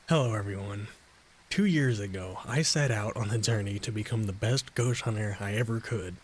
Hello everyone. 2 years ago, I set out on the journey to become the best ghost hunter I ever could.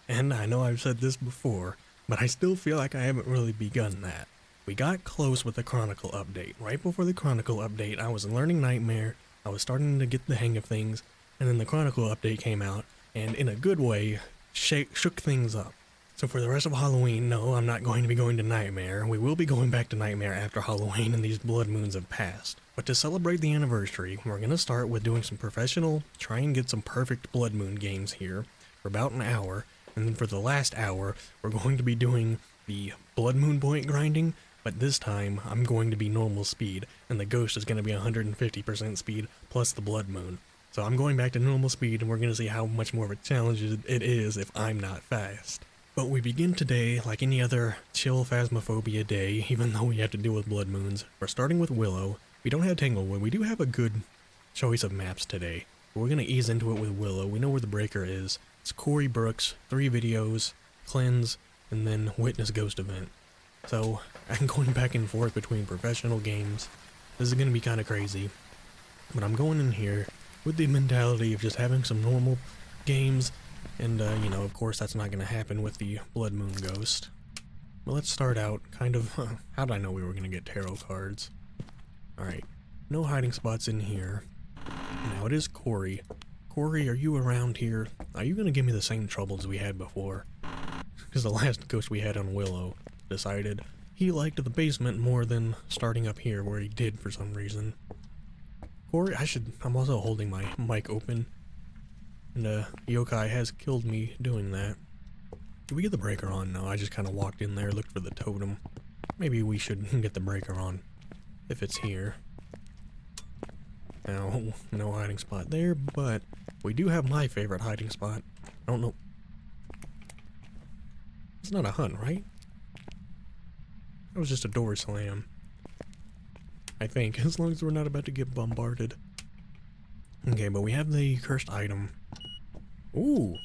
And I know I've said this before, but I still feel like I haven't really begun that. We got close with the Chronicle update. Right before the Chronicle update, I was learning Nightmare, I was starting to get the hang of things, and then the Chronicle update came out, and in a good way, shook things up. So for the rest of Halloween, no, I'm not going to be going to Nightmare. We will be going back to Nightmare after Halloween and these blood moons have passed. But to celebrate the anniversary, we're going to start with doing some professional, try and get some perfect blood moon games here for about an hour. And then for the last hour, we're going to be doing the blood moon point grinding, but this time I'm going to be normal speed, and the ghost is going to be 150% speed plus the blood moon. So I'm going back to normal speed, and we're going to see how much more of a challenge it is if I'm not fast. But we begin today like any other chill Phasmophobia day, even though we have to deal with blood moons. We're starting with Willow. We don't have Tanglewood. We do have a good choice of maps today. But we're going to ease into it with Willow. We know where the breaker is. It's Corey Brooks, 3 videos, cleanse, and then witness ghost event. So I'm going back and forth between professional games. This is going to be kind of crazy. But I'm going in here with the mentality of just having some normal games. And, of course that's not going to happen with the Blood Moon Ghost. But let's start out kind of, how did I know we were going to get tarot cards? Alright, no hiding spots in here. Now it is Corey. Corey, are you around here? Are you going to give me the same troubles we had before? Because the last ghost we had on Willow decided he liked the basement more than starting up here where he did for some reason. Corey, I'm also holding my mic open. And yokai has killed me doing that. Did we get the breaker on? No, I just kind of walked in there, looked for the totem. Maybe we should get the breaker on, if it's here. Now, no hiding spot there, but we do have my favorite hiding spot. I don't know. It's not a hunt, right? That was just a door slam. I think, as long as we're not about to get bombarded. Okay, but we have the cursed item. Ooh,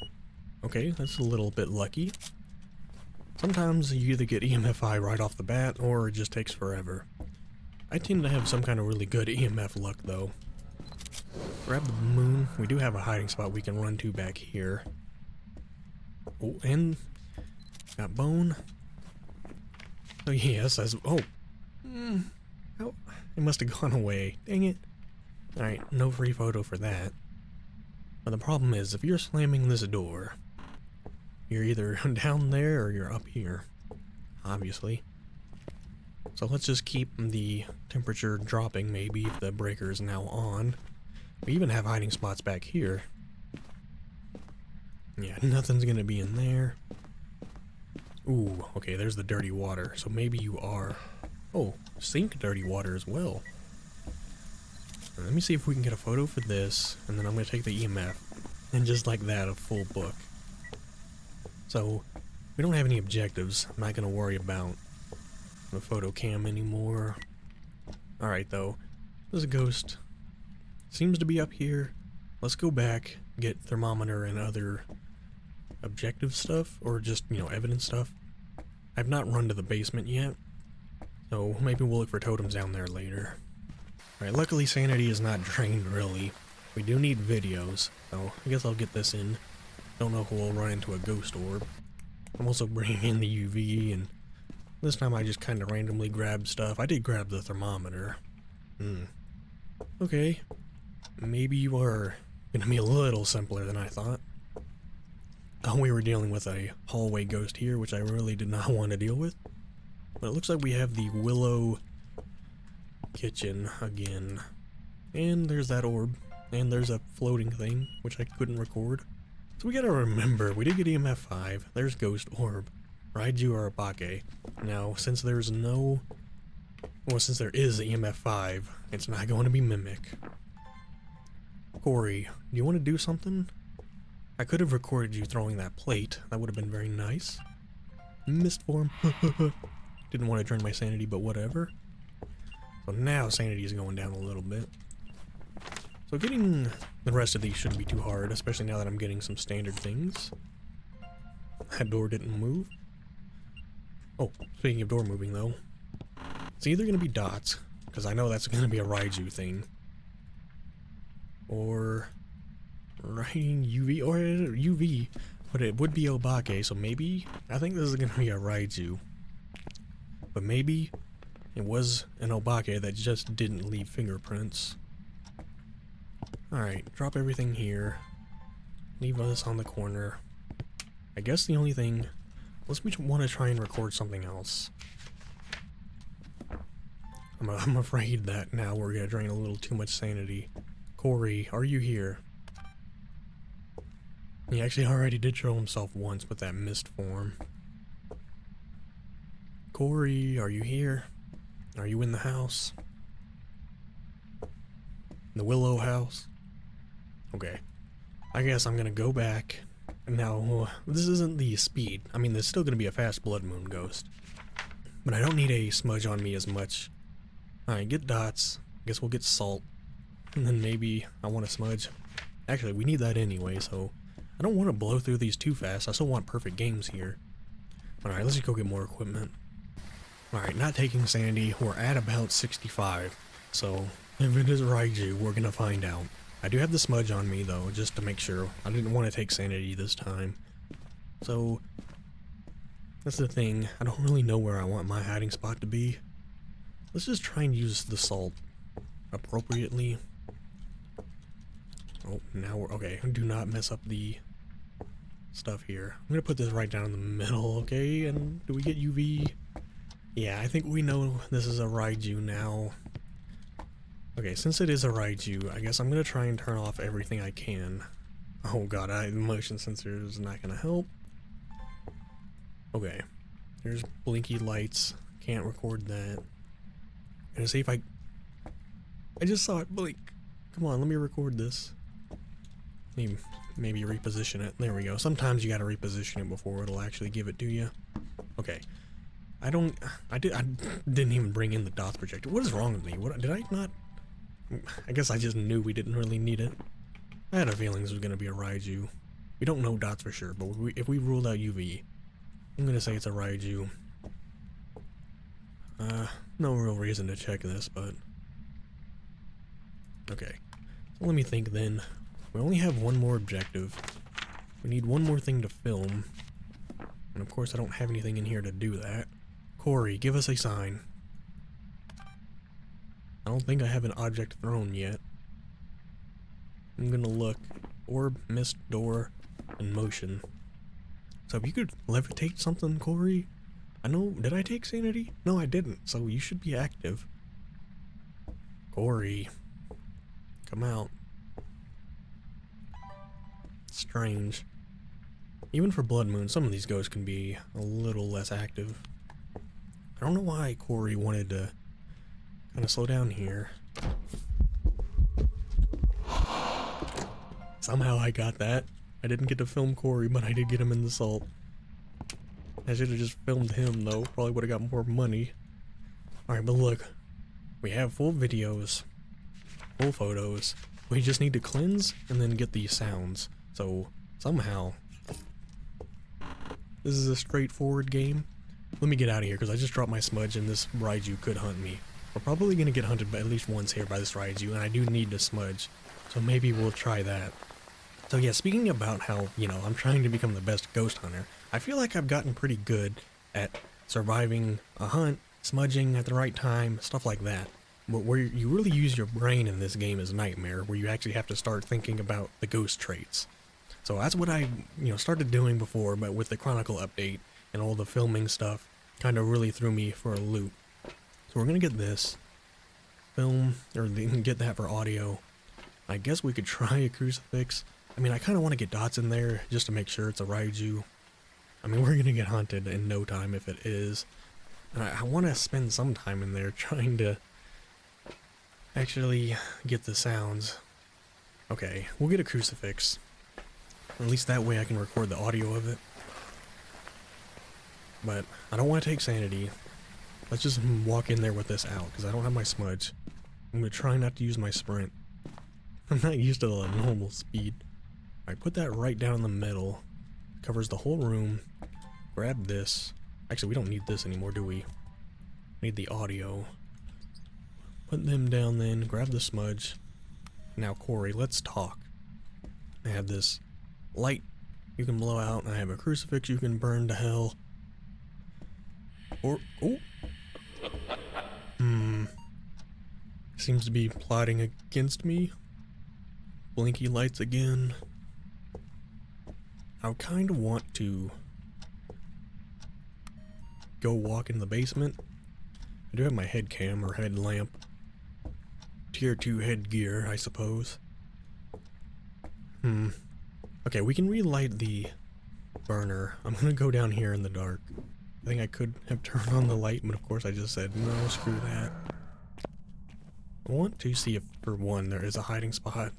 okay, that's a little bit lucky. Sometimes you either get EMFI right off the bat, or it just takes forever. I tend to have some kind of really good EMF luck, though. Grab the moon. We do have a hiding spot we can run to back here. Oh, and got bone. Oh, yes, oh. Oh, it must have gone away. Dang it. Alright, no free photo for that. But the problem is, if you're slamming this door, you're either down there or you're up here, obviously. So let's just keep the temperature dropping, maybe, if the breaker is now on. We even have hiding spots back here. Yeah, nothing's gonna be in there. Ooh, okay, there's the dirty water, so maybe you are... Oh, sink dirty water as well. Let me see if we can get a photo for this, and then I'm going to take the EMF, and just like that, a full book. So, we don't have any objectives. I'm not going to worry about the photo cam anymore. Alright though, this ghost seems to be up here. Let's go back, get thermometer and other objective stuff, or just, evidence stuff. I've not run to the basement yet, so maybe we'll look for totems down there later. Alright, luckily sanity is not drained, really. We do need videos, so I guess I'll get this in. Don't know if we'll run into a ghost orb. I'm also bringing in the UV, and this time I just kind of randomly grabbed stuff. I did grab the thermometer. Okay. Maybe you are gonna be a little simpler than I thought. Oh, we were dealing with a hallway ghost here, which I really did not want to deal with. But it looks like we have the Willow kitchen again, and there's that orb, and there's a floating thing which I couldn't record. So we gotta remember, we did get EMF 5, there's ghost orb, Raiju Arabake. Now since there is EMF 5, it's not going to be mimic. Corey, do you want to do something? I could have recorded you throwing that plate, that would have been very nice. Mist form. Didn't want to drain my sanity, but whatever. So now sanity is going down a little bit. So getting the rest of these shouldn't be too hard, especially now that I'm getting some standard things. That door didn't move. Oh, speaking of door moving though. It's either going to be dots, because I know that's going to be a Raiju thing. or writing UV, or UV, but it would be Obake, so maybe, I think this is gonna be a Raiju. But maybe it was an Obake that just didn't leave fingerprints. Alright, drop everything here. Leave us on the corner. I guess the only thing, unless we want to try and record something else. I'm afraid that now we're gonna drain a little too much sanity. Corey, are you here? He actually already did show himself once with that mist form. Corey, are you here? Are you in the house? The Willow house? Okay. I guess I'm gonna go back. Now, this isn't the speed. I mean, there's still gonna be a fast blood moon ghost. But I don't need a smudge on me as much. Alright, get dots. Guess we'll get salt. And then maybe I want a smudge. Actually, we need that anyway, so I don't want to blow through these too fast. I still want perfect games here. Alright, let's just go get more equipment. Alright, not taking sandy. We're at about 65. So, if it is Raiju, we're gonna find out. I do have the smudge on me, though, just to make sure. I didn't want to take sanity this time. So, that's the thing. I don't really know where I want my hiding spot to be. Let's just try and use the salt appropriately. Oh, now we're... Okay, do not mess up the stuff here. I'm gonna put this right down in the middle, okay? And do we get UV? Yeah, I think we know this is a Raiju now. Okay, since it is a Raiju, I guess I'm gonna try and turn off everything I can. Oh god, the motion sensor is not gonna help. Okay, there's blinky lights. Can't record that. Gonna see if I just saw it blink. Come on, let me record this. Maybe reposition it. There we go. Sometimes you gotta reposition it before it'll actually give it to you. Okay. I didn't even bring in the dots projector. What is wrong with me? Did I not? I guess I just knew we didn't really need it. I had a feeling this was gonna be a Raiju. We don't know dots for sure, but if we ruled out UV, I'm gonna say it's a Raiju. No real reason to check this, but... Okay. So let me think then. We only have one more objective. We need one more thing to film. And of course I don't have anything in here to do that. Corey, give us a sign. I don't think I have an object thrown yet. I'm gonna look. Orb, mist, door, and motion. So if you could levitate something, Corey... I know, did I take sanity? No, I didn't, so you should be active. Corey. Come out. Strange. Even for Blood Moon, some of these ghosts can be a little less active. I don't know why Corey wanted to kind of slow down here. Somehow I got that. I didn't get to film Corey, but I did get him in the salt. I should have just filmed him though, probably would have got more money. Alright, but look, we have full videos, full photos. We just need to cleanse and then get these sounds. So, somehow, this is a straightforward game. Let me get out of here because I just dropped my smudge and this Raiju could hunt me. We're probably going to get hunted by at least once here by this Raiju, and I do need the smudge. So maybe we'll try that. So yeah, speaking about how, you know, I'm trying to become the best ghost hunter, I feel like I've gotten pretty good at surviving a hunt, smudging at the right time, stuff like that. But where you really use your brain in this game is Nightmare, where you actually have to start thinking about the ghost traits. So that's what I, started doing before, but with the Chronicle update and all the filming stuff, kind of really threw me for a loop. So we're gonna get this, film, or get that for audio. I guess we could try a crucifix. I mean, I kind of want to get dots in there just to make sure it's a Raiju. I mean, we're going to get hunted in no time if it is. And I want to spend some time in there trying to actually get the sounds. Okay, we'll get a crucifix. At least that way I can record the audio of it. But I don't want to take sanity. Let's just walk in there with this out, because I don't have my smudge. I'm going to try not to use my sprint. I'm not used to the normal speed. Alright, put that right down in the middle. Covers the whole room. Grab this. Actually, we don't need this anymore, do we? We need the audio. Put them down then. Grab the smudge. Now, Corey, let's talk. I have this light you can blow out, and I have a crucifix you can burn to hell. Or, oh. Seems to be plotting against me. Blinky lights again. I kind of want to go walk in the basement. I do have my head cam or head lamp. Tier 2 headgear, I suppose. Okay, we can relight the burner. I'm gonna go down here in the dark. I think I could have turned on the light, but of course I just said, no, screw that. I want to see if, for one, there is a hiding spot.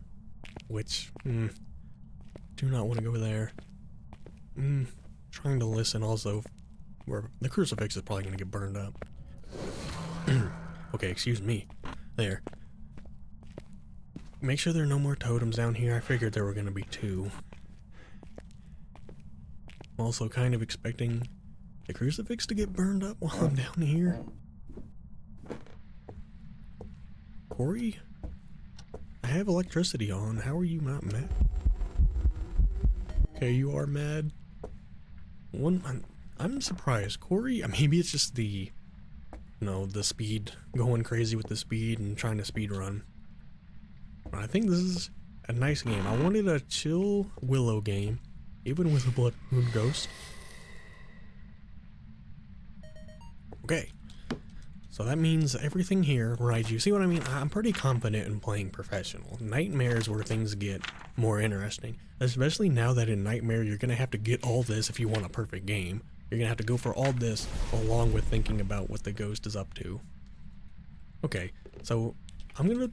Which, do not want to go there. Trying to listen also, where the crucifix is probably going to get burned up. Okay, excuse me. There. Make sure there are no more totems down here. I figured there were going to be 2. I'm also kind of expecting the crucifix to get burned up while I'm down here. Corey? I have electricity on. How are you not mad? Okay, you are mad. I'm surprised. Corey, maybe it's just the, the speed, going crazy with the speed and trying to speed run. But I think this is a nice game. I wanted a chill Willow game, even with a Blood Moon Ghost. Okay. So that means everything here, right? You see what I mean? I'm pretty confident in playing professional. Nightmare's where things get more interesting. Especially now that in Nightmare, you're going to have to get all this if you want a perfect game. You're going to have to go for all this along with thinking about what the ghost is up to. Okay, so I'm going to,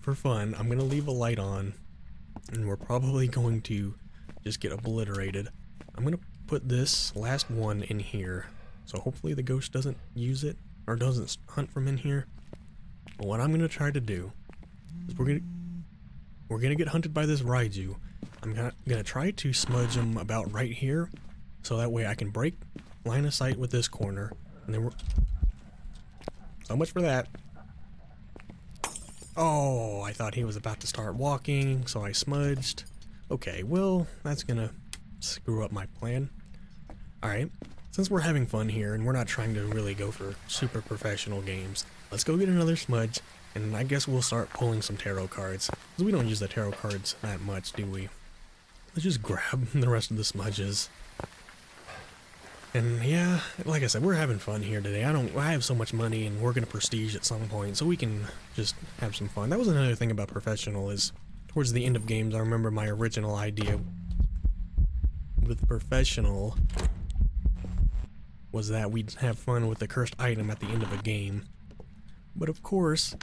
for fun, I'm going to leave a light on. And we're probably going to just get obliterated. I'm going to put this last one in here. So hopefully the ghost doesn't use it, or doesn't hunt from in here. But what I'm gonna try to do is we're gonna get hunted by this Raiju. I'm gonna try to smudge him about right here, so that way I can break line of sight with this corner, and then so much for that. Oh, I thought he was about to start walking, so I smudged. Okay, well, that's gonna screw up my plan. Alright. Since we're having fun here and we're not trying to really go for super professional games, let's go get another smudge, and I guess we'll start pulling some tarot cards. Because we don't use the tarot cards that much, do we? Let's just grab the rest of the smudges. And yeah, like I said, we're having fun here today. I have so much money and we're gonna prestige at some point, so we can just have some fun. That was another thing about professional is, towards the end of games, I remember my original idea with professional was that we'd have fun with the cursed item at the end of a game. But of course,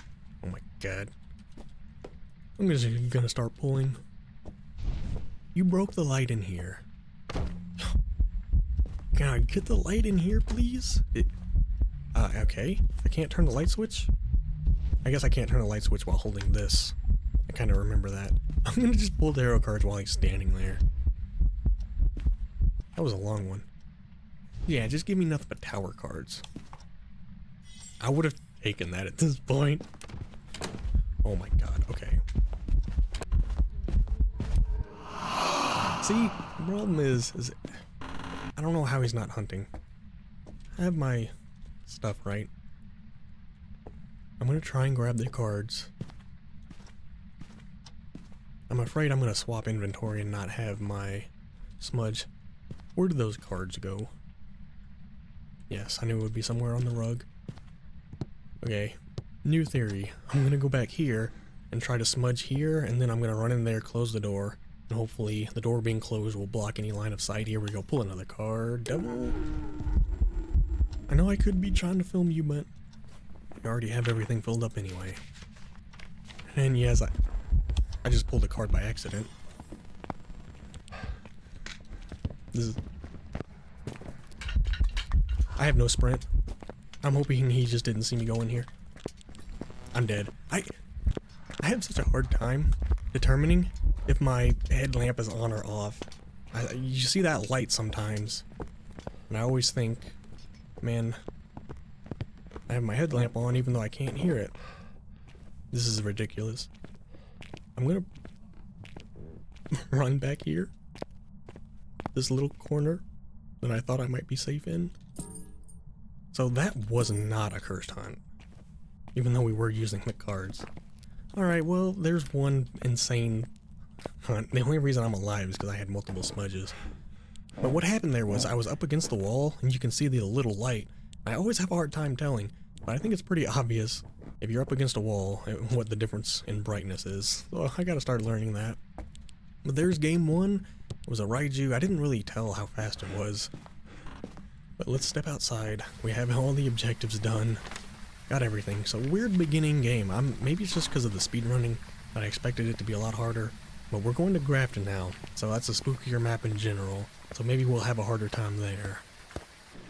oh my god, I'm just gonna start pulling. You broke the light in here. Can I get the light in here, please? Okay. I can't turn the light switch? I guess I can't turn the light switch while holding this. I kind of remember that. I'm gonna just pull tarot cards while he's standing there. That was a long one. Yeah, just give me nothing but tower cards. I would have taken that at this point. Oh my god, okay. See, the problem is I don't know how he's not hunting. I have my stuff right. I'm gonna try and grab the cards. I'm afraid I'm gonna swap inventory and not have my smudge. Where did those cards go? Yes, I knew it would be somewhere on the rug. Okay, new theory. I'm gonna go back here and try to smudge here, and then I'm gonna run in there, close the door, and hopefully the door being closed will block any line of sight. Here we go, pull another card. Devil. I know I could be trying to film you, but I already have everything filled up anyway. And yes, I just pulled a card by accident. This is... I have no sprint. I'm hoping he just didn't see me go in here. I'm dead. I have such a hard time determining if my headlamp is on or off. You see that light sometimes, and I always think, man, I have my headlamp on even though I can't hear it. This is ridiculous. I'm gonna run back here. This little corner that I thought I might be safe in. So that was not a cursed hunt, even though we were using the cards. Alright, well, there's one insane hunt. The only reason I'm alive is because I had multiple smudges. But what happened there was I was up against the wall, and you can see the little light. I always have a hard time telling, but I think it's pretty obvious if you're up against a wall what the difference in brightness is. So I gotta start learning that. But there's game one. It was a Raiju. I didn't really tell how fast it was. But let's step outside. We have all the objectives done. Got everything. So weird beginning game. Maybe it's just because of the speedrunning that I expected it to be a lot harder. But we're going to Grafton now, so that's a spookier map in general. So maybe we'll have a harder time there.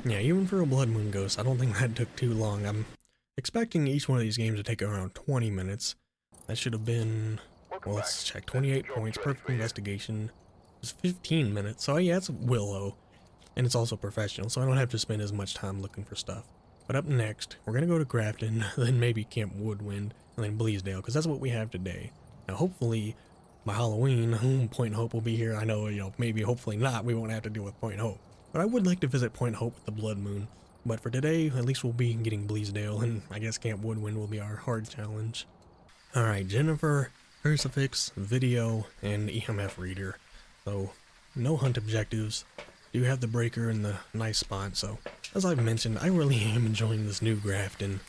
Yeah, even for a Blood Moon Ghost, I don't think that took too long. I'm expecting each one of these games to take around 20 minutes. That should have been, well, let's check. 28 points, perfect investigation. It's 15 minutes, so yeah, it's Willow. And it's also professional, so I don't have to spend as much time looking for stuff. But up next, we're gonna go to Grafton, then maybe Camp Woodwind, and then Bleasdale, because that's what we have today. Now, hopefully, by Halloween, Point Hope will be here. I know, maybe hopefully not, we won't have to deal with Point Hope. But I would like to visit Point Hope with the Blood Moon. But for today, at least we'll be getting Bleasdale, and I guess Camp Woodwind will be our hard challenge. Alright, Jennifer, Crucifix, Video, and EMF Reader. So, no hunt objectives. Do have the breaker in the nice spot, so as I've mentioned, I really am enjoying this new Grafton.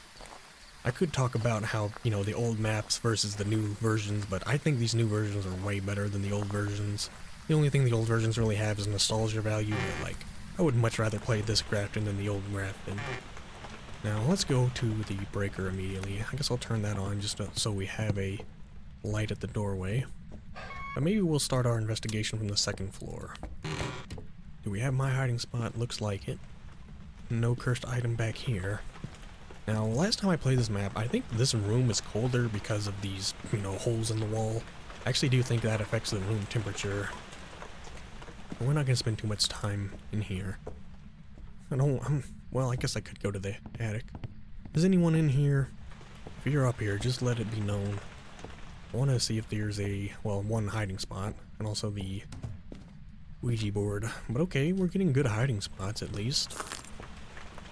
I could talk about how, the old maps versus the new versions, but I think these new versions are way better than the old versions. The only thing the old versions really have is nostalgia value, but I would much rather play this Grafton than the old Grafton. Now, let's go to the breaker immediately. I guess I'll turn that on just so we have a light at the doorway. But maybe we'll start our investigation from the second floor. Do we have my hiding spot? Looks like it. No cursed item back here. Now, last time I played this map, I think this room is colder because of these, holes in the wall. I actually do think that affects the room temperature. But we're not going to spend too much time in here. Well, I guess I could go to the attic. Is anyone in here? If you're up here, just let it be known. I want to see if there's one hiding spot, and also the Ouija board. But okay, we're getting good hiding spots at least.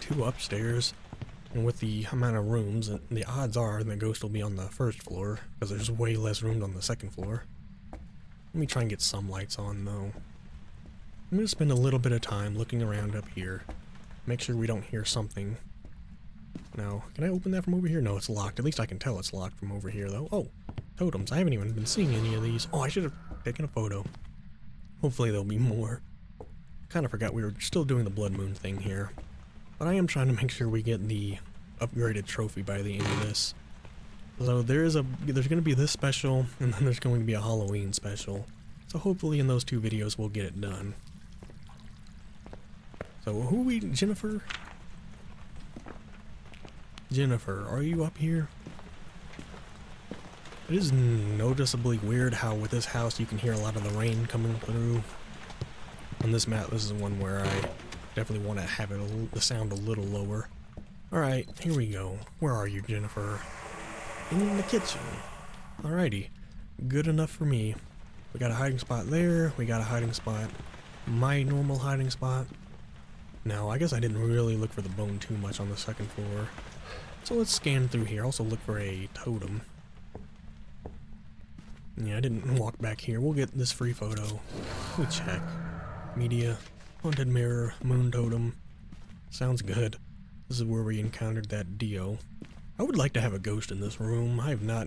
2 upstairs. And with the amount of rooms, the odds are the ghost will be on the first floor, because there's way less room on the second floor. Let me try and get some lights on, though. I'm going to spend a little bit of time looking around up here. Make sure we don't hear something. Now, can I open that from over here? No, it's locked. At least I can tell it's locked from over here, though. Oh, totems. I haven't even been seeing any of these. Oh, I should have taken a photo. Hopefully there'll be more. Kind of forgot we were still doing the Blood Moon thing here. But I am trying to make sure we get the upgraded trophy by the end of this. So there's going to be this special, and then there's going to be a Halloween special. So hopefully in those 2 videos we'll get it done. So who are we, Jennifer? Jennifer, are you up here? It is noticeably weird how with this house you can hear a lot of the rain coming through. On this map, this is one where I definitely want to have the sound a little lower. Alright, here we go. Where are you, Jennifer? In the kitchen. Alrighty. Good enough for me. We got a hiding spot there. We got a hiding spot. My normal hiding spot. Now, I guess I didn't really look for the bone too much on the second floor. So let's scan through here. Also look for a totem. Yeah, I didn't walk back here. We'll get this free photo. We check. Media. Haunted mirror. Moon totem. Sounds good. This is where we encountered that Dio. I would like to have a ghost in this room. I have not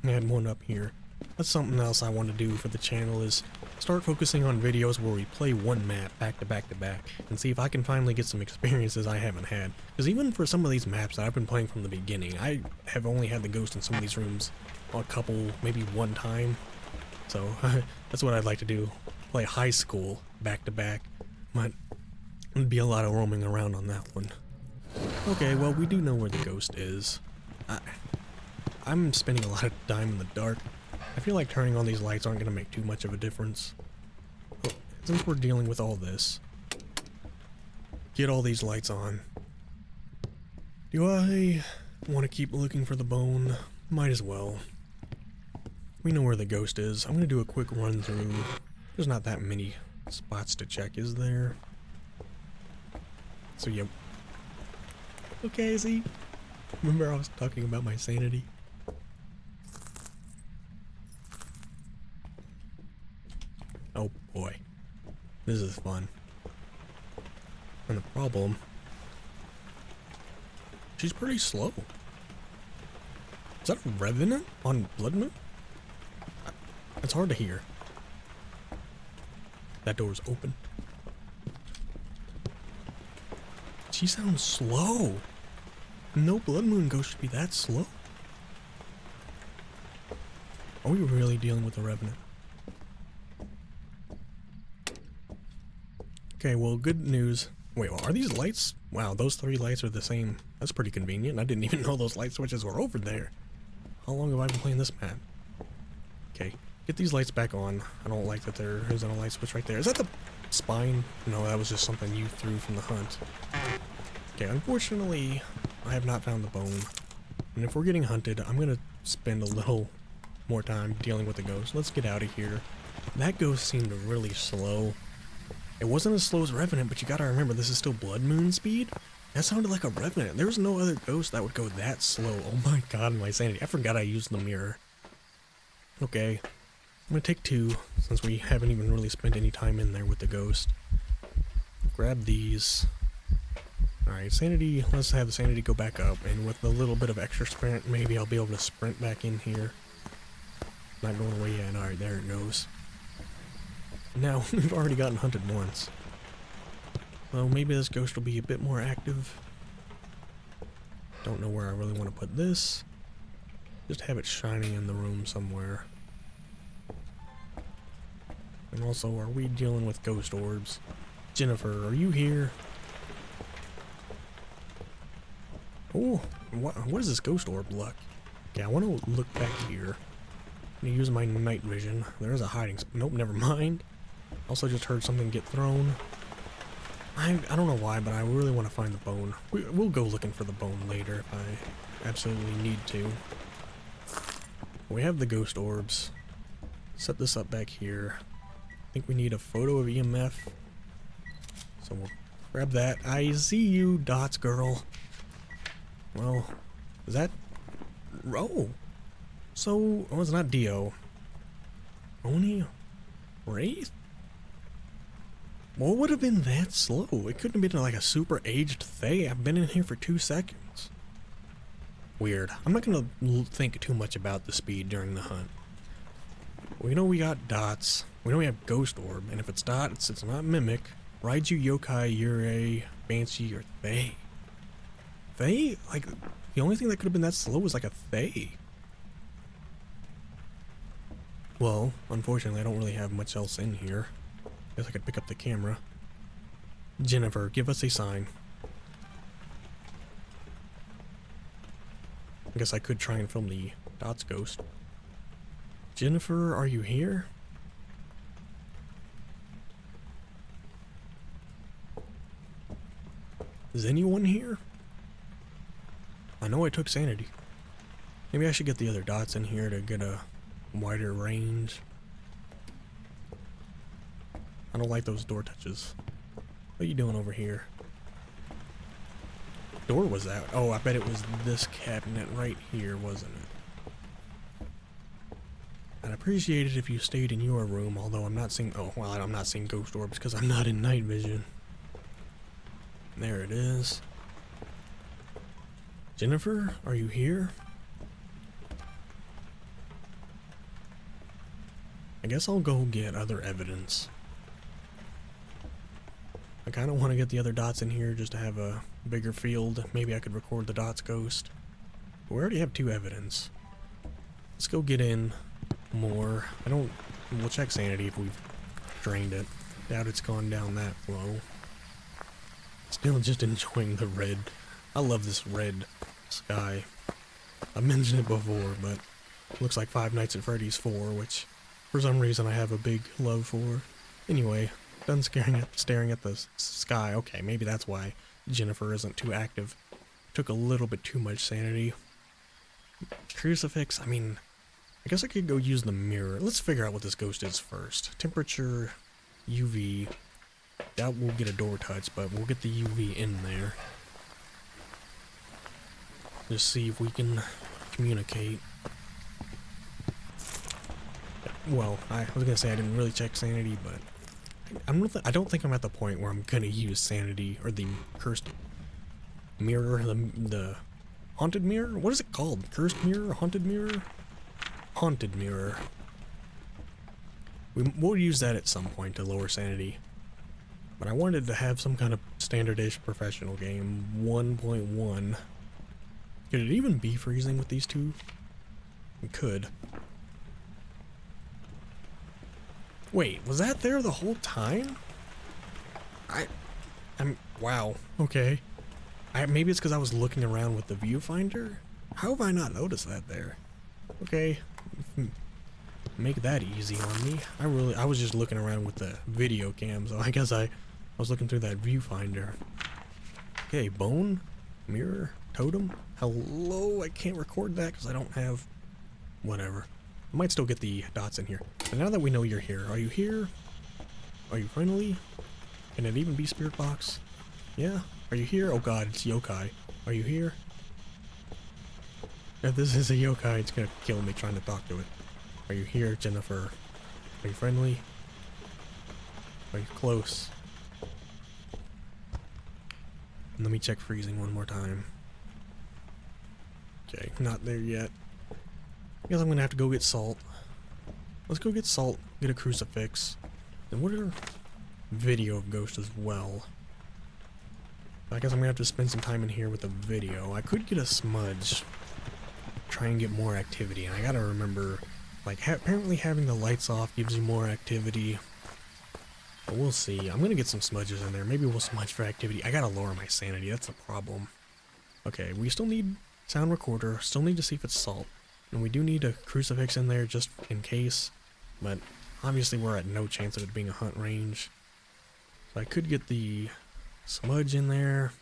had one up here. That's something else I want to do for the channel, is start focusing on videos where we play one map back to back to back and see if I can finally get some experiences I haven't had. Because even for some of these maps that I've been playing from the beginning, I have only had the ghost in some of these rooms a couple, maybe one time. So that's what I'd like to do. Play high school back to back. But there'd be a lot of roaming around on that one. Okay, well, we do know where the ghost is. I'm spending a lot of time in the dark. I feel like turning on these lights aren't going to make too much of a difference. Well, since we're dealing with all this, get all these lights on. Do I want to keep looking for the bone? Might as well. We know where the ghost is. I'm gonna do a quick run through. There's not that many spots to check, is there? So yeah. Okay, see? Remember I was talking about my sanity? Oh boy. This is fun. And the problem... she's pretty slow. Is that a revenant on Blood Moon? It's hard to hear. That door's open. She sounds slow. No Blood Moon ghost should be that slow. Are we really dealing with a revenant? Okay, well, good news. Wait, well, are these lights? Wow, those 3 lights are the same. That's pretty convenient. I didn't even know those light switches were over there. How long have I been playing this map? Okay, get these lights back on. I don't like that there isn't a light switch right there. Is that the spine? No, that was just something you threw from the hunt. Okay, unfortunately, I have not found the bone. And if we're getting hunted, I'm gonna spend a little more time dealing with the ghost. Let's get out of here. That ghost seemed really slow. It wasn't as slow as Revenant, but you gotta remember, this is still Blood Moon speed. That sounded like a Revenant. There was no other ghost that would go that slow. Oh my god, my sanity. I forgot I used the mirror. Okay, I'm gonna take 2, since we haven't even really spent any time in there with the ghost. Grab these. Alright, sanity, let's have the sanity go back up, and with a little bit of extra sprint, maybe I'll be able to sprint back in here. Not going away yet. Alright, there it goes. Now, we've already gotten hunted once. Well, maybe this ghost will be a bit more active. Don't know where I really want to put this. Just have it shining in the room somewhere. And also, are we dealing with ghost orbs? Jennifer, are you here? Oh, what is this ghost orb look? Okay, I want to look back here. I'm gonna use my night vision. There's a hiding spot. Nope, never mind. Also just heard something get thrown. I don't know why, but I really want to find the bone. We'll go looking for the bone later if I absolutely need to. We have the ghost orbs. Set this up back here. I think we need a photo of EMF. So we'll grab that. I see you, Dots girl. Well, is that... Oh! So, oh, it's not Dio. Oni? Wraith? What would have been that slow? It couldn't have been like a super aged Fae. I've been in here for 2 seconds. Weird. I'm not gonna think too much about the speed during the hunt. We know we got dots. We know we have Ghost Orb, and if it's dots, it's not Mimic. Raiju, Yokai, Yurei, Banshee, or Fae. Fae? Like, the only thing that could have been that slow was like a Fae. Well, unfortunately, I don't really have much else in here. Guess I could pick up the camera. Jennifer, give us a sign. I guess I could try and film the Dots ghost. Jennifer, are you here? Is anyone here? I know I took sanity. Maybe I should get the other dots in here to get a wider range. I don't like those door touches. What are you doing over here? Door was out. Oh, I bet it was this cabinet right here, wasn't it? I'd appreciate it if you stayed in your room, although I'm not seeing... Oh, well, I'm not seeing ghost orbs because I'm not in night vision. There it is. Jennifer, are you here? I guess I'll go get other evidence. I kind of want to get the other dots in here just to have a bigger field. Maybe I could record the dots ghost. We already have 2 evidence. Let's go get in more. We'll check sanity if we've drained it. Doubt it's gone down that low. Still just enjoying the red. I love this red sky. I've mentioned it before, but it looks like Five Nights at Freddy's 4, which for some reason I have a big love for. Anyway, done staring at the sky. Okay, maybe that's why Jennifer isn't too active. Took a little bit too much sanity. Crucifix, I mean, I guess I could go use the mirror. Let's figure out what this ghost is first. Temperature, UV. That will get a door touch, but we'll get the UV in there. Just see if we can communicate. Well, I was gonna say I didn't really check sanity, but I don't think I'm at the point where I'm gonna use sanity or the cursed mirror, the haunted mirror. What is it called? Cursed mirror, haunted mirror, haunted mirror. We'll use that at some point to lower sanity. But I wanted to have some kind of standard-ish professional game 1.1. Could it even be freezing with these two? It could. Wait, was that there the whole time? Wow, okay. Maybe it's because I was looking around with the viewfinder? How have I not noticed that there? Okay, make that easy on me. I was just looking around with the video cam, so I guess I was looking through that viewfinder. Okay, bone, mirror, totem. Hello, I can't record that because I don't have... Whatever. I might still get the dots in here. But now that we know you're here, are you here? Are you friendly? Can it even be spirit box? Yeah? Are you here? Oh god, it's yokai. Are you here? If this is a yokai, it's gonna kill me trying to talk to it. Are you here, Jennifer? Are you friendly? Are you close? Let me check freezing one more time. Okay, not there yet. I guess I'm gonna have to go get salt. Let's go get salt, get a crucifix. And what are video of ghost as well? I guess I'm gonna have to spend some time in here with the video. I could get a smudge. Try and get more activity. And I gotta remember, like, apparently having the lights off gives you more activity. But we'll see. I'm gonna get some smudges in there. Maybe we'll smudge for activity. I gotta lower my sanity. That's the problem. Okay, we still need sound recorder. Still need to see if it's salt. And we do need a crucifix in there just in case. But obviously we're at no chance of it being a hunt range. So I could get the smudge in there.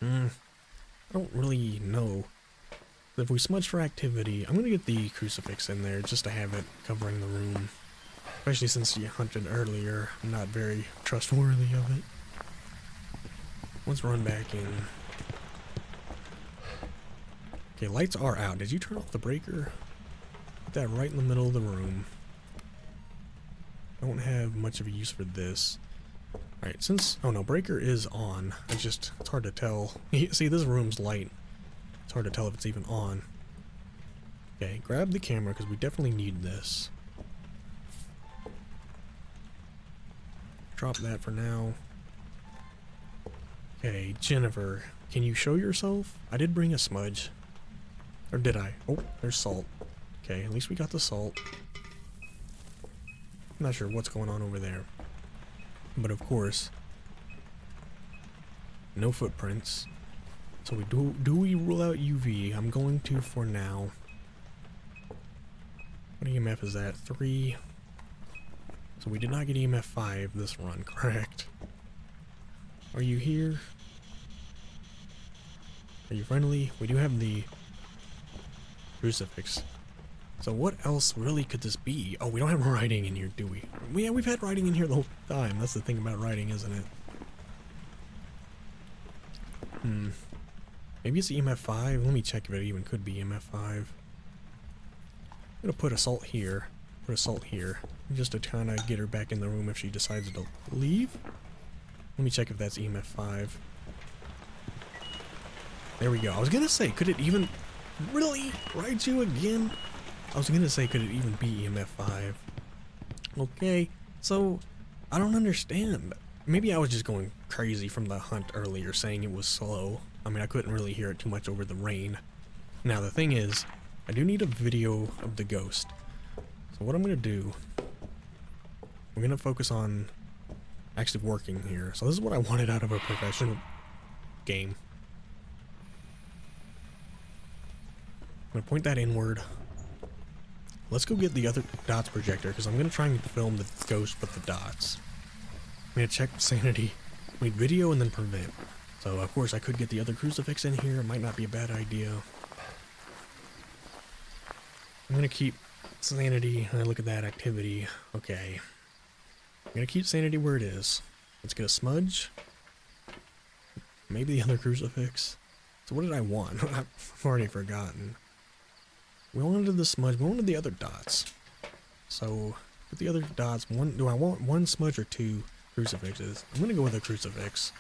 I don't really know. If we smudge for activity, I'm gonna get the crucifix in there just to have it covering the room. Especially since you hunted earlier, I'm not very trustworthy of it. Let's run back in. Okay, lights are out. Did you turn off the breaker? Put that right in the middle of the room. Don't have much of a use for this. Alright, since... Oh no, breaker is on. It's hard to tell. See, this room's light. It's hard to tell if it's even on. Okay, grab the camera because we definitely need this. Drop that for now. Okay, Jennifer, can you show yourself? I did bring a smudge. Or did I? Oh, there's salt. Okay, at least we got the salt. I'm not sure what's going on over there. But of course, no footprints. So we do we rule out UV? I'm going to for now. What EMF is that? 3. So we did not get EMF 5 this run, correct? Are you here? Are you friendly? We do have the crucifix. So what else really could this be? Oh, we don't have writing in here, do we? Yeah, we've had writing in here the whole time. That's the thing about writing, isn't it? Maybe it's EMF 5. Let me check if it even could be EMF 5. I'm gonna put a salt here. Put a salt here. Just to kind of get her back in the room if she decides to leave. Let me check if that's EMF 5. There we go. I was gonna say, could it even... Really? Write you again? I was gonna say, could it even be EMF 5? Okay, so I don't understand. Maybe I was just going crazy from the hunt earlier, saying it was slow. I mean, I couldn't really hear it too much over the rain. Now, the thing is, I do need a video of the ghost. So what I'm gonna do, we're gonna focus on actually working here. So this is what I wanted out of a professional game. I'm gonna point that inward. Let's go get the other dots projector, because I'm gonna try and film the ghost with the dots. I'm gonna check sanity, wait, video, and then prevent. So of course I could get the other crucifix in here. It might not be a bad idea. I'm gonna keep sanity. I look at that activity. Okay. I'm gonna keep sanity where it is. Let's get a smudge. Maybe the other crucifix. So what did I want? I've already forgotten. We wanted the smudge. We wanted the other dots. So with the other dots, do I want one smudge or two crucifixes? I'm gonna go with a crucifix.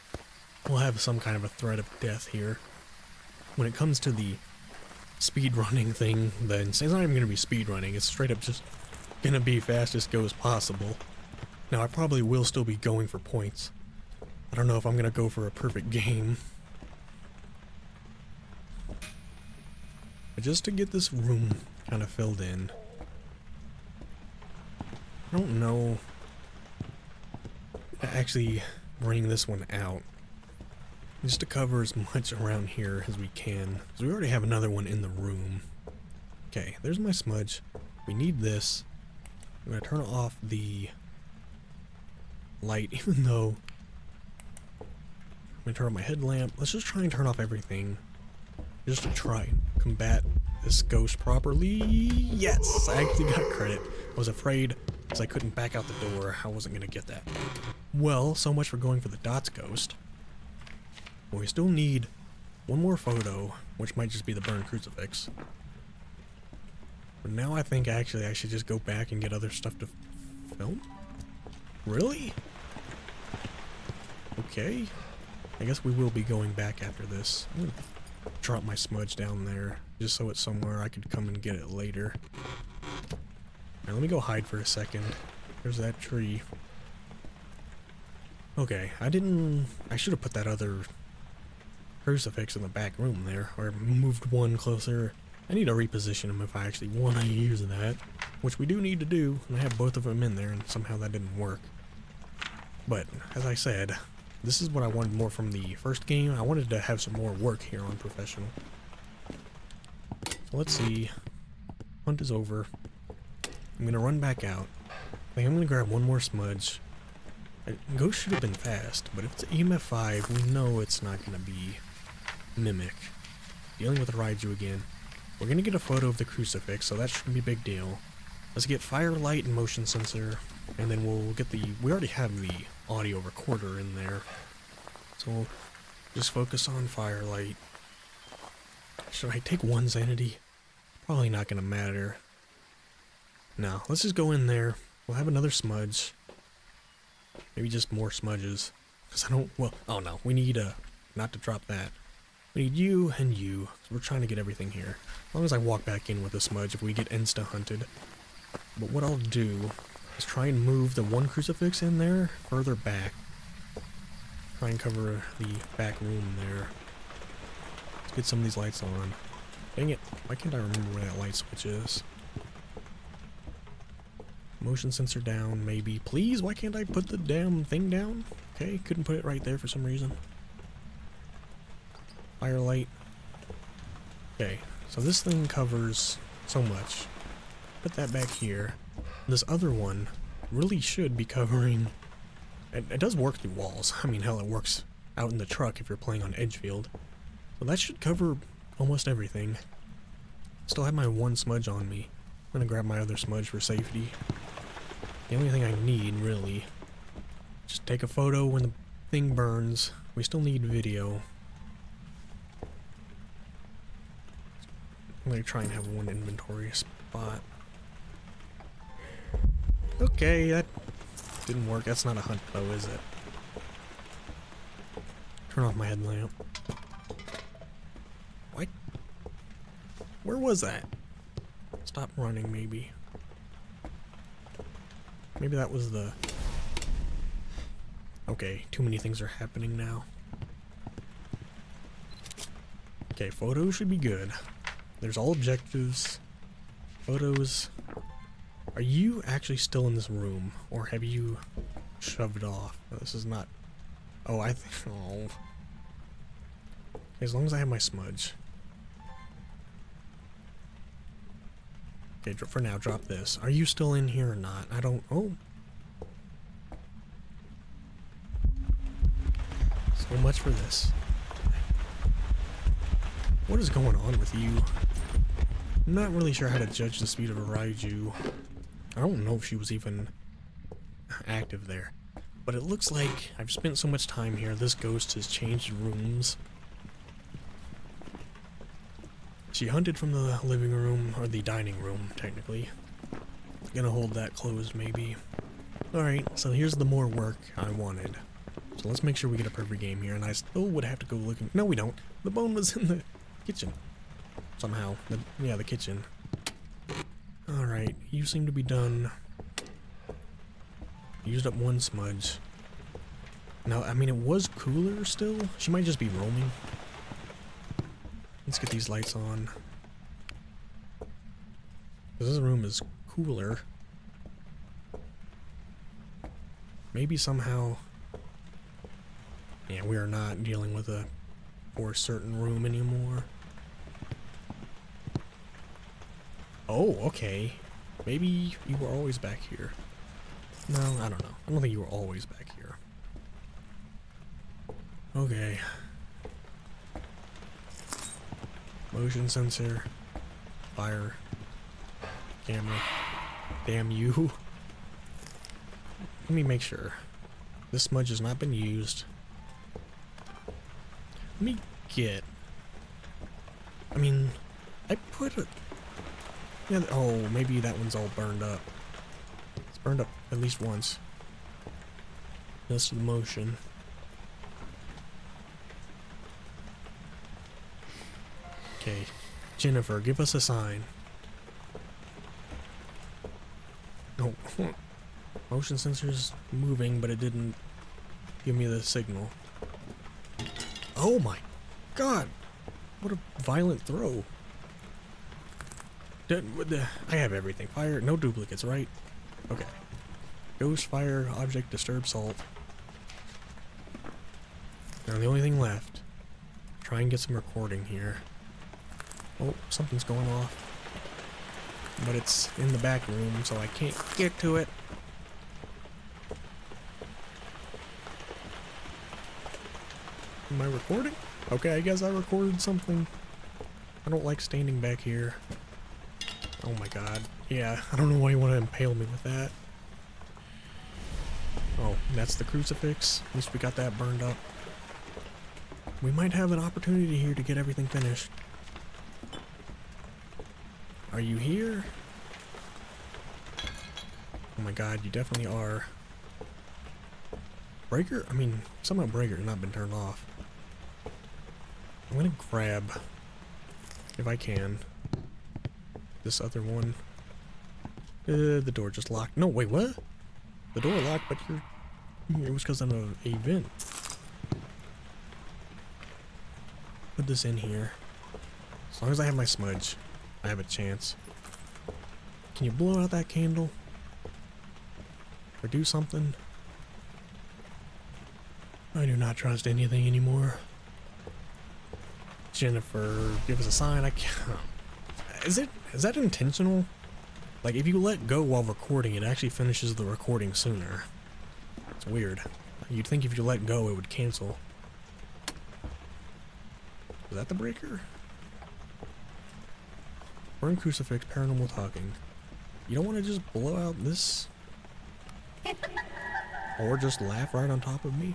We'll have some kind of a threat of death here. When it comes to the speed running thing, then it's not even going to be speed running. It's straight up just going to be fastest go as possible. Now I probably will still be going for points. I don't know if I'm going to go for a perfect game. But just to get this room kind of filled in. I don't know. Actually bring this one out. Just to cover as much around here as we can. Because we already have another one in the room. Okay, there's my smudge. We need this. I'm going to turn off the light, even though I'm going to turn on my headlamp. Let's just try and turn off everything. Just to try and combat this ghost properly. Yes! I actually got credit. I was afraid because I couldn't back out the door. I wasn't going to get that. Well, so much for going for the dots ghost. But we still need one more photo, which might just be the burned crucifix. But now I think actually I should just go back and get other stuff to film? Really? Okay. I guess we will be going back after this. I'm gonna drop my smudge down there, just so it's somewhere I could come and get it later. Alright, let me go hide for a second. There's that tree. Okay, I should have put that other crucifix in the back room there, or moved one closer. I need to reposition them if I actually want to use that, which we do need to do, and I have both of them in there, and somehow that didn't work. But, as I said, this is what I wanted more from the first game. I wanted to have some more work here on Professional. So let's see. Hunt is over. I'm going to run back out. I think I'm going to grab one more smudge. Ghost should have been fast, but if it's EMF 5, we know it's not going to be Mimic. Dealing with Raiju again. We're going to get a photo of the crucifix, so that shouldn't be a big deal. Let's get firelight and motion sensor, and then we'll get the... We already have the audio recorder in there. So we'll just focus on firelight. Should I take one sanity? Probably not going to matter. No, let's just go in there. We'll have another smudge. Maybe just more smudges. Because I don't... Well, oh no. We need, not to drop that. We need you and you. So we're trying to get everything here. As long as I walk back in with a smudge if we get insta-hunted. But what I'll do is try and move the one crucifix in there further back. Try and cover the back room there. Let's get some of these lights on. Dang it. Why can't I remember where that light switch is? Motion sensor down, maybe. Please, why can't I put the damn thing down? Okay, couldn't put it right there for some reason. Firelight. Okay, so this thing covers so much. Put that back here. This other one really should be covering... It does work through walls. I mean, hell, it works out in the truck if you're playing on Edgefield. So that should cover almost everything. Still have my one smudge on me. I'm gonna grab my other smudge for safety. The only thing I need, really, just take a photo when the thing burns. We still need video. I'm gonna try and have one inventory spot. Okay, that didn't work. That's not a hunt, though, is it? Turn off my headlamp. What? Where was that? Stop running, maybe. Maybe that was the... Okay, too many things are happening now. Okay, photos should be good. There's all objectives. Photos. Are you actually still in this room? Or have you shoved off? No, this is not... Oh, I think... Oh. As long as I have my smudge. Okay, for now, drop this. Are you still in here or not? I don't... Oh. So much for this. What is going on with you? I'm not really sure how to judge the speed of a Raiju. I don't know if she was even active there. But it looks like I've spent so much time here, this ghost has changed rooms. She hunted from the living room, or the dining room, technically. Gonna hold that closed, maybe. Alright, so here's the more work I wanted. So let's make sure we get a perfect game here, and I still would have to go looking. No, we don't. The bone was in the kitchen. Somehow. Yeah, the kitchen. Alright, you seem to be done. Used up one smudge. Now, I mean, it was cooler still. She might just be roaming. Let's get these lights on. This room is cooler. Maybe somehow... Yeah, we are not dealing with a for certain room anymore. Oh, okay. Maybe you were always back here. No, I don't know. I don't think you were always back here. Okay. Motion sensor. Fire. Camera. Damn you. Let me make sure. This smudge has not been used. Let me get... I mean, I put a... Yeah, oh, maybe that one's all burned up. It's burned up at least once. That's the motion. Okay. Jennifer, give us a sign. Oh. Motion sensor's moving, but it didn't give me the signal. Oh my god! What a violent throw. I have everything. Fire, no duplicates, right? Okay. Ghost, fire, object, disturb, salt. Now the only thing left. Try and get some recording here. Oh, something's going off. But it's in the back room, so I can't get to it. Am I recording? Okay, I guess I recorded something. I don't like standing back here. Oh my god. Yeah, I don't know why you want to impale me with that. Oh, that's the crucifix. At least we got that burned up. We might have an opportunity here to get everything finished. Are you here? Oh my god, you definitely are. Breaker? I mean, somehow breaker has not been turned off. I'm gonna grab, if I can, this other one. The door just locked. No, wait, what? The door locked, but it was because of an event. Put this in here. As long as I have my smudge, I have a chance. Can you blow out that candle? Or do something? I do not trust anything anymore. Jennifer, give us a sign. I can't. Is that intentional? Like, if you let go while recording, it actually finishes the recording sooner. It's weird. You'd think if you let go, it would cancel. Is that the breaker? Burn crucifix, paranormal talking. You don't want to just blow out this? Or just laugh right on top of me?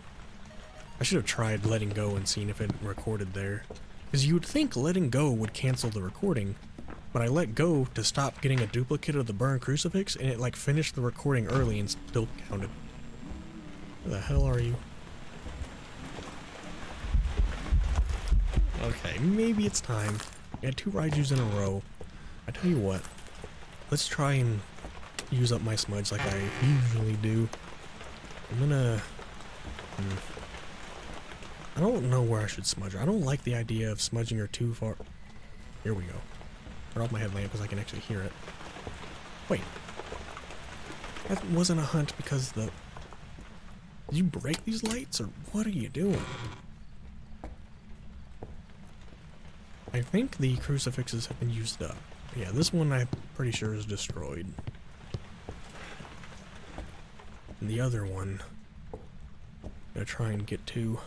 I should have tried letting go and seen if it recorded there. Because you would think letting go would cancel the recording, but I let go to stop getting a duplicate of the burned crucifix, and it like finished the recording early and still counted. Where the hell are you? Okay, maybe it's time. We had 2 Raijus in a row. I tell you what, let's try and use up my smudge like I usually do. I'm gonna... I don't know where I should smudge her. I don't like the idea of smudging her too far. Here we go. Turn off my headlamp because I can actually hear it. Wait. That wasn't a hunt because the... Did you break these lights or what are you doing? I think the crucifixes have been used up. Yeah, this one I'm pretty sure is destroyed. And the other one, I'm gonna try and get to.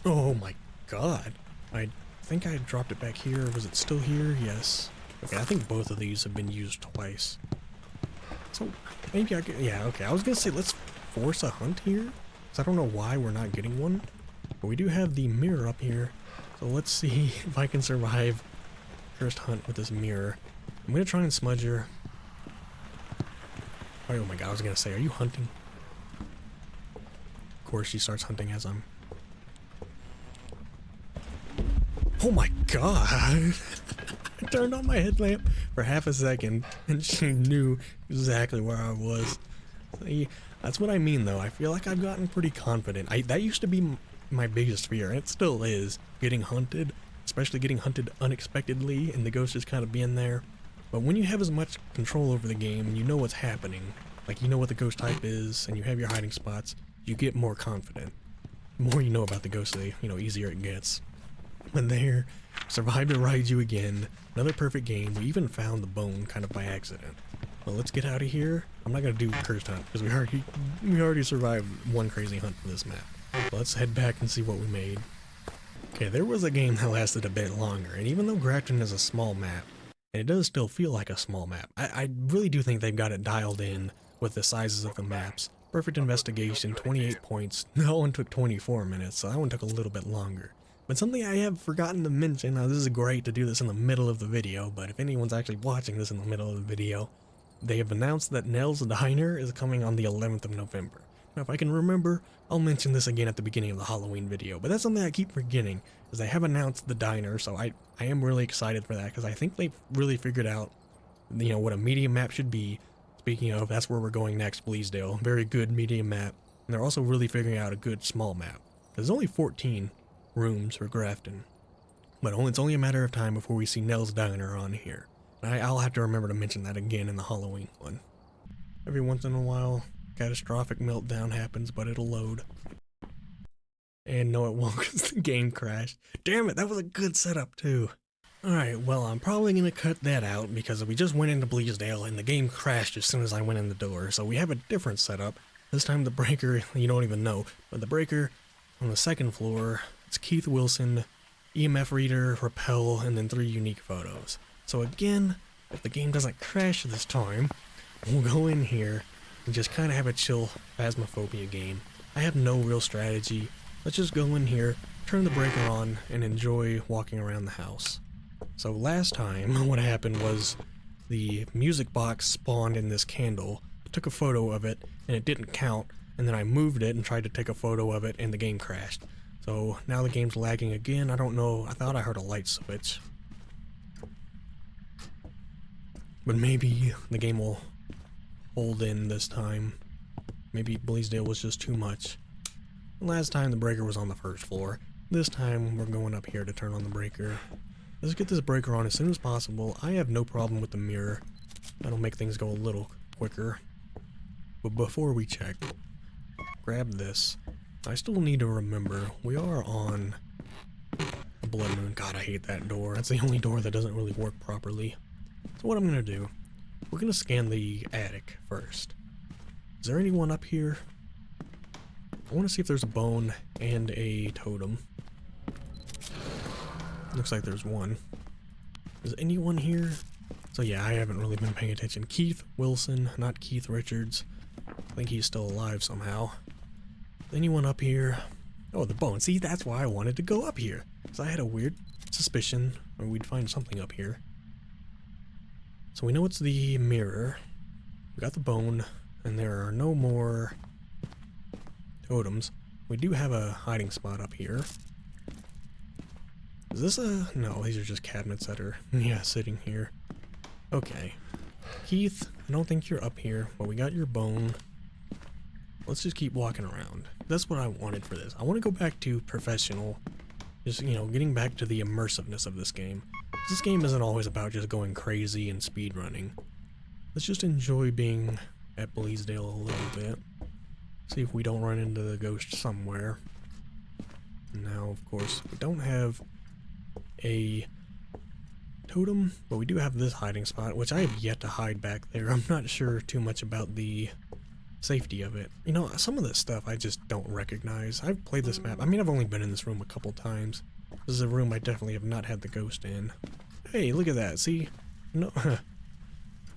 Oh my god. I think I dropped it back here. Was it still here? Yes. Okay, I think both of these have been used twice. So, maybe I could, yeah, okay. I was gonna say, let's force a hunt here. Because I don't know why we're not getting one. But we do have the mirror up here. So let's see if I can survive first hunt with this mirror. I'm gonna try and smudge her. Oh my god, I was gonna say, are you hunting? Of course she starts hunting as I'm... Oh my god! I turned on my headlamp for half a second and she knew exactly where I was. See, that's what I mean though. I feel like I've gotten pretty confident. That used to be my biggest fear, and it still is, getting hunted. Especially getting hunted unexpectedly and the ghost just kind of being there. But when you have as much control over the game and you know what's happening, like you know what the ghost type is and you have your hiding spots, you get more confident. The more you know about the ghost, the easier it gets. But there, survived to ride you again. Another perfect game. We even found the bone kind of by accident. Well, let's get out of here. I'm not gonna do cursed hunt because we already survived one crazy hunt for this map. So let's head back and see what we made. Okay, there was a game that lasted a bit longer, and even though Grafton is a small map, and it does still feel like a small map, I really do think they've got it dialed in with the sizes of the maps. Perfect investigation, 28 points. That one took 24 minutes, so that one took a little bit longer. But something I have forgotten to mention, now this is great to do this in the middle of the video, but if anyone's actually watching this in the middle of the video, they have announced that Nell's Diner is coming on the 11th of November. Now if I can remember, I'll mention this again at the beginning of the Halloween video, but that's something I keep forgetting, is they have announced the diner, so I am really excited for that, because I think they've really figured out, what a medium map should be. Speaking of, that's where we're going next, Bleasdale. Very good medium map, and they're also really figuring out a good small map. There's only 14 rooms for Grafton, but it's only a matter of time before we see Nell's Diner on here. And I'll have to remember to mention that again in the Halloween one. Every once in a while, catastrophic meltdown happens, but it'll load. And no, it won't because the game crashed. Damn it, that was a good setup too. Alright, well, I'm probably going to cut that out because we just went into Bleasdale and the game crashed as soon as I went in the door. So we have a different setup. This time the breaker, you don't even know, but the breaker on the second floor, it's Keith Wilson, EMF reader, rappel, and then 3 unique photos. So again, if the game doesn't crash this time, we'll go in here and just kind of have a chill Phasmophobia game. I have no real strategy. Let's just go in here, turn the breaker on, and enjoy walking around the house. So last time, what happened was the music box spawned in this candle. I took a photo of it, and it didn't count, and then I moved it and tried to take a photo of it, and the game crashed. So now the game's lagging again. I don't know. I thought I heard a light switch. But maybe the game will hold in this time. Maybe Bleasdale was just too much. Last time the breaker was on the first floor. This time we're going up here to turn on the breaker. Let's get this breaker on as soon as possible. I have no problem with the mirror. That'll make things go a little quicker. But before we check, grab this. I still need to remember, we are on a blood moon. God, I hate that door. That's the only door that doesn't really work properly. So what I'm going to do, we're going to scan the attic first. Is there anyone up here? I want to see if there's a bone and a totem. Looks like there's one. Is anyone here? So yeah, I haven't really been paying attention. Keith Wilson, not Keith Richards. I think he's still alive somehow. Is anyone up here? Oh, the bone. See, that's why I wanted to go up here. Because I had a weird suspicion or we'd find something up here. So we know it's the mirror. We got the bone, and there are no more totems. We do have a hiding spot up here. Is this a... No, these are just cabinets that are, yeah, sitting here. Okay. Keith, I don't think you're up here, but we got your bone. Let's just keep walking around. That's what I wanted for this. I want to go back to professional. Just, getting back to the immersiveness of this game. This game isn't always about just going crazy and speedrunning. Let's just enjoy being at Bleasdale a little bit. See if we don't run into the ghost somewhere. Now, of course, we don't have a totem, but we do have this hiding spot, which I have yet to hide back there. I'm not sure too much about the safety of it. Some of this stuff I just don't recognize. I've played this map. I mean, I've only been in this room a couple times. This is a room I definitely have not had the ghost in. Hey, look at that. See? No,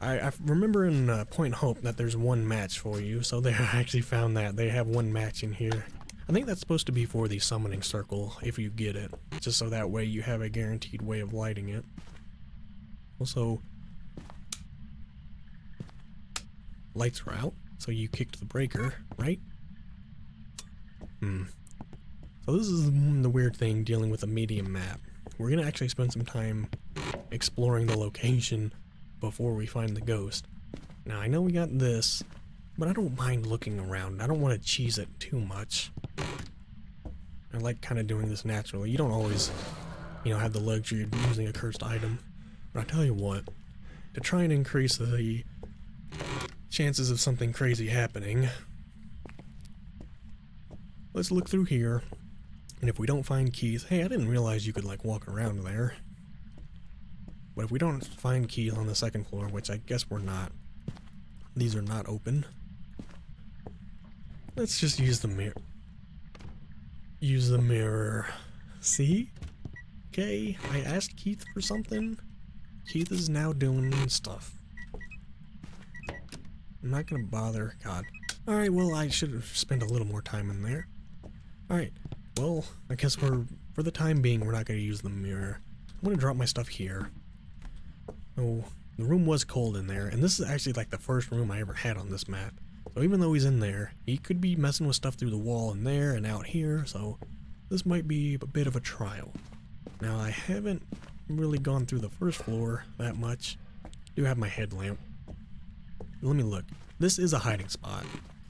I remember in Point Hope that there's one match for you, so they I actually found that. They have one match in here. I think that's supposed to be for the summoning circle, if you get it. Just so that way you have a guaranteed way of lighting it. Also, lights are out, so you kicked the breaker, right? So this is the weird thing dealing with a medium map. We're gonna actually spend some time exploring the location before we find the ghost. Now I know we got this, but I don't mind looking around. I don't want to cheese it too much. I like kind of doing this naturally. You don't always, you know, have the luxury of using a cursed item. But I tell you what, to try and increase the chances of something crazy happening, let's look through here. And if we don't find keys, hey, I didn't realize you could like walk around there. But if we don't find keys on the second floor, which I guess we're not, these are not open. Let's just use the mirror. Use the mirror. See? Okay, I asked Keith for something. Keith is now doing stuff. I'm not gonna bother. God. Alright, well, I should have spent a little more time in there. Alright, well, I guess for the time being, we're not gonna use the mirror. I'm gonna drop my stuff here. Oh, the room was cold in there, and this is actually like the first room I ever had on this map. So even though he's in there, he could be messing with stuff through the wall in there and out here, so this might be a bit of a trial. Now, I haven't really gone through the first floor that much. I do have my headlamp. Let me look. This is a hiding spot,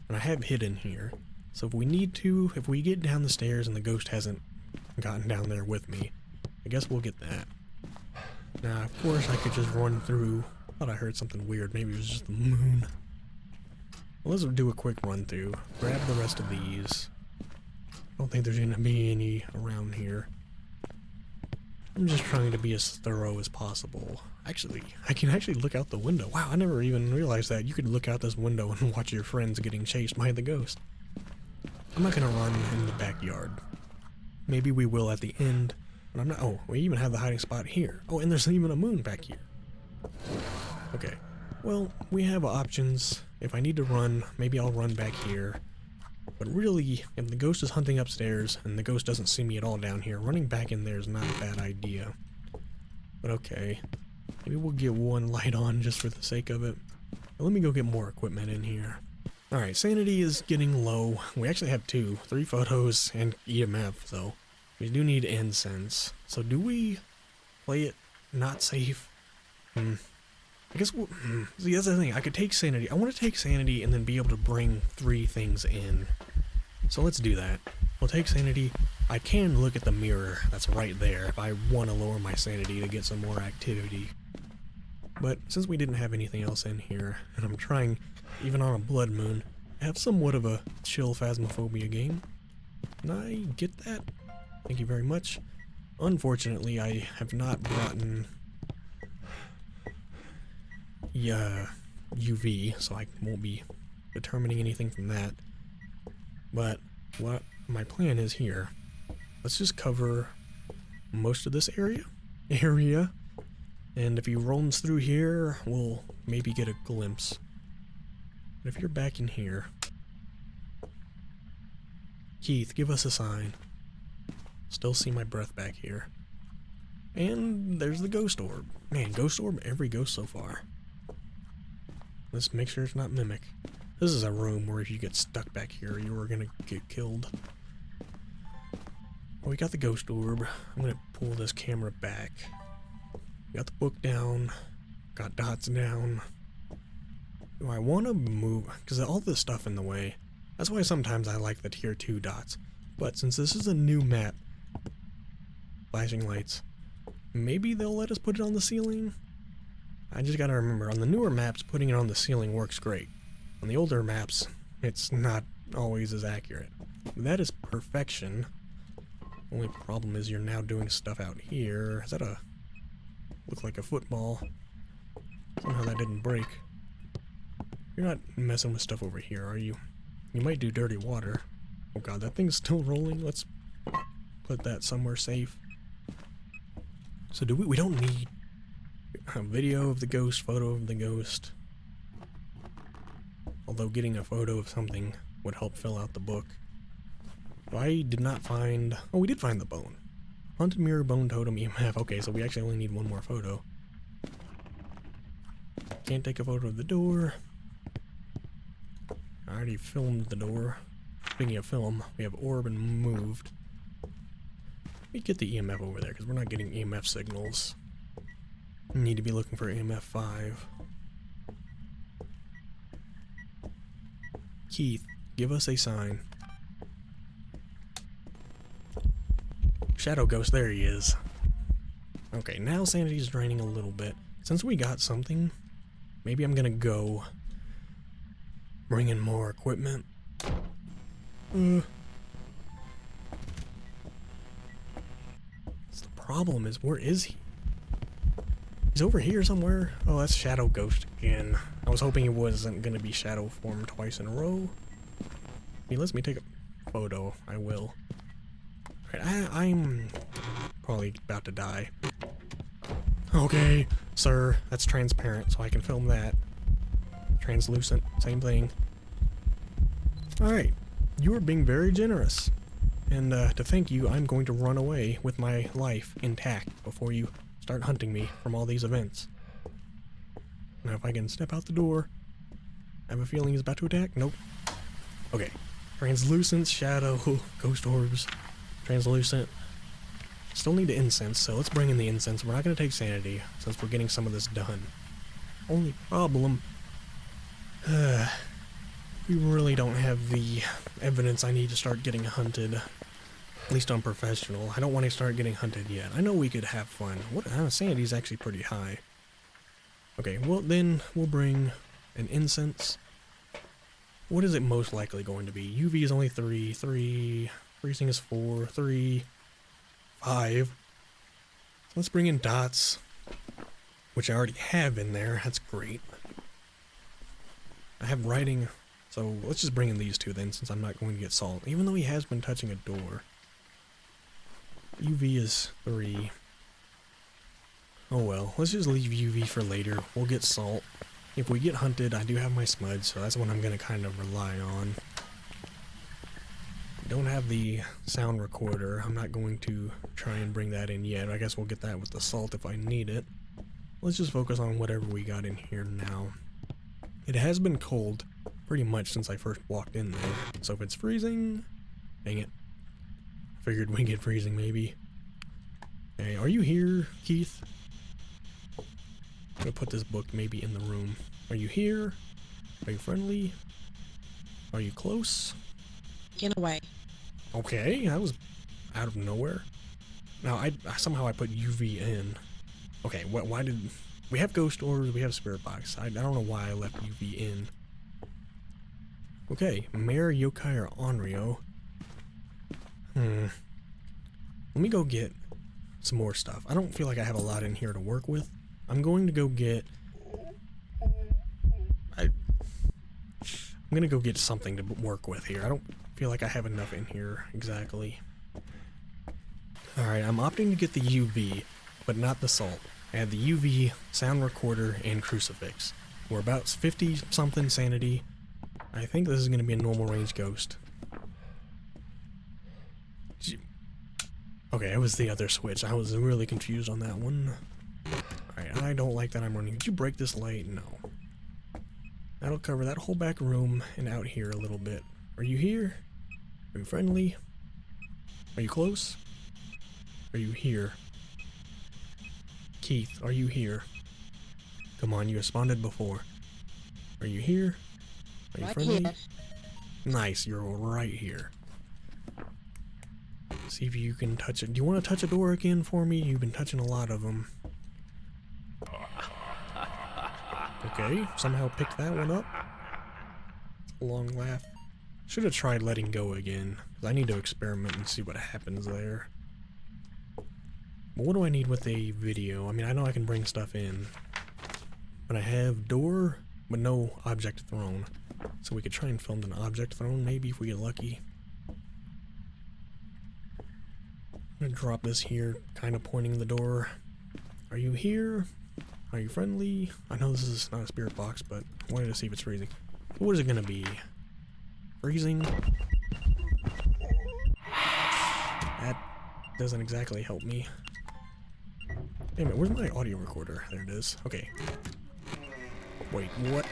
and I have hidden here. So if we need to, if we get down the stairs and the ghost hasn't gotten down there with me, I guess we'll get that. Now, of course, I could just run through. Thought I heard something weird. Maybe it was just the moon. Well, let's do a quick run through. Grab the rest of these. I don't think there's going to be any around here. I'm just trying to be as thorough as possible. Actually, I can actually look out the window. Wow, I never even realized that. You could look out this window and watch your friends getting chased by the ghost. I'm not going to run in the backyard. Maybe we will at the end. But I'm not. Oh, we even have the hiding spot here. Oh, and there's even a moon back here. Okay. Well, we have options. If I need to run, maybe I'll run back here. But really, if the ghost is hunting upstairs and the ghost doesn't see me at all down here, running back in there is not a bad idea. But okay. Maybe we'll get one light on just for the sake of it. But let me go get more equipment in here. Alright, sanity is getting low. We actually have 3 photos and EMF, so we do need incense. So do we play it not safe? I guess we'll, see, that's the thing. I could take sanity. I want to take sanity and then be able to bring 3 things in. So let's do that. We'll take sanity. I can look at the mirror that's right there if I want to lower my sanity to get some more activity. But since we didn't have anything else in here, and I'm trying, even on a blood moon, to have somewhat of a chill Phasmophobia game. Can I get that? Thank you very much. Unfortunately, I have not brought UV, so I won't be determining anything from that. But what my plan is here, let's just cover most of this area, and if he roams through here, we'll maybe get a glimpse. But if you're back in here, Keith, give us a sign. Still see my breath back here. And there's the ghost orb. Man, ghost orb, every ghost so far. Let's make sure it's not Mimic. This is a room where if you get stuck back here, you are gonna get killed. Well, we got the ghost orb. I'm gonna pull this camera back. Got the book down. Got dots down. Do I want to move? Because all this stuff in the way. That's why sometimes I like the tier 2 dots. But since this is a new map, flashing lights, maybe they'll let us put it on the ceiling? I just gotta remember, on the newer maps, putting it on the ceiling works great. On the older maps, it's not always as accurate. That is perfection. Only problem is you're now doing stuff out here. Is that a... look like a football. Somehow that didn't break. You're not messing with stuff over here, are you? You might do dirty water. Oh god, that thing's still rolling. Let's put that somewhere safe. So do we don't need A video of the ghost, photo of the ghost. Although getting a photo of something would help fill out the book. I did not find... Oh, we did find the bone. Haunted mirror, bone totem, EMF. Okay, so we actually only need one more photo. Can't take a photo of the door. I already filmed the door. Speaking of film, we have orb and moved. Let me get the EMF over there, because we're not getting EMF signals. We need to be looking for EMF 5. Keith, give us a sign. Shadow ghost, there he is. Okay, now sanity's draining a little bit. Since we got something, maybe I'm gonna go bring in more equipment. The problem is, where is he? He's over here somewhere. Oh, that's Shadow Ghost again. I was hoping he wasn't gonna be shadow form twice in a row. He lets me take a photo. I will. Alright, I'm probably about to die. Okay, sir, that's transparent, so I can film that. Translucent, same thing. Alright, you are being very generous. And to thank you, I'm going to run away with my life intact before you start hunting me from all these events. Now if I can step out the door, I have a feeling he's about to attack. Nope. Okay. Translucent, shadow, ghost orbs, translucent. Still need the incense, so let's bring in the incense. We're not going to take sanity, since we're getting some of this done. Only problem... we really don't have the evidence I need to start getting hunted. At least on professional. I don't want to start getting hunted yet. I know we could have fun. Sanity's actually pretty high. Okay, well then we'll bring an incense. What is it most likely going to be? UV is only 3, freezing is 4, 3, 5. Let's bring in dots, which I already have in there. That's great. I have writing, so let's just bring in these two then, since I'm not going to get salt, even though he has been touching a door. UV is 3. Oh well, let's just leave UV for later. We'll get salt. If we get hunted, I do have my smudge, so that's what I'm going to kind of rely on. Don't have the sound recorder. I'm not going to try and bring that in yet. I guess we'll get that with the salt if I need it. Let's just focus on whatever we got in here now. It has been cold pretty much since I first walked in there. So if it's freezing... Dang it. Figured we'd get freezing maybe. Hey, are you here, Keith? I'm gonna put this book maybe in the room. Are you here? Are you friendly? Are you close? Get away. Okay, that was out of nowhere. Now, somehow I put UV in. Okay, why did... We have ghost orbs, we have spirit box. I don't know why I left UV in. Okay, Mayor, Yokai, or Onryo. Let me go get some more stuff. I don't feel like I have a lot in here to work with. I'm going to go get... I'm gonna go get something to work with here. I don't feel like I have enough in here exactly. Alright, I'm opting to get the UV, but not the salt. I have the UV, sound recorder, and crucifix. We're about 50 something sanity. I think this is gonna be a normal range ghost. Okay, it was the other switch. I was really confused on that one. Alright, I don't like that I'm running. Did you break this light? No. That'll cover that whole back room and out here a little bit. Are you here? Are you friendly? Are you close? Are you here? Keith, are you here? Come on, you responded before. Are you here? Are you Right friendly? here. Nice, you're right here. See if you can touch it. Do you want to touch a door again for me? You've been touching a lot of them. Okay, somehow picked that one up. A long laugh. Should have tried letting go again, because I need to experiment and see what happens there. But what do I need with a video? I mean, I know I can bring stuff in, but I have door, but no object thrown. So we could try and film an object thrown, maybe, if we get lucky. I'm gonna drop this here, kind of pointing the door. Are you here? Are you friendly? I know this is not a spirit box, but I wanted to see if it's freezing. What is it gonna be? Freezing? That doesn't exactly help me. Damn it, where's my audio recorder? There it is. Okay. Wait, what?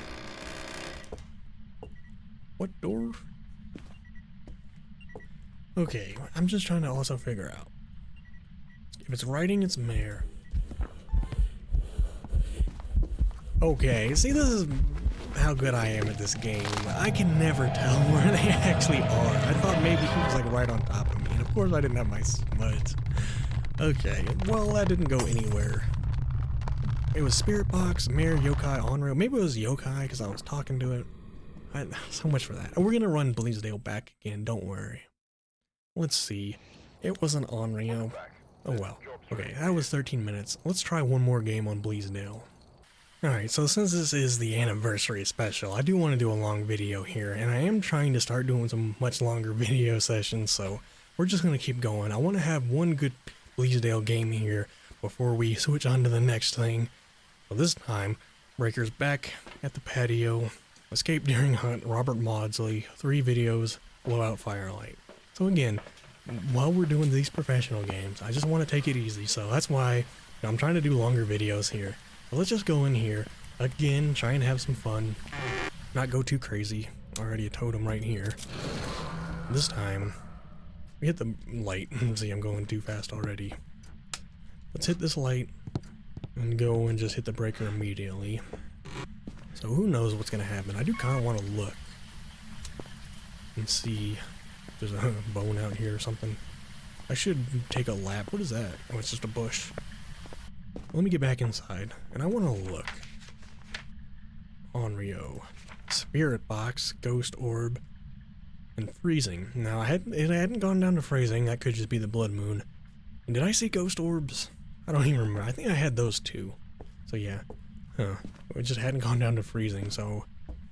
What door? Okay, I'm just trying to also figure out. If it's writing, it's Mare. Okay, see, this is how good I am at this game. I can never tell where they actually are. I thought maybe he was like right on top of me, and of course I didn't have my smudge. Okay, well that didn't go anywhere. It was Spirit Box, Mare, Yokai, Onryo. Maybe it was Yokai because I was talking to it. So much for that. And we're gonna run Bleasdale back again, don't worry. Let's see. It was an Onryo. Oh well. Okay, that was 13 minutes. Let's try one more game on Bleasdale. Alright, so since this is the anniversary special, I do want to do a long video here, and I am trying to start doing some much longer video sessions, so we're just going to keep going. I want to have one good Bleasdale game here before we switch on to the next thing. So this time, Breaker's back at the patio, Escape During Hunt, Robert Maudsley, 3 videos, Blowout Firelight. So again, while we're doing these professional games, I just want to take it easy, so that's why I'm trying to do longer videos here. But let's just go in here, again, try and have some fun, not go too crazy. Already a totem right here. This time, we hit the light. See, I'm going too fast already. Let's hit this light and go and just hit the breaker immediately. So who knows what's going to happen. I do kind of want to look and see if there's a bone out here or something. I should take a lap. What is that? Oh, it's just a bush. Let me get back inside, and I want to look. Onryo, Spirit Box, Ghost Orb, and Freezing. Now, it hadn't gone down to Freezing. That could just be the Blood Moon. And did I see Ghost Orbs? I don't even remember. I think I had those too. So yeah. Huh. It just hadn't gone down to Freezing, so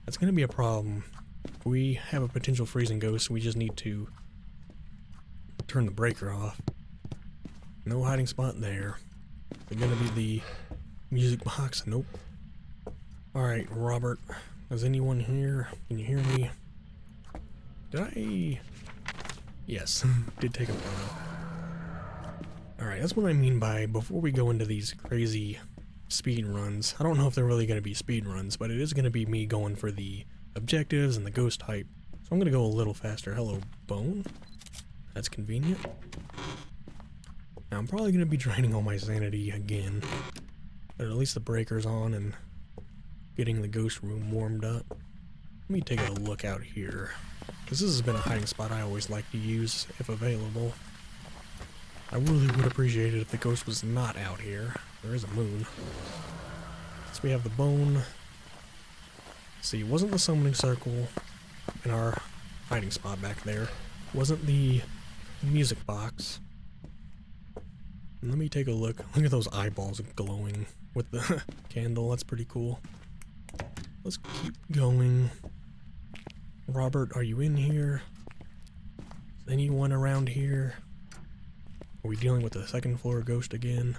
that's going to be a problem. If we have a potential Freezing Ghost, we just need to turn the breaker off. No hiding spot there. Is it gonna be the music box? Nope. Alright, Robert. Is anyone here? Can you hear me? Did I... Yes, did take a photo. Alright, that's what I mean by before we go into these crazy speed runs. I don't know if they're really gonna be speed runs, but it is gonna be me going for the objectives and the ghost type. So I'm gonna go a little faster. Hello, Bone. That's convenient. Now, I'm probably going to be draining all my sanity again, but at least the breaker's on and getting the ghost room warmed up. Let me take a look out here, because this has been a hiding spot I always like to use if available. I really would appreciate it if the ghost was not out here. There is a moon. So we have the bone. See, it wasn't the summoning circle in our hiding spot back there. It wasn't the music box. Let me take a look. Look at those eyeballs glowing with the candle. That's pretty cool. Let's keep going. Robert, are you in here? Is anyone around here? Are we dealing with the second floor ghost again?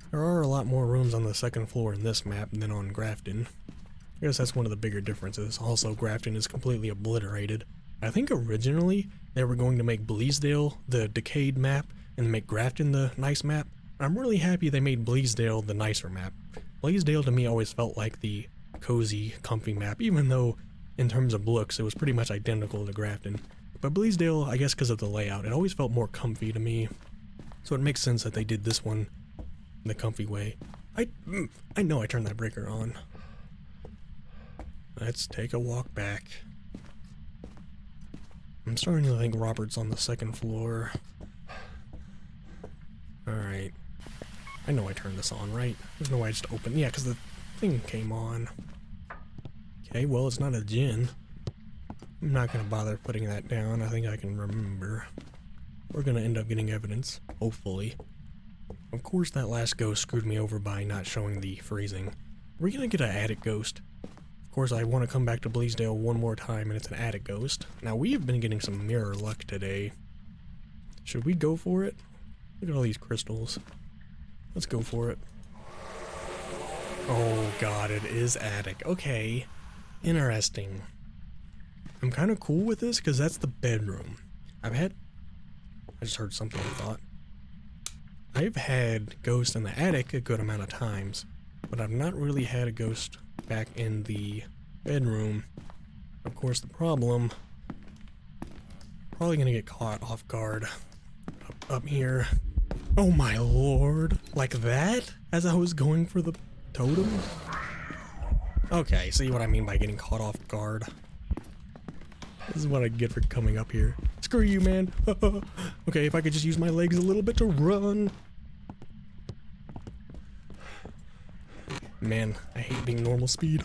There are a lot more rooms on the second floor in this map than on Grafton. I guess that's one of the bigger differences. Also, Grafton is completely obliterated. I think originally they were going to make Bleasdale the decayed map and make Grafton the nice map. I'm really happy they made Bleasdale the nicer map. Bleasdale to me always felt like the cozy, comfy map, even though in terms of looks it was pretty much identical to Grafton. But Bleasdale, I guess because of the layout, it always felt more comfy to me. So it makes sense that they did this one in the comfy way. I know I turned that breaker on. Let's take a walk back. I'm starting to think Robert's on the second floor. Alright. I know I turned this on, right? There's no way I just opened. Yeah, because the thing came on. Okay, well, it's not a gin. I'm not going to bother putting that down. I think I can remember. We're going to end up getting evidence, hopefully. Of course, that last ghost screwed me over by not showing the freezing. We're going to get an attic ghost. Of course, I want to come back to Bleasdale one more time, and it's an attic ghost. Now, we have been getting some mirror luck today. Should we go for it? Look at all these crystals. Let's go for it. Oh god, it is attic. Okay. Interesting. I'm kind of cool with this because that's the bedroom. I just heard something I thought. I've had ghosts in the attic a good amount of times, but I've not really had a ghost back in the bedroom. Of course, the problem, probably gonna get caught off guard up here. Oh my lord, like that? As I was going for the totem? Okay, see what I mean by getting caught off guard. This is what I get for coming up here. Screw you, man. Okay, if I could just use my legs a little bit to run. Man, I hate being normal speed.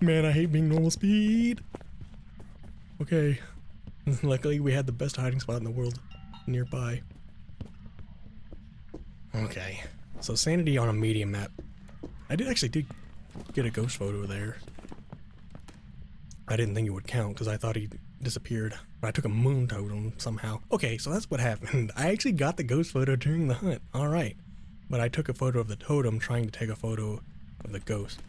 Man, I hate being normal speed. Okay. Luckily, we had the best hiding spot in the world nearby. Okay. So, sanity on a medium map. I did get a ghost photo there. I didn't think it would count because I thought he disappeared. But I took a moon totem somehow. Okay, so that's what happened. I actually got the ghost photo during the hunt. Alright. But I took a photo of the totem trying to take a photo of the ghost.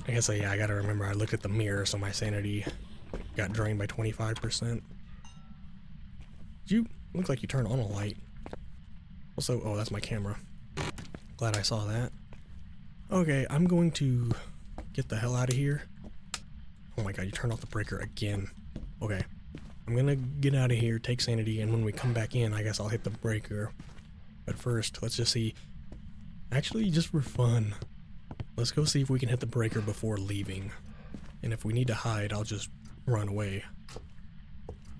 I guess, yeah, I gotta remember I looked at the mirror, so my sanity got drained by 25%. Looks like you turned on a light. Also, oh, that's my camera. Glad I saw that. Okay, I'm going to get the hell out of here. Oh my god, you turned off the breaker again. Okay, I'm gonna get out of here, take sanity, and when we come back in, I guess I'll hit the breaker. But first, let's just see. Actually, just for fun, let's go see if we can hit the breaker before leaving. And if we need to hide, I'll just run away.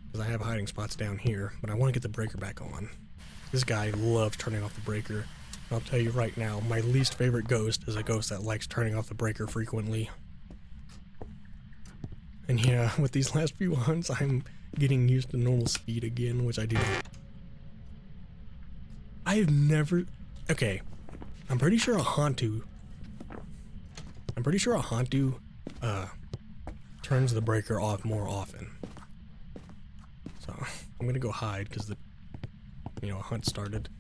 Because I have hiding spots down here, but I want to get the breaker back on. This guy loves turning off the breaker. I'll tell you right now, my least favorite ghost is a ghost that likes turning off the breaker frequently. And yeah, with these last few hunts, I'm getting used to normal speed again, which I do. I've never... Okay, I'm pretty sure a Hantu turns the breaker off more often. So, I'm gonna go hide because a hunt started.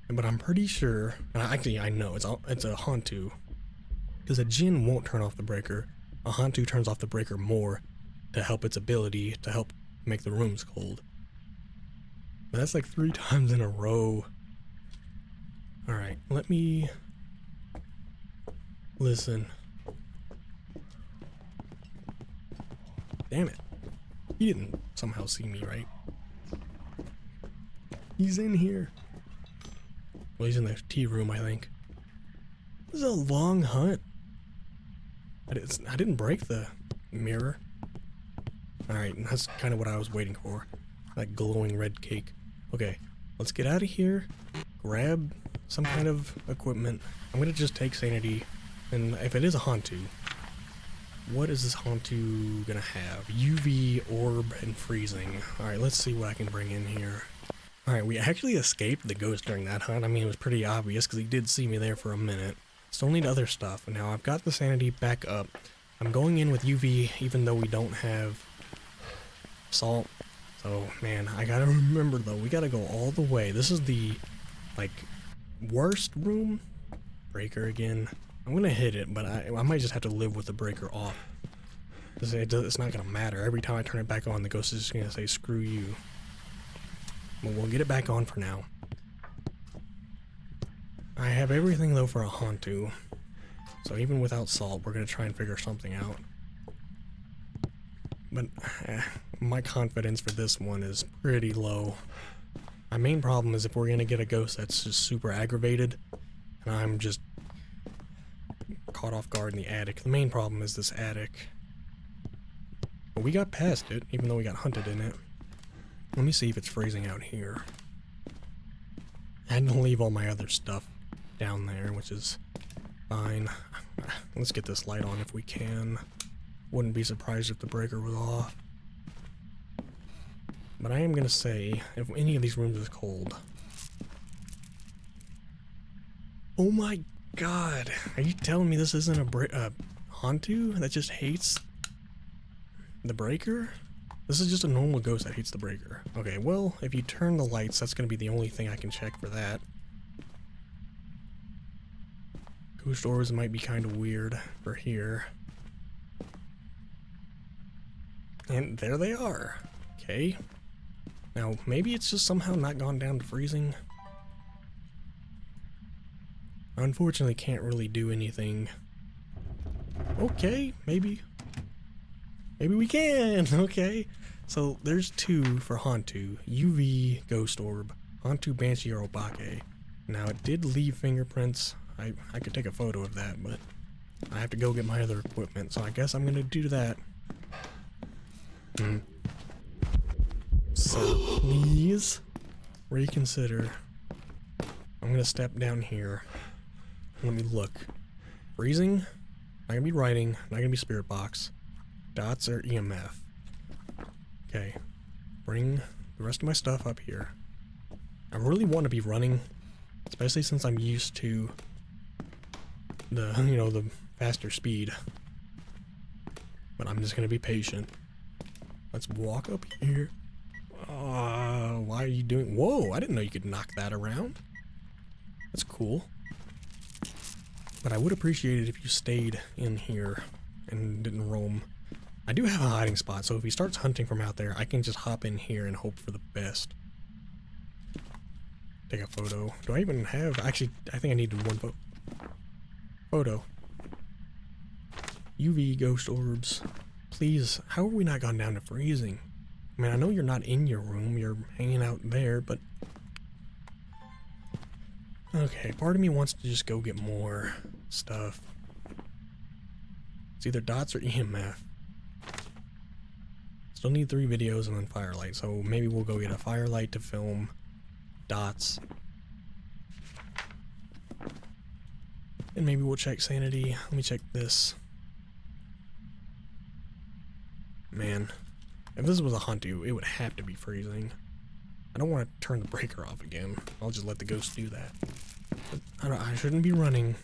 But I'm pretty sure, and I know it's a Hantu, because a Jinn won't turn off the breaker. A Hantu turns off the breaker more to help its ability to help make the rooms cold. But that's like 3 times in a row. Alright, let me listen. Damn it. He didn't somehow see me, right? He's in here. Well, he's in the tea room, I think. This is a long hunt. I didn't break the mirror. Alright, that's kind of what I was waiting for. That glowing red cake. Okay, let's get out of here. Grab some kind of equipment. I'm gonna just take sanity. And if it is a Hantu, what is this Hantu gonna have? UV, orb, and freezing. Alright, let's see what I can bring in here. Alright, we actually escaped the ghost during that hunt. I mean, it was pretty obvious because he did see me there for a minute. Still need other stuff. Now, I've got the sanity back up. I'm going in with UV even though we don't have salt. So, man, I gotta remember though, we gotta go all the way. This is the, like, worst room. Breaker again. I'm gonna hit it, but I might just have to live with the breaker off. It's not gonna matter. Every time I turn it back on, the ghost is just gonna say, screw you. But we'll get it back on for now. I have everything though for a Hantu. So even without salt, we're gonna try and figure something out. But my confidence for this one is pretty low. My main problem is if we're gonna get a ghost that's just super aggravated, and I'm just caught off guard in the attic. The main problem is this attic. But we got past it, even though we got hunted in it. Let me see if it's freezing out here. I had to leave all my other stuff down there, which is fine. Let's get this light on if we can. Wouldn't be surprised if the breaker was off. But I am gonna say, if any of these rooms is cold... Oh my god! Are you telling me this isn't a Hantu that just hates the breaker? This is just a normal ghost that hates the breaker. Okay, well, if you turn the lights, that's gonna be the only thing I can check for that. Ghost orbs might be kind of weird for here. And there they are. Okay. Now, maybe it's just somehow not gone down to freezing. I unfortunately can't really do anything. Okay, maybe. Maybe we can! Okay. So, there's 2 for Hantu. UV Ghost Orb. Hantu Banshee or Obake. Now, it did leave fingerprints. I could take a photo of that, but I have to go get my other equipment, so I guess I'm gonna do that. So, please reconsider. I'm gonna step down here. Let me look. Freezing? Not gonna be writing. Not gonna be spirit box. Dots or EMF. Okay. Bring the rest of my stuff up here. I really want to be running, especially since I'm used to the, the faster speed. But I'm just gonna be patient. Let's walk up here. Why are you doing? Whoa, I didn't know you could knock that around. That's cool. But I would appreciate it if you stayed in here and didn't roam. I do have a hiding spot, so if he starts hunting from out there, I can just hop in here and hope for the best. Take a photo. Do I even have... Actually, I think I needed one photo. UV ghost orbs. Please, how have we not gone down to freezing? I mean, I know you're not in your room, you're hanging out there, but... Okay, part of me wants to just go get more stuff. It's either dots or EMF. Still need 3 videos and then firelight, so maybe we'll go get a firelight to film dots. And maybe we'll check sanity. Let me check this. Man, if this was a Hantu, it would have to be freezing. I don't want to turn the breaker off again. I'll just let the ghost do that. But I shouldn't be running,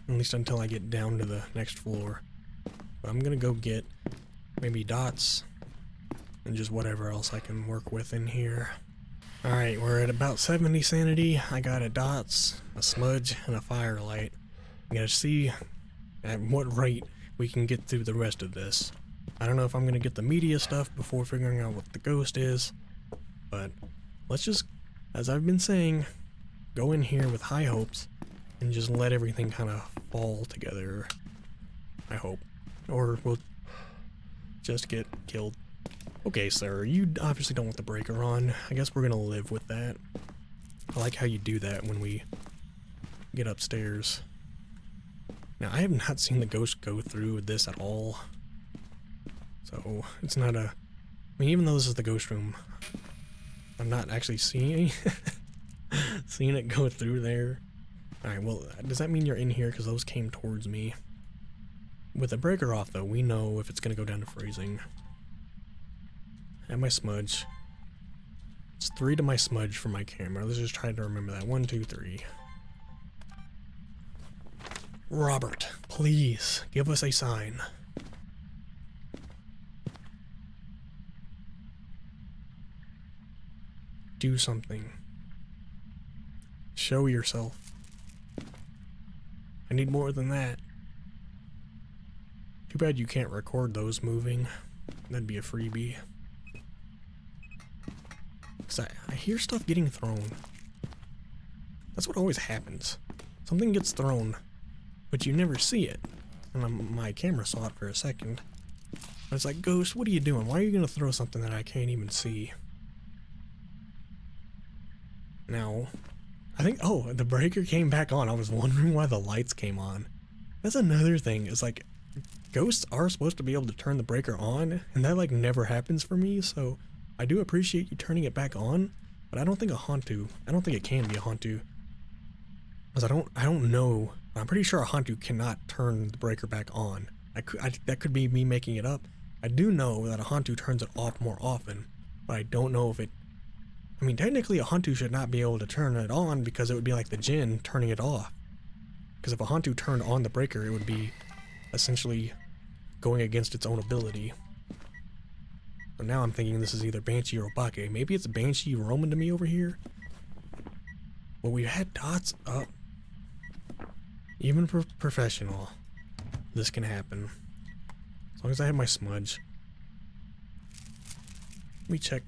at least until I get down to the next floor. But I'm gonna go get maybe dots and just whatever else I can work with in here. Alright, we're at about 70 sanity. I got a dots, a smudge, and a firelight. I'm gonna see at what rate we can get through the rest of this. I don't know if I'm gonna get the media stuff before figuring out what the ghost is, but let's just, as I've been saying, go in here with high hopes and just let everything kind of fall together. I hope. Or we'll just get killed. Okay, sir, you obviously don't want the breaker on. I guess we're gonna live with that. I like how you do that when we get upstairs. Now, I have not seen the ghost go through this at all. So, it's not a... I mean, even though this is the ghost room, I'm not actually seeing seeing it go through there. Alright, well, does that mean you're in here? Because those came towards me. With the breaker off, though, we know if it's going to go down to freezing. And my smudge. It's 3 to my smudge for my camera. Let's just try to remember that. 1, 2, 3. Robert, please, give us a sign. Do something. Show yourself. I need more than that. Too bad you can't record those moving. That'd be a freebie. Because I hear stuff getting thrown. That's what always happens. Something gets thrown, but you never see it. And my camera saw it for a second. And it's like, Ghost, what are you doing? Why are you going to throw something that I can't even see? Now, I think, oh, the breaker came back on. I was wondering why the lights came on. That's another thing. It's like, ghosts are supposed to be able to turn the breaker on, and that like never happens for me, so I do appreciate you turning it back on, but I don't think a Hantu, I don't think it can be a Hantu. Because I don't know, I'm pretty sure a Hantu cannot turn the breaker back on. That could be me making it up. I do know that a Hantu turns it off more often, but I don't know if it, I mean, technically a Hantu should not be able to turn it on because it would be like the Jinn turning it off. Because if a Hantu turned on the breaker, it would be essentially going against its own ability. So now I'm thinking this is either Banshee or Obake. Maybe it's Banshee roaming to me over here? Well, we had dots up. Even for professional, this can happen. As long as I have my smudge. Let me check.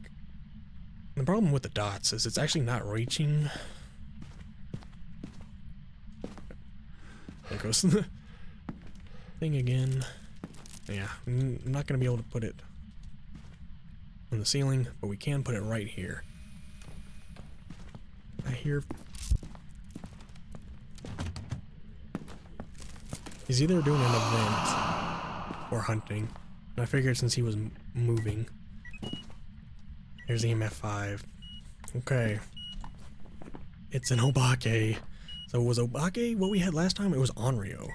The problem with the dots is it's actually not reaching. There goes the thing again. Yeah, I'm not going to be able to put it on the ceiling, but we can put it right here. I hear... He's either doing an event or hunting. And I figured since he was moving... Here's the EMF5. Okay. It's an Obake. So was Obake what we had last time? It was Onryo.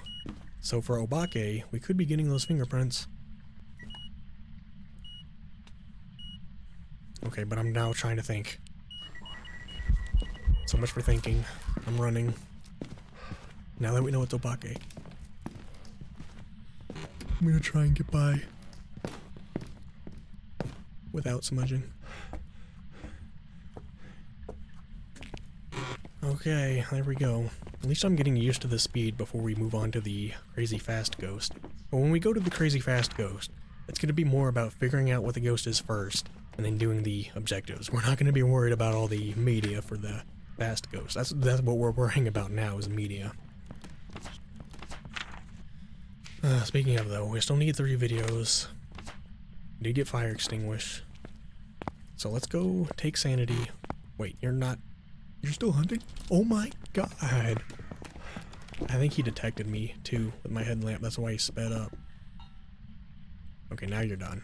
So for Obake, we could be getting those fingerprints. Okay, but I'm now trying to think. So much for thinking. I'm running. Now that we know it's Obake. I'm gonna try and get by. Without smudging. Okay, there we go. At least I'm getting used to the speed before we move on to the crazy fast ghost. But when we go to the crazy fast ghost, it's going to be more about figuring out what the ghost is first, and then doing the objectives. We're not going to be worried about all the media for the fast ghost. That's what we're worrying about now is media. Speaking of though, we still need 3 videos. We did get fire extinguish. So let's go take sanity. Wait, you're not... You're still hunting? Oh my god! I think he detected me too with my headlamp. That's why he sped up. Okay, now you're done.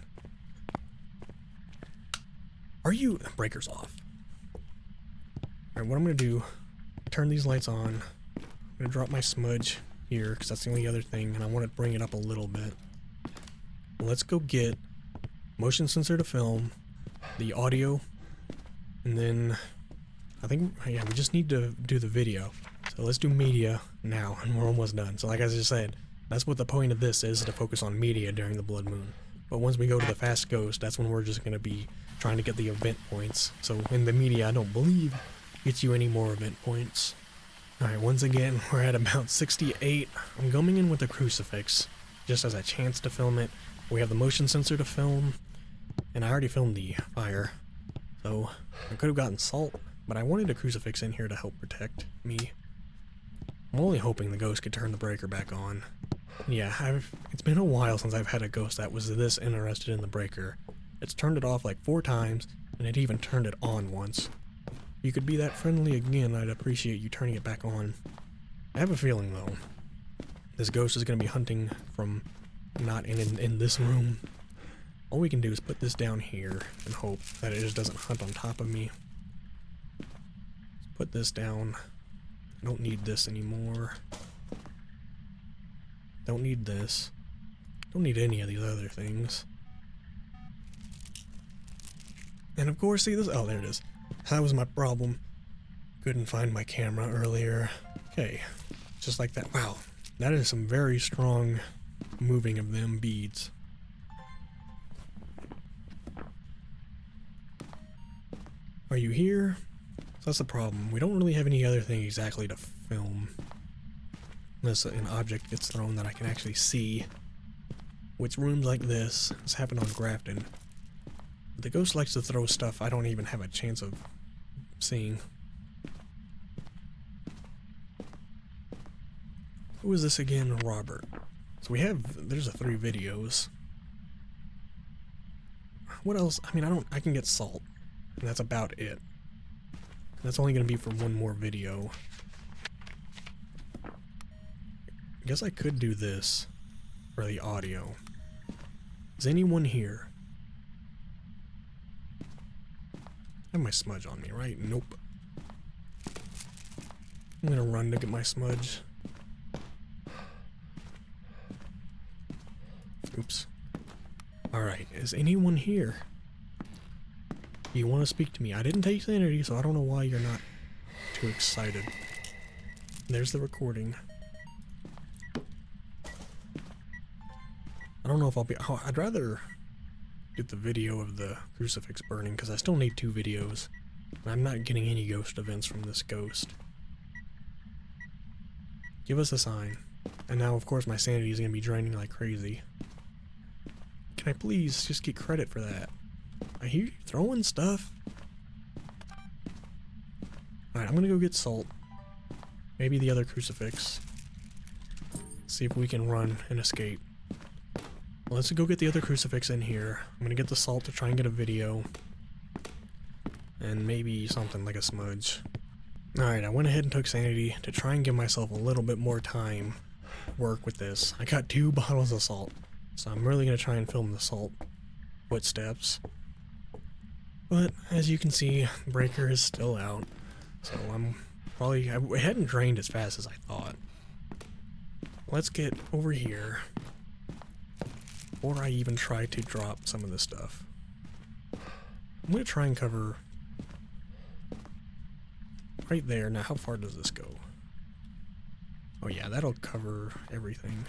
Are you... Breaker's off. Alright, what I'm gonna do... Turn these lights on. I'm gonna drop my smudge here, because that's the only other thing, and I want to bring it up a little bit. Let's go get motion sensor to film, the audio, and then... I think, yeah, we just need to do the video. So let's do media now, and we're almost done. So like I just said, that's what the point of this is, to focus on media during the blood moon. But once we go to the fast ghost, that's when we're just going to be trying to get the event points. So in the media, I don't believe gets you any more event points. Alright, once again, we're at about 68. I'm going in with the crucifix, just as a chance to film it. We have the motion sensor to film, and I already filmed the fire. So I could have gotten salt. But I wanted a crucifix in here to help protect me. I'm only hoping the ghost could turn the breaker back on. Yeah, it's been a while since I've had a ghost that was this interested in the breaker. It's turned it off like 4 times, and it even turned it on once. If you could be that friendly again, I'd appreciate you turning it back on. I have a feeling though, this ghost is going to be hunting from not in this room. All we can do is put this down here and hope that it just doesn't hunt on top of me. Put this down. I don't need this anymore. Don't need this. Don't need any of these other things. And of course, see this? Oh, there it is. That was my problem. Couldn't find my camera earlier. Okay, just like that. Wow, that is some very strong moving of them beads. Are you here? So that's the problem. We don't really have any other thing exactly to film. Unless an object gets thrown that I can actually see. Which rooms like this happened on Grafton. But the ghost likes to throw stuff I don't even have a chance of seeing. Who is this again? Robert. So there's 3 videos. What else? I mean, I can get salt. And that's about it. That's only going to be for 1 more video. I guess I could do this for the audio. Is anyone here? I have my smudge on me, right? Nope. I'm going to run to get my smudge. Oops. Alright, is anyone here? You want to speak to me? I didn't take sanity, so I don't know why you're not too excited. There's the recording. I don't know if I'll be... Oh, I'd rather get the video of the crucifix burning, because I still need 2 videos. And I'm not getting any ghost events from this ghost. Give us a sign. And now, of course, my sanity is going to be draining like crazy. Can I please just get credit for that? I hear you throwing stuff. Alright, I'm going to go get salt. Maybe the other crucifix. See if we can run and escape. Well, let's go get the other crucifix in here. I'm going to get the salt to try and get a video. And maybe something like a smudge. Alright, I went ahead and took sanity to try and give myself a little bit more time to work with this. I got 2 bottles of salt, so I'm really going to try and film the salt footsteps. But, as you can see, the breaker is still out, so I hadn't drained as fast as I thought. Let's get over here, before I even try to drop some of this stuff. I'm going to try and cover right there. Now, how far does this go? Oh yeah, that'll cover everything.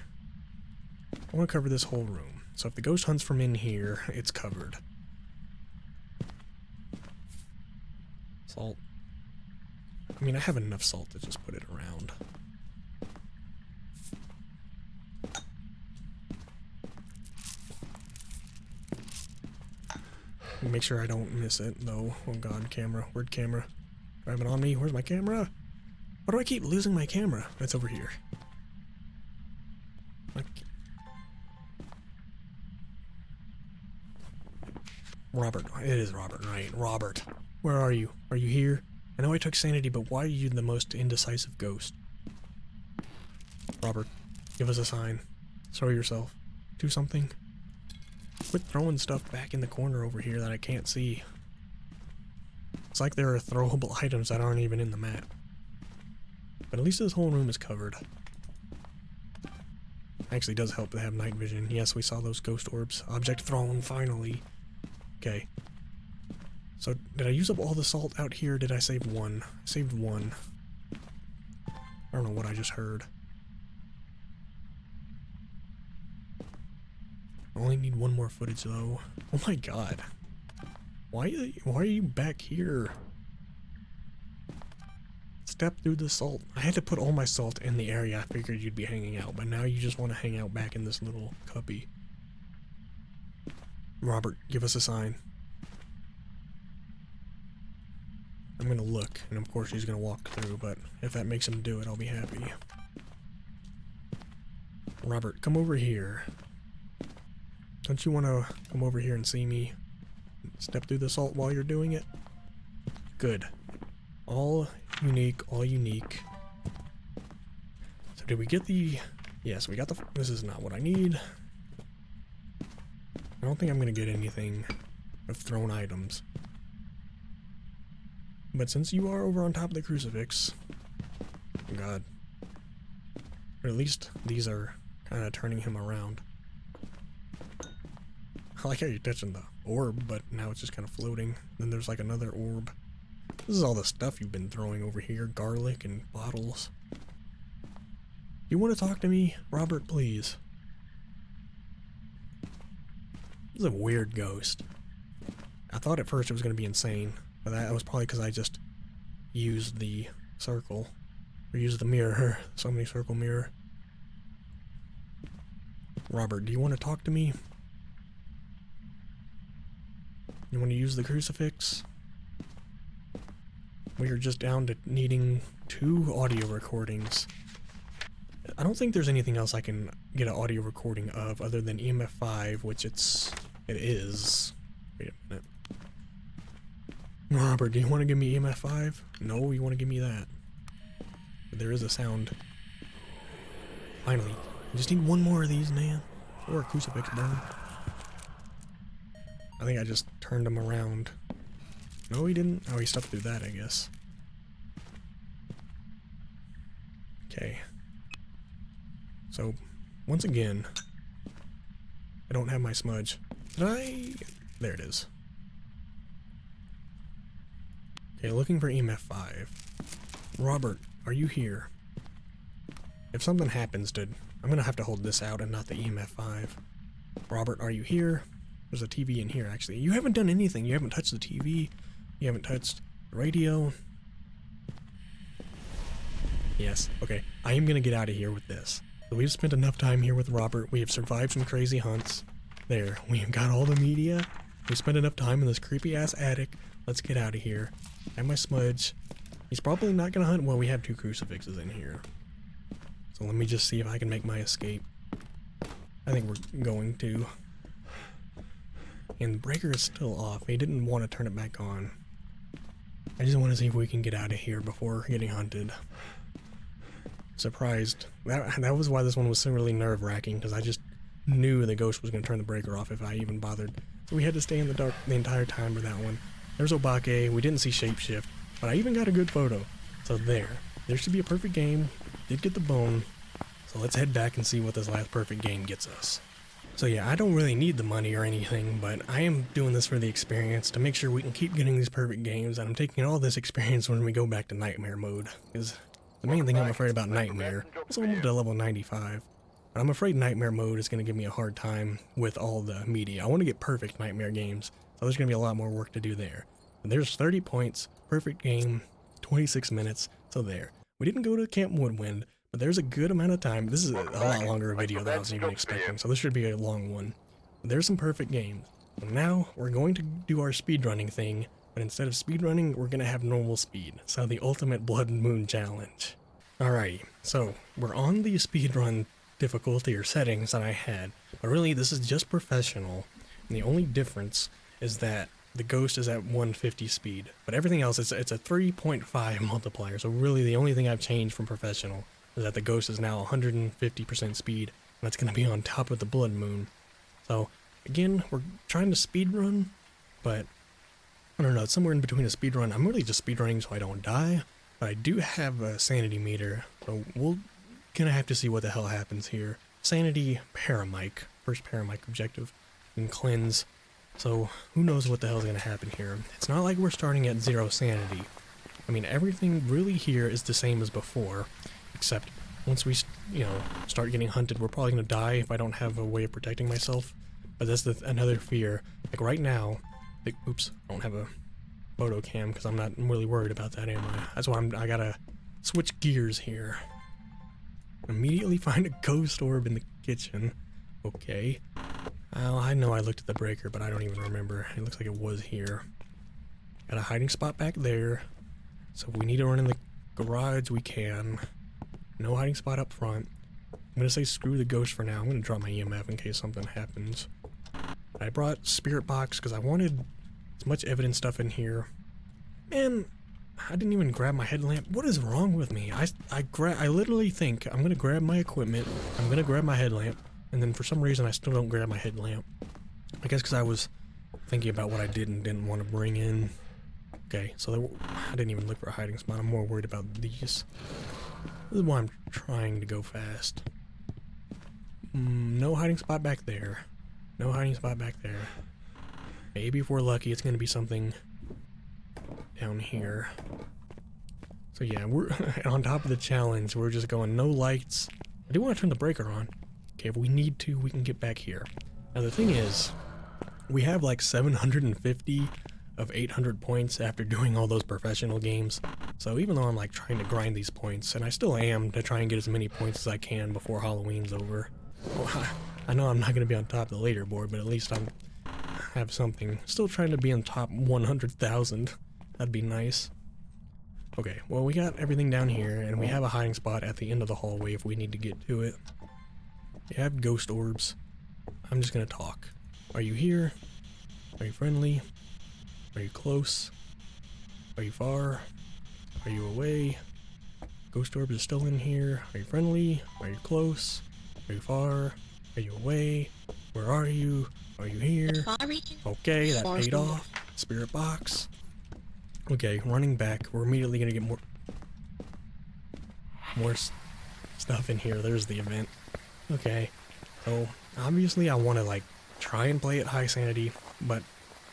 I want to cover this whole room. So if the ghost hunts from in here, it's covered. Salt. I mean, I have enough salt to just put it around. Make sure I don't miss it, though. Oh god, camera. Where'd camera? Do I have it on me? Where's my camera? Why do I keep losing my camera? It's over here. Robert. It is Robert, right? Robert. Where are you? Are you here? I know I took sanity, but why are you the most indecisive ghost? Robert, give us a sign. Show yourself. Do something. Quit throwing stuff back in the corner over here that I can't see. It's like there are throwable items that aren't even in the map. But at least this whole room is covered. Actually does help to have night vision. Yes, we saw those ghost orbs. Object thrown, finally. Okay. So, did I use up all the salt out here? Did I save one? I saved one. I don't know what I just heard. I only need one more footage though. Oh my god. Why are you back here? Step through the salt. I had to put all my salt in the area I figured you'd be hanging out, but now you just want to hang out back in this little cubby. Robert, give us a sign. I'm gonna look, and of course he's gonna walk through, but if that makes him do it, I'll be happy. Robert, come over here. Don't you want to come over here and see me? Step through the salt while you're doing it? Good. All unique, all unique. So did we get the... Yes, we got the... This is not what I need. I don't think I'm going to get anything of thrown items. But since you are over on top of the crucifix... Oh god. Or at least these are kind of turning him around. I like how you're touching the orb, but now it's just kind of floating. Then there's like another orb. This is all the stuff you've been throwing over here. Garlic and bottles. You want to talk to me, Robert, please? This is a weird ghost. I thought at first it was going to be insane, but that was probably because I just used the circle. Or used the mirror. So many circle mirror. Robert, do you want to talk to me? You want to use the crucifix? We are just down to needing 2 audio recordings. I don't think there's anything else I can get an audio recording of other than EMF 5, which it is. Wait a minute. Robert, do you want to give me EMF 5? No, you want to give me that. But there is a sound. Finally. I just need one more of these, man. Or a crucifix burn. I think I just turned him around. No, he didn't. Oh, he stepped through that, I guess. Okay. So, once again, I don't have my smudge. Did I? There it is. Okay, looking for EMF 5. Robert, are you here? If something happens, I'm gonna have to hold this out and not the EMF 5. Robert, are you here? There's a TV in here, actually. You haven't done anything. You haven't touched the TV. You haven't touched the radio. Yes, okay. I am gonna get out of here with this. So we've spent enough time here with Robert. We have survived some crazy hunts. There, we've got all the media. We spent enough time in this creepy ass attic. Let's get out of here. I have my smudge. He's probably not gonna hunt. Well, we have 2 crucifixes in here. So let me just see if I can make my escape. I think we're going to. And the breaker is still off. He didn't want to turn it back on. I just want to see if we can get out of here before getting hunted. Surprised. That was why this one was so really nerve-wracking, because I just knew the ghost was going to turn the breaker off if I even bothered. So we had to stay in the dark the entire time for that one. There's Obake. We didn't see Shapeshift, but I even got a good photo. So there. There should be a perfect game. Did get the bone. So let's head back and see what this last perfect game gets us. So yeah, I don't really need the money or anything, but I am doing this for the experience to make sure we can keep getting these perfect games, and I'm taking all this experience when we go back to Nightmare mode, because the main thing I'm afraid about Nightmare is almost at level 95, but I'm afraid Nightmare mode is going to give me a hard time with all the media. I want to get perfect Nightmare games, so there's going to be a lot more work to do there. And there's 30 points, perfect game, 26 minutes, so there. We didn't go to Camp Woodwind, but there's a good amount of time. This is a lot longer a video than I was even expecting, so this should be a long one. But there's some perfect games. So now we're going to do our speedrunning thing, but instead of speedrunning, we're going to have normal speed. So the ultimate Blood Moon challenge. Alrighty, so we're on the speedrun difficulty or settings that I had, but really this is just professional, and the only difference is that the ghost is at 150 speed, but everything else, it's a 3.5 multiplier, so really the only thing I've changed from professional is that the ghost is now 150% speed, and that's going to be on top of the Blood Moon. So, again, we're trying to speedrun, but I don't know, it's somewhere in between a speedrun. I'm really just speedrunning so I don't die, but I do have a sanity meter, so we're going to have to see what the hell happens here. Sanity Paramic, first Paramic objective, and cleanse. So, who knows what the hell's going to happen here. It's not like we're starting at 0 sanity. I mean, everything really here is the same as before, except once we, start getting hunted, we're probably going to die if I don't have a way of protecting myself. But that's another fear. Like right now, oops, I don't have a photo cam because I'm not really worried about that, am I? That's why I gotta switch gears here. Immediately find a ghost orb in the kitchen. Okay. Well, I know I looked at the breaker, but I don't even remember. It looks like it was here. Got a hiding spot back there. So if we need to run in the garage, we can. No hiding spot up front. I'm gonna say screw the ghost for now. I'm gonna drop my EMF in case something happens. I brought Spirit Box because I wanted as much evidence stuff in here. Man, I didn't even grab my headlamp. What is wrong with me? I literally think I'm gonna grab my equipment, I'm gonna grab my headlamp, and then for some reason I still don't grab my headlamp. I guess because I was thinking about what I did and didn't want to bring in. Okay, so I didn't even look for a hiding spot. I'm more worried about these. This is why I'm trying to go fast. No hiding spot back there. No hiding spot back there. Maybe if we're lucky, it's going to be something down here. So yeah, we're on top of the challenge. We're just going no lights. I do want to turn the breaker on. Okay, if we need to, we can get back here. Now the thing is, we have like 750 of 800 points after doing all those professional games. So even though I'm like trying to grind these points, and I still am to try and get as many points as I can before Halloween's over. Well, I know I'm not going to be on top of the leaderboard, but at least I have something. Still trying to be on top 100,000. That'd be nice. Okay, well we got everything down here, and we have a hiding spot at the end of the hallway if we need to get to it. You have ghost orbs. I'm just going to talk. Are you here? Are you friendly? Are you close? Are you far? Are you away? Ghost orb is still in here. Are you friendly? Are you close? Are you far? Are you away? Where are you? Are you here? Okay, that paid off. Spirit box. Okay, running back. We're immediately gonna get more stuff in here. There's the event. Okay, so obviously I want to like try and play at high sanity, but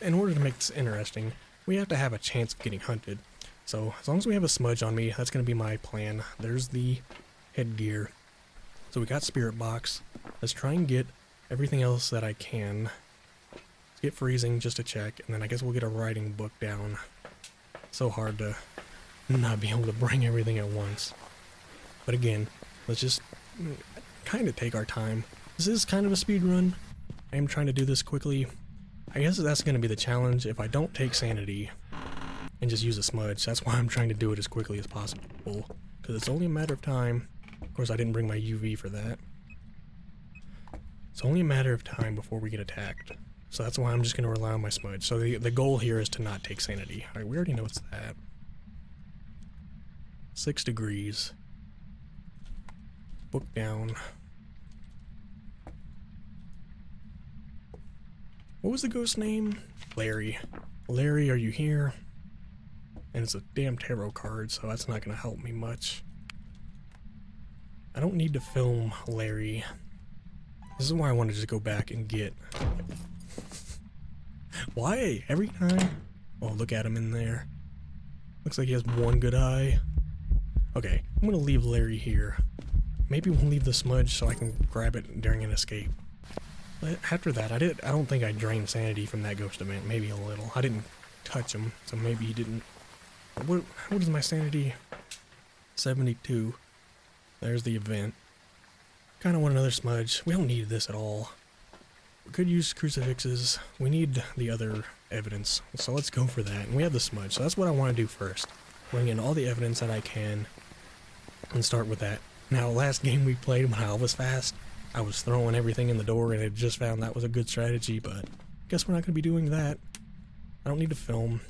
in order to make this interesting, we have to have a chance of getting hunted. So as long as we have a smudge on me, that's going to be my plan. There's the headgear. So we got Spirit Box. Let's try and get everything else that I can. Let's get freezing just to check, and then I guess we'll get a writing book down. So hard to not be able to bring everything at once. But again, let's just kind of take our time. This is kind of a speed run. I am trying to do this quickly. I guess that's going to be the challenge if I don't take sanity and just use a smudge. That's why I'm trying to do it as quickly as possible, because it's only a matter of time. Of course, I didn't bring my UV for that. It's only a matter of time before we get attacked. So that's why I'm just going to rely on my smudge. So the goal here is to not take sanity. Alright, we already know it's that. 6 degrees. Book down. What was the ghost name? Larry. Larry, are you here? And it's a damn tarot card, so that's not going to help me much. I don't need to film Larry. This is why I want to just go back and get... Why? Every time? Oh, look at him in there. Looks like he has one good eye. Okay, I'm going to leave Larry here. Maybe we'll leave the smudge so I can grab it during an escape. But after that, I don't think I drained sanity from that ghost event. Maybe a little. I didn't touch him, so maybe he didn't. What is my sanity? 72. There's the event. Kind of want another smudge. We don't need this at all. We could use crucifixes. We need the other evidence. So let's go for that. And we have the smudge. So that's what I want to do first. Bring in all the evidence that I can and start with that. Now, last game we played when I was fast, I was throwing everything in the door and I just found that was a good strategy, but guess we're not going to be doing that. I don't need to film.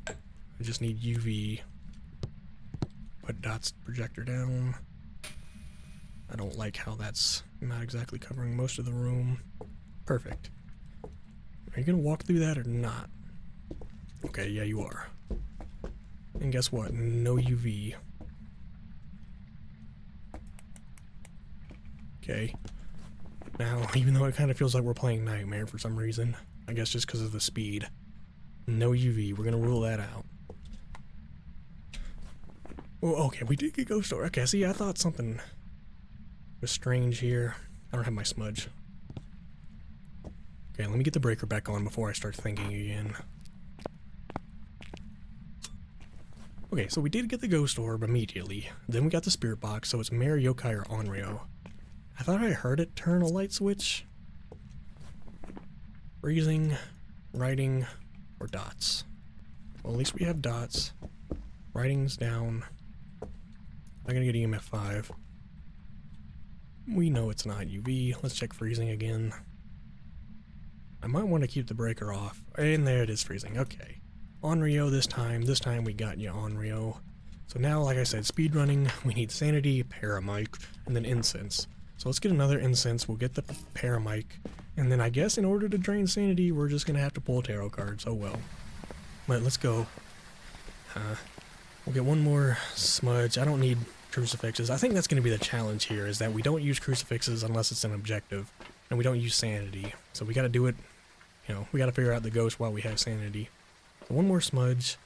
I just need UV. Put dots projector down. I don't like how that's not exactly covering most of the room. Perfect. Are you gonna walk through that or not? Okay, yeah you are. And guess what? No UV. Okay. Now, even though it kind of feels like we're playing Nightmare for some reason, I guess just because of the speed. No UV, we're gonna rule that out. Oh, okay, we did get Ghost Door. Okay, see, I thought something was strange here. I don't have my smudge. Okay, let me get the breaker back on before I start thinking again. Okay, so we did get the Ghost Orb immediately. Then we got the Spirit Box, so it's Mare, Yokai, or Onryo. I thought I heard it turn a light switch. Freezing, writing, or dots. Well, at least we have dots. Writing's down. I'm gonna get EMF 5. We know it's not UV. Let's check freezing again. I might want to keep the breaker off. And there it is, freezing. Okay. Onryo this time. This time we got you, Onryo. So now, like I said, speedrunning. We need sanity, paramic, and then incense. So let's get another incense. We'll get the paramic. And then I guess in order to drain sanity, we're just gonna have to pull tarot cards. Oh well. But let's go. We'll get one more smudge. I don't need crucifixes. I think that's going to be the challenge here, is that we don't use crucifixes unless it's an objective, and we don't use sanity. So we got to do it, you know, we got to figure out the ghost while we have sanity. So one more smudge.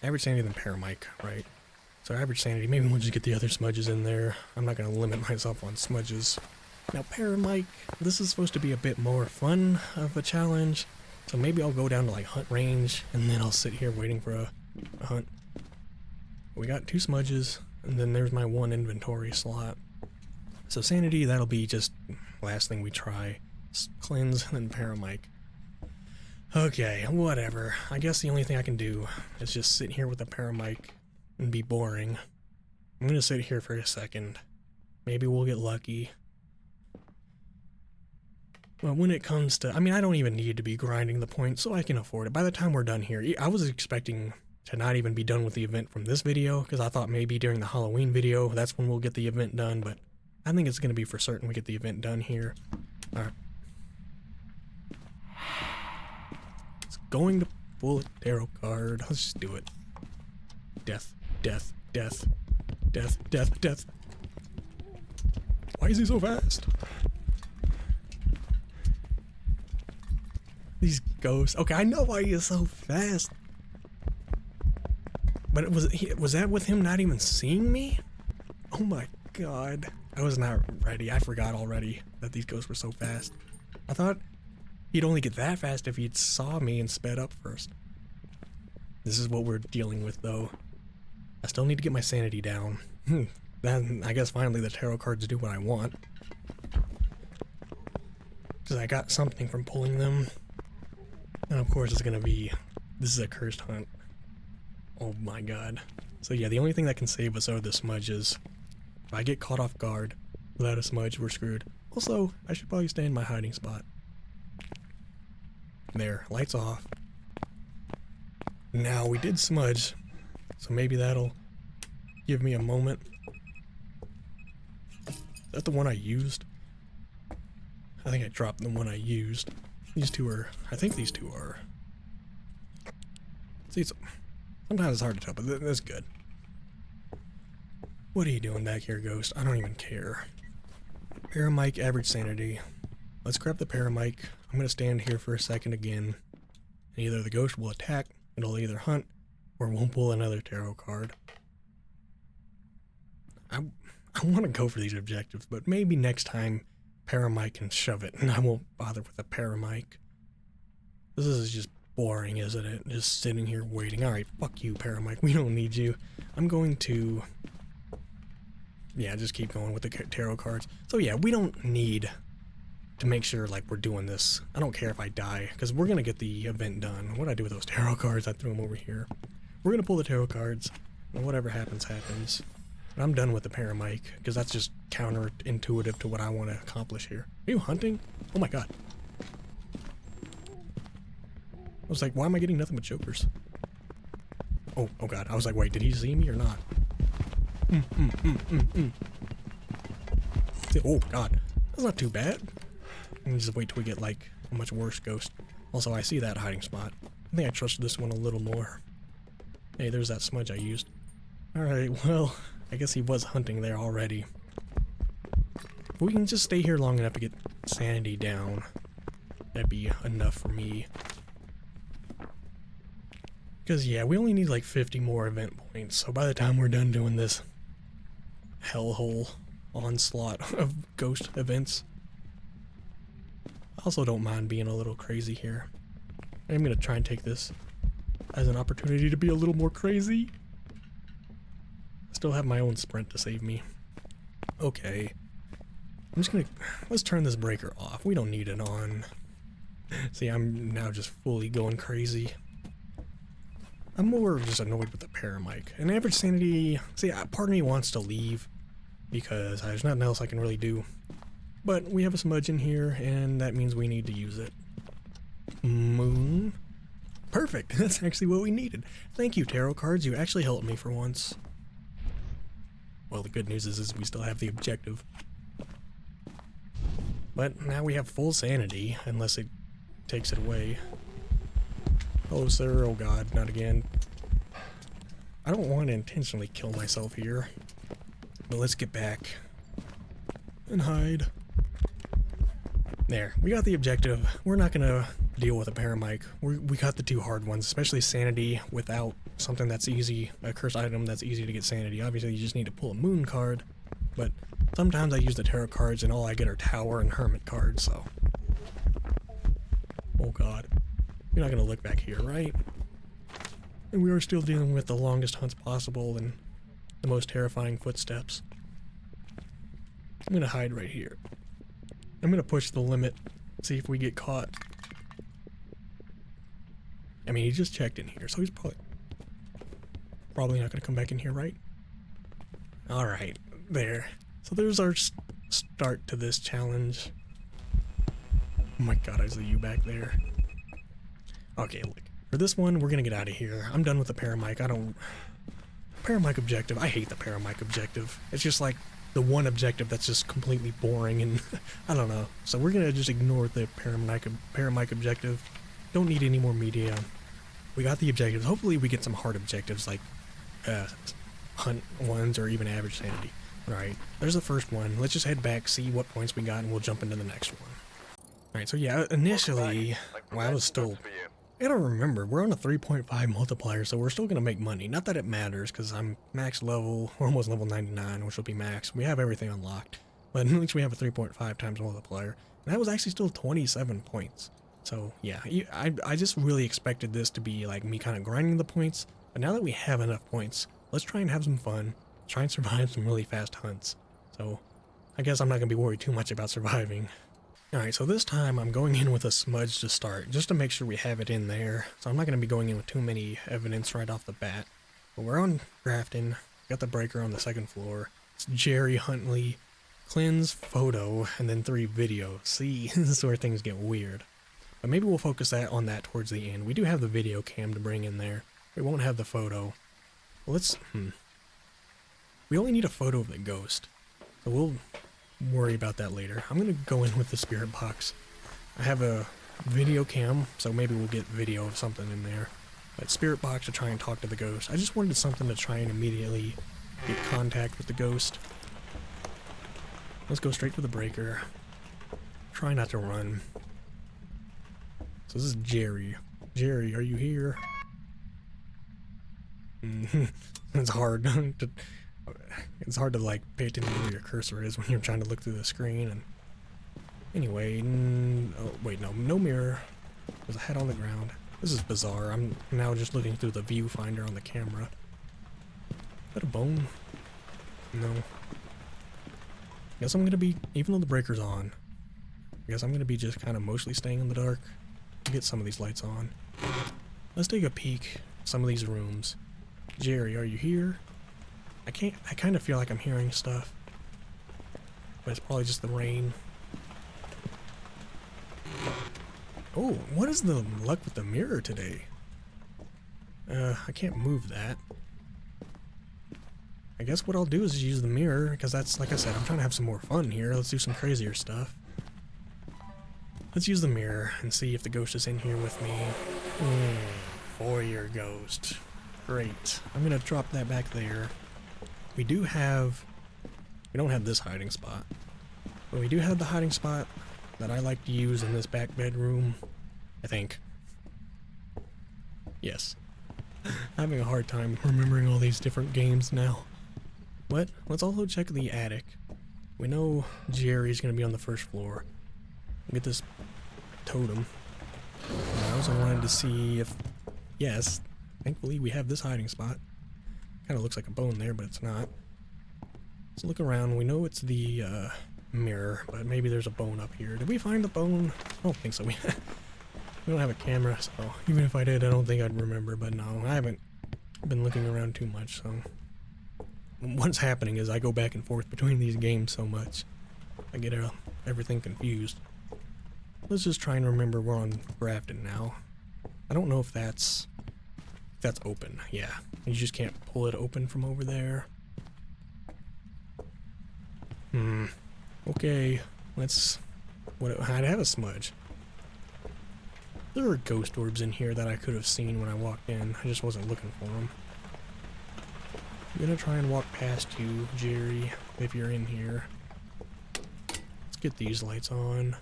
Average sanity than paramic, right? So average sanity, maybe we'll just get the other smudges in there. I'm not going to limit myself on smudges. Now paramic, this is supposed to be a bit more fun of a challenge. So maybe I'll go down to like hunt range, and then I'll sit here waiting for a hunt. We got 2 smudges, and then there's my 1 inventory slot. So sanity, that'll be just last thing we try. Cleanse, and then paramic. Okay, whatever. I guess the only thing I can do is just sit here with the paramic and be boring. I'm gonna sit here for a second. Maybe we'll get lucky. Well, when it comes to... I mean, I don't even need to be grinding the points, so I can afford it. By the time we're done here, I was expecting to not even be done with the event from this video, because I thought maybe during the Halloween video, that's when we'll get the event done, but I think it's going to be for certain we get the event done here. Alright. It's going to pull a tarot card. Let's just do it. Death, death, death, death, death, death. Why is he so fast? These ghosts. Okay, I know why he is so fast. But was that with him not even seeing me? Oh my god. I was not ready. I forgot already that these ghosts were so fast. I thought he'd only get that fast if he'd saw me and sped up first. This is what we're dealing with, though. I still need to get my sanity down. Then, I guess finally the tarot cards do what I want. Because I got something from pulling them. And of course it's gonna be... This is a cursed hunt. Oh my god. So yeah, the only thing that can save us are the smudges. If I get caught off guard without a smudge, we're screwed. Also, I should probably stay in my hiding spot. There, lights off. Now, we did smudge, so maybe that'll give me a moment. Is that the one I used? I think I dropped the one I used. These two are... I think these two are... See, sometimes it's hard to tell, but that's good. What are you doing back here, Ghost? I don't even care. Paramic, average sanity. Let's grab the Paramic. I'm gonna stand here for a second again. And either the Ghost will attack, it'll either hunt, or we'll pull another tarot card. I want to go for these objectives, but maybe next time Paramic can shove it, and I won't bother with a Paramic. This is just boring, isn't it? Just sitting here waiting. Alright, fuck you, Paramic. We don't need you. I'm going to... Yeah, just keep going with the tarot cards. So yeah, we don't need to make sure, like, we're doing this. I don't care if I die, because we're going to get the event done. What did I do with those tarot cards? I threw them over here. We're going to pull the tarot cards, and whatever happens, happens. But I'm done with the Paramic, because that's just counterintuitive to what I want to accomplish here. Are you hunting? Oh my god. I was like, why am I getting nothing but jokers? Oh god. I was like, wait, did he see me or not? Oh god. That's not too bad. Let me just wait till we get, like, a much worse ghost. Also, I see that hiding spot. I think I trust this one a little more. Hey, there's that smudge I used. Alright, well, I guess he was hunting there already. If we can just stay here long enough to get sanity down, that'd be enough for me. Because, yeah, we only need like 50 more event points, so by the time we're done doing this hellhole onslaught of ghost events, I also don't mind being a little crazy here. I'm going to try and take this as an opportunity to be a little more crazy. I still have my own sprint to save me. Okay. I'm just gonna... Let's turn this breaker off. We don't need it on. See, I'm now just fully going crazy. I'm more just annoyed with the Paramic. And average sanity... See, part of me wants to leave because there's nothing else I can really do. But we have a smudge in here, and that means we need to use it. Moon. Perfect. That's actually what we needed. Thank you, tarot cards. You actually helped me for once. Well, the good news is we still have the objective. But now we have full sanity, unless it takes it away. Oh, sir. Oh, God. Not again. I don't want to intentionally kill myself here. But let's get back and hide. There. We got the objective. We're not going to deal with a Paramic. We got the two hard ones, especially sanity without something that's easy, a cursed item that's easy to get sanity. Obviously, you just need to pull a moon card, but sometimes I use the tarot cards and all I get are tower and hermit cards, so. Oh god. You're not gonna look back here, right? And we are still dealing with the longest hunts possible and the most terrifying footsteps. I'm gonna hide right here. I'm gonna push the limit, see if we get caught. I mean, he just checked in here, so he's probably not gonna come back in here, right? Alright, there. So there's our start to this challenge. Oh my god, I see you back there. Okay, look. For this one, we're gonna get out of here. I'm done with the Paramic. Paramic objective. I hate the Paramic objective. It's just like the one objective that's just completely boring and I don't know. So we're gonna just ignore the Paramic objective. Don't need any more media. We got the objectives. Hopefully we get some hard objectives like hunt ones or even average sanity. Alright, there's the first one. Let's just head back, see what points we got, and we'll jump into the next one. Alright, so yeah, initially, wow, I was still... I don't remember, we're on a 3.5 multiplier, so we're still going to make money. Not that it matters, because I'm max level, we're almost level 99, which will be max. We have everything unlocked. But at least we have a 3.5 times multiplier. And that was actually still 27 points. So yeah, I just really expected this to be like me kind of grinding the points, but now that we have enough points, let's try and have some fun, try and survive some really fast hunts. So I guess I'm not going to be worried too much about surviving. Alright, so this time I'm going in with a smudge to start, just to make sure we have it in there. So I'm not going to be going in with too many evidence right off the bat. But we're on Grafton, got the breaker on the second floor. It's Jerry Huntley, cleanse, photo, and then 3 videos. See, this is where things get weird. But maybe we'll focus on that towards the end. We do have the video cam to bring in there. We won't have the photo. Well, we only need a photo of the ghost. So we'll worry about that later. I'm going to go in with the spirit box. I have a video cam, so maybe we'll get video of something in there. But spirit box to try and talk to the ghost. I just wanted something to try and immediately get contact with the ghost. Let's go straight for the breaker. Try not to run. So this is Jerry. Jerry, are you here? It's hard to like pay attention to where your cursor is when you're trying to look through the screen. And anyway, oh wait, no mirror. There's a head on the ground. This is bizarre. I'm now just looking through the viewfinder on the camera. Is that a bone? No. Guess I'm gonna be, even though the breaker's on, I guess I'm gonna be just kind of mostly staying in the dark. Get some of these lights on. Let's take a peek at some of these rooms. Jerry, are you here? I kind of feel like I'm hearing stuff, but it's probably just the rain. Oh, what is the luck with the mirror today? I can't move that. I guess what I'll do is use the mirror, because that's, like I said, I'm trying to have some more fun here. Let's do some crazier stuff. Let's use the mirror and see if the ghost is in here with me. 4-year ghost. Great. I'm gonna drop that back there. We don't have this hiding spot, but we do have the hiding spot that I like to use in this back bedroom, I think. Yes. Having a hard time remembering all these different games now. But let's also check the attic. We know Jerry's gonna be on the first floor. Get this totem. I also wanted to see if, yes, thankfully we have this hiding spot. Kind of looks like a bone there, but it's not. Let's look around. We know it's the mirror, but maybe there's a bone up here. Did we find the bone? I don't think so. We don't have a camera, so even if I did, I don't think I'd remember. But no, I haven't been looking around too much, so what's happening is I go back and forth between these games so much. I get everything confused. Let's just try and remember we're on Grafton now. I don't know if that's open. Yeah, you just can't pull it open from over there. Okay, I'd have a smudge. There are ghost orbs in here that I could have seen when I walked in. I just wasn't looking for them. I'm gonna try and walk past you, Jerry, if you're in here. Let's get these lights on.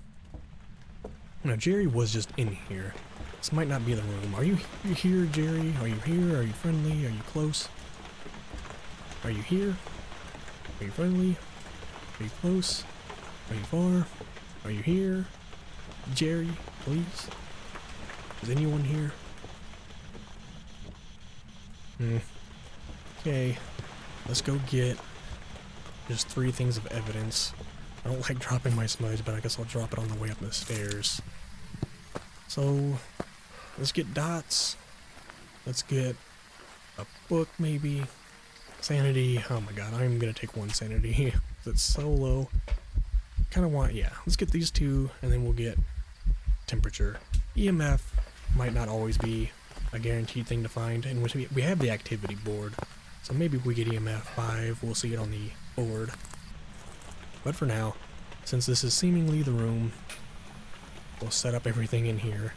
No, Jerry was just in here. This might not be the room. Are you here, Jerry? Are you here? Are you friendly? Are you close? Are you here? Are you friendly? Are you close? Are you far? Are you here? Jerry, please? Is anyone here? Okay, let's go get just 3 things of evidence. I don't like dropping my smudge, but I guess I'll drop it on the way up the stairs. So, let's get dots. Let's get a book, maybe. Sanity. Oh my god, I'm gonna take 1 sanity. It's so low. Kinda want, yeah. Let's get these 2, and then we'll get temperature. EMF might not always be a guaranteed thing to find, and we have the activity board. So maybe if we get EMF 5, we'll see it on the board. But for now, since this is seemingly the room, we'll set up everything in here.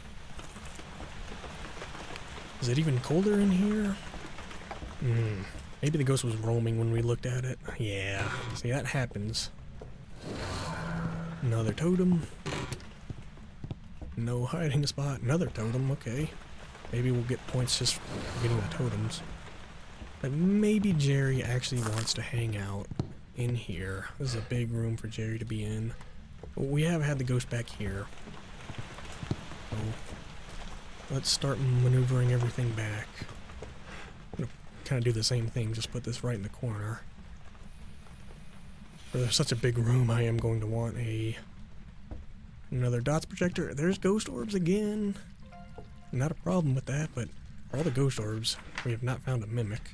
Is it even colder in here? Maybe the ghost was roaming when we looked at it. Yeah, see, that happens. Another totem. No hiding spot. Another totem, okay. Maybe we'll get points just for getting the totems. But maybe Jerry actually wants to hang out in here. This is a big room for Jerry to be in. But we have had the ghost back here. So let's start maneuvering everything back. I'm gonna kind of do the same thing, just put this right in the corner. For there's such a big room, I am going to want another dots projector. There's ghost orbs again. Not a problem with that, but for all the ghost orbs, we have not found a mimic.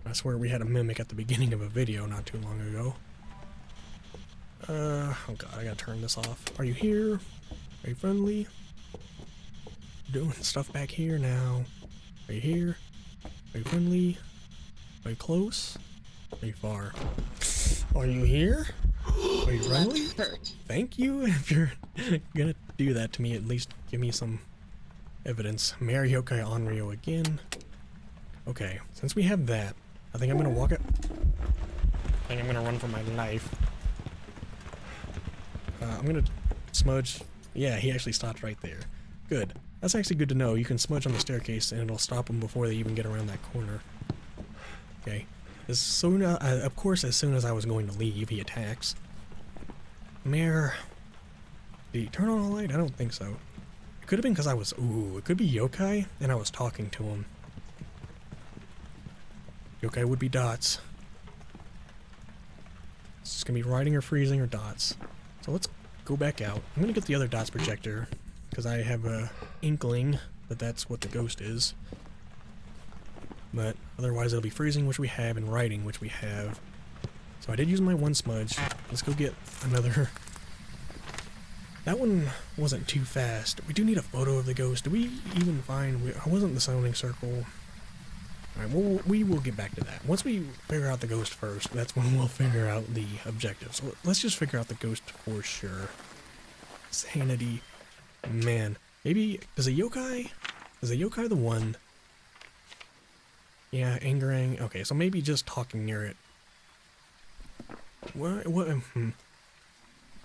I swear we had a mimic at the beginning of a video not too long ago. Oh god, I gotta turn this off. Are you here? Are you friendly? Doing stuff back here now. Are you here? Are you friendly? Are you close? Are you far? Are you here? Are you friendly? Thank you. If you're gonna do that to me, at least give me some evidence. Mary Yokai Onryo again. Okay, since we have that, I think I'm gonna walk it. I think I'm gonna run for my life. I'm gonna smudge. Yeah, he actually stopped right there. Good. That's actually good to know. You can smudge on the staircase and it'll stop them before they even get around that corner. Okay. As soon as, of course, as soon as I was going to leave, he attacks. Mare. Did he turn on a light? I don't think so. It could have been because I was. Ooh, it could be yokai and I was talking to him. Yokai would be dots. It's gonna be riding or freezing or dots. So let's go back out. I'm gonna get the other dots projector because I have a inkling that that's what the ghost is. But otherwise it'll be freezing, which we have, and riding, which we have. So I did use my one smudge. Let's go get another. That one wasn't too fast. We do need a photo of the ghost. Did we even find? I wasn't in the sounding circle. Alright, we will get back to that. Once we figure out the ghost first, that's when we'll figure out the objective. So let's just figure out the ghost for sure. Sanity. Man. Maybe, is a yokai the one? Yeah, Angerang. Okay, so maybe just talking near it. What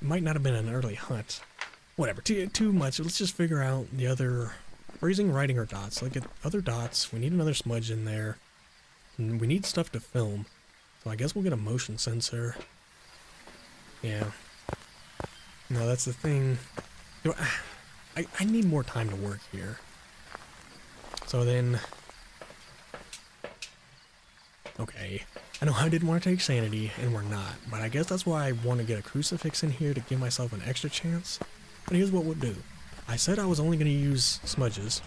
might not have been an early hunt. Whatever, too much. Let's just figure out the other. Freezing, riding, or dots. Look at other dots. We need another smudge in there. And we need stuff to film. So I guess we'll get a motion sensor. Yeah. No, that's the thing. I need more time to work here. So then. Okay. I know I didn't want to take sanity, and we're not. But I guess that's why I want to get a crucifix in here to give myself an extra chance. But here's what we'll do. I said I was only going to use smudges.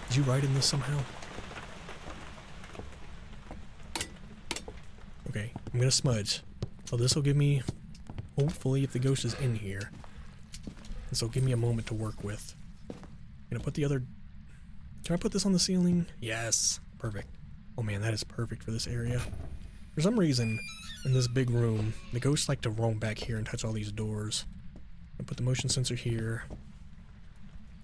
Did you write in this somehow? Okay, I'm going to smudge. So this will give me, hopefully if the ghost is in here, this will give me a moment to work with. I'm going to put the other, can I put this on the ceiling? Yes, perfect. Oh man, that is perfect for this area. For some reason, in this big room, the ghosts like to roam back here and touch all these doors. I put the motion sensor here.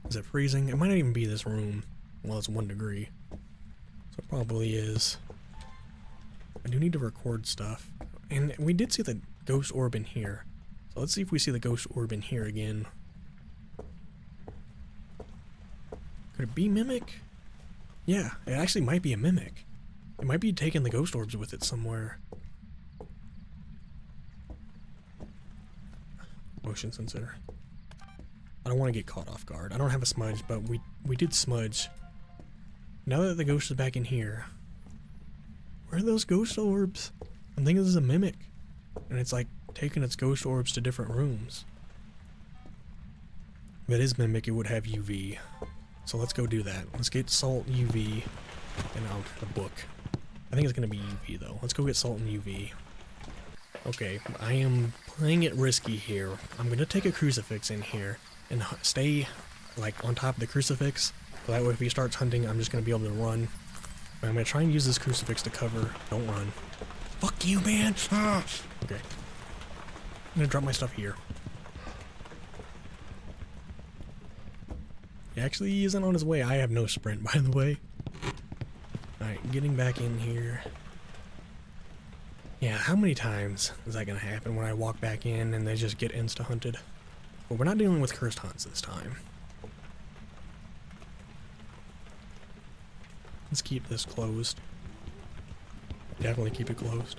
Is it freezing? It might not even be this room. Well, it's 1 degree. So it probably is. I do need to record stuff. And we did see the ghost orb in here. So let's see if we see the ghost orb in here again. Could it be Mimic? Yeah, it actually might be a Mimic. It might be taking the ghost orbs with it somewhere. Motion sensor. I don't want to get caught off guard. I don't have a smudge, but we did smudge. Now that the ghost is back in here, where are those ghost orbs? I'm thinking this is a mimic, and it's like taking its ghost orbs to different rooms. If it is mimic, it would have UV. So let's go do that. Let's get salt, UV, and the book. I think it's gonna be UV though. Let's go get salt and UV. Okay, I am playing it risky here. I'm gonna take a crucifix in here and stay like on top of the crucifix, so that way if he starts hunting I'm just gonna be able to run. But I'm gonna try and use this crucifix to cover. Don't run. Fuck you, man! Ah! Okay. I'm gonna drop my stuff here. He actually isn't on his way. I have no sprint, by the way. Alright, getting back in here. Yeah, how many times is that gonna happen when I walk back in and they just get insta-hunted? But we're not dealing with cursed hunts this time. Let's keep this closed. Definitely keep it closed.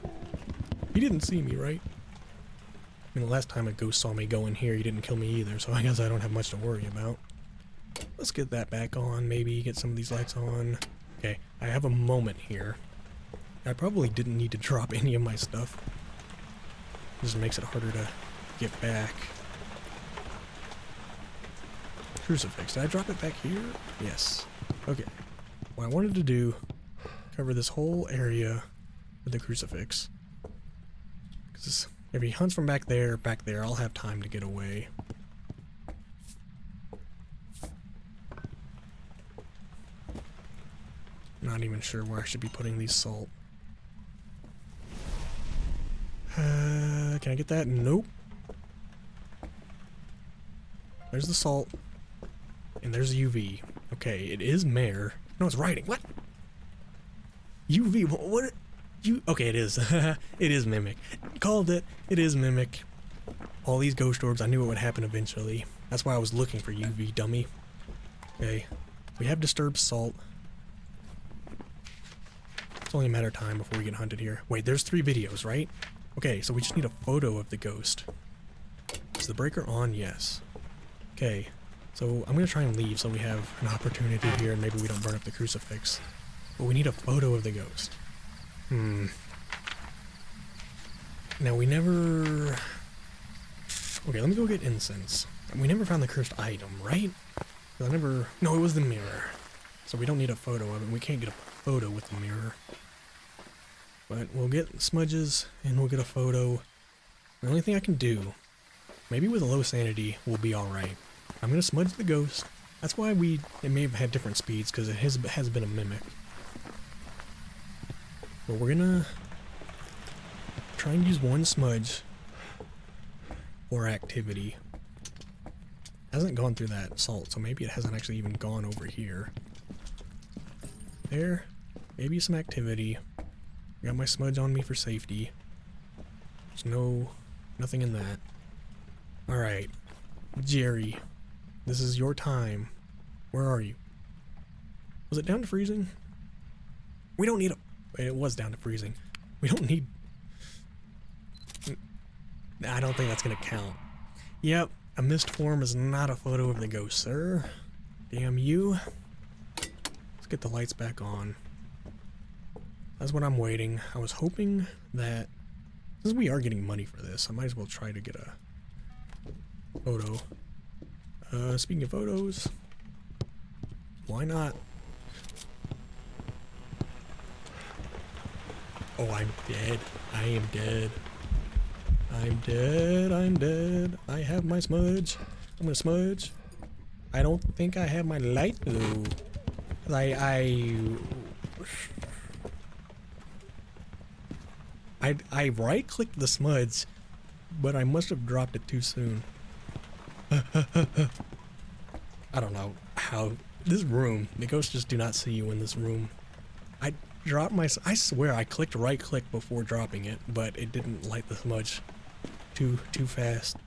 He didn't see me, right? I mean, the last time a ghost saw me go in here, he didn't kill me either, so I guess I don't have much to worry about. Let's get that back on, maybe get some of these lights on. Okay, I have a moment here. I probably didn't need to drop any of my stuff. This makes it harder to get back. Crucifix. Did I drop it back here? Yes. Okay. What I wanted to do, cover this whole area with the crucifix. Because if he hunts from back there, I'll have time to get away. Not even sure where I should be putting these salt. Can I get that? Nope. There's the salt. And there's UV. Okay, it is mare. No, it's writing. What? UV? What? Okay, it is. It is mimic. Called it. It is mimic. All these ghost orbs, I knew it would happen eventually. That's why I was looking for UV, dummy. Okay. We have disturbed salt. It's only a matter of time before we get hunted here. Wait, there's 3 videos, right? Okay, so we just need a photo of the ghost. Is the breaker on? Yes. Okay, so I'm gonna try and leave so we have an opportunity here and maybe we don't burn up the crucifix. But we need a photo of the ghost. Now we never... Okay, let me go get incense. We never found the cursed item, right? I never... No, it was the mirror. So we don't need a photo of it. We can't get a photo with the mirror. But we'll get smudges and we'll get a photo. The only thing I can do, maybe with a low sanity, we'll be alright. I'm gonna smudge the ghost. That's why it may have had different speeds, because it has been a mimic. But we're gonna try and use 1 smudge for activity. Hasn't gone through that salt, so maybe it hasn't actually even gone over here. There, maybe some activity. Got my smudge on me for safety. There's nothing in that. Alright, Jerry, this is your time. Where are you? Was it down to freezing? We don't need a... It was down to freezing. We don't need... I don't think that's gonna count. Yep, a mist form is not a photo of the ghost, sir. Damn you. Let's get the lights back on. That's what I'm waiting. I was hoping that... Since we are getting money for this, I might as well try to get a photo. Speaking of photos, why not? Oh, I'm dead. I am dead. I'm dead. I'm dead. I have my smudge. I'm gonna smudge. I don't think I have my light though. I right-clicked the smudge, but I must have dropped it too soon. I don't know how... This room, the ghosts just do not see you in this room. I swear I clicked right-click before dropping it, but it didn't light the smudge too fast.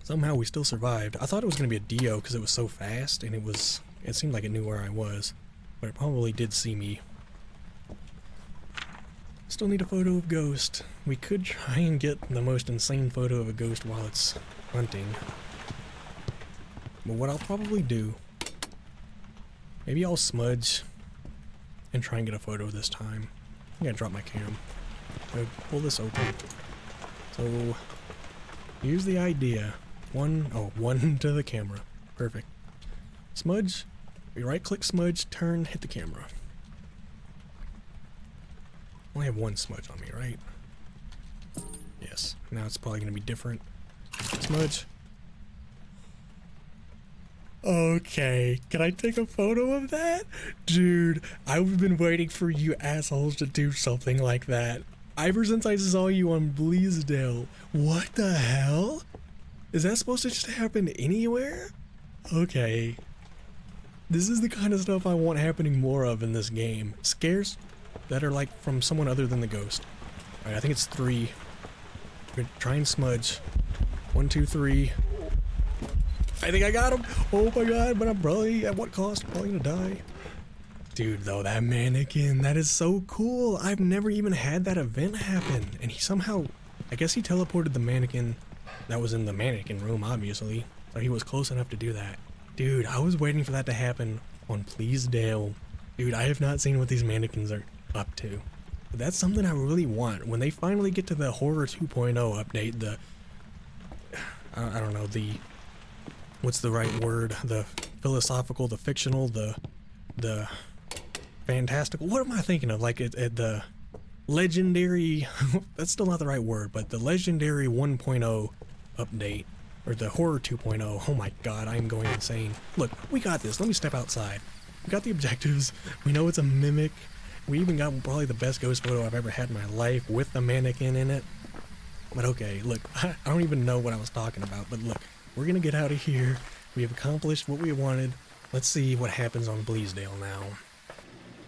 Somehow we still survived. I thought it was going to be a Dio because it was so fast, and it seemed like it knew where I was, but it probably did see me. Still need a photo of ghost. We could try and get the most insane photo of a ghost while it's hunting. But what I'll probably do, maybe I'll smudge and try and get a photo this time. I gotta drop my cam. I'll pull this open. So, here's the idea. One to the camera. Perfect. Smudge. We right click smudge, turn, hit the camera. I only have 1 smudge on me, right? Yes. Now it's probably gonna be different. Smudge. Okay, can I take a photo of that? Dude, I've been waiting for you assholes to do something like that. Ever since I saw you on Bleasdale. What the hell? Is that supposed to just happen anywhere? Okay. This is the kind of stuff I want happening more of in this game. Scares that are like from someone other than the ghost. Alright, I think it's 3. We're gonna try and smudge. 1, 2, 3. I think I got him! Oh my god, but I'm probably, at what cost? Probably gonna die. Dude, though, that mannequin, that is so cool! I've never even had that event happen, and he somehow I guess he teleported the mannequin that was in the mannequin room, obviously. So he was close enough to do that. Dude, I was waiting for that to happen on Pleasedale. Dude, I have not seen what these mannequins are up to. But that's something I really want. When they finally get to the Horror 2.0 update, the... I don't know, the... What's the right word? The philosophical, the fictional, the fantastical... What am I thinking of? Like, the legendary... That's still not the right word, but the legendary 1.0 update. Or the Horror 2.0. Oh my god, I am going insane. Look, we got this. Let me step outside. We got the objectives. We know it's a mimic. We even got probably the best ghost photo I've ever had in my life with the mannequin in it. But okay, look, I don't even know what I was talking about, but look, we're gonna get out of here. We have accomplished what we wanted. Let's see what happens on Bleasdale now.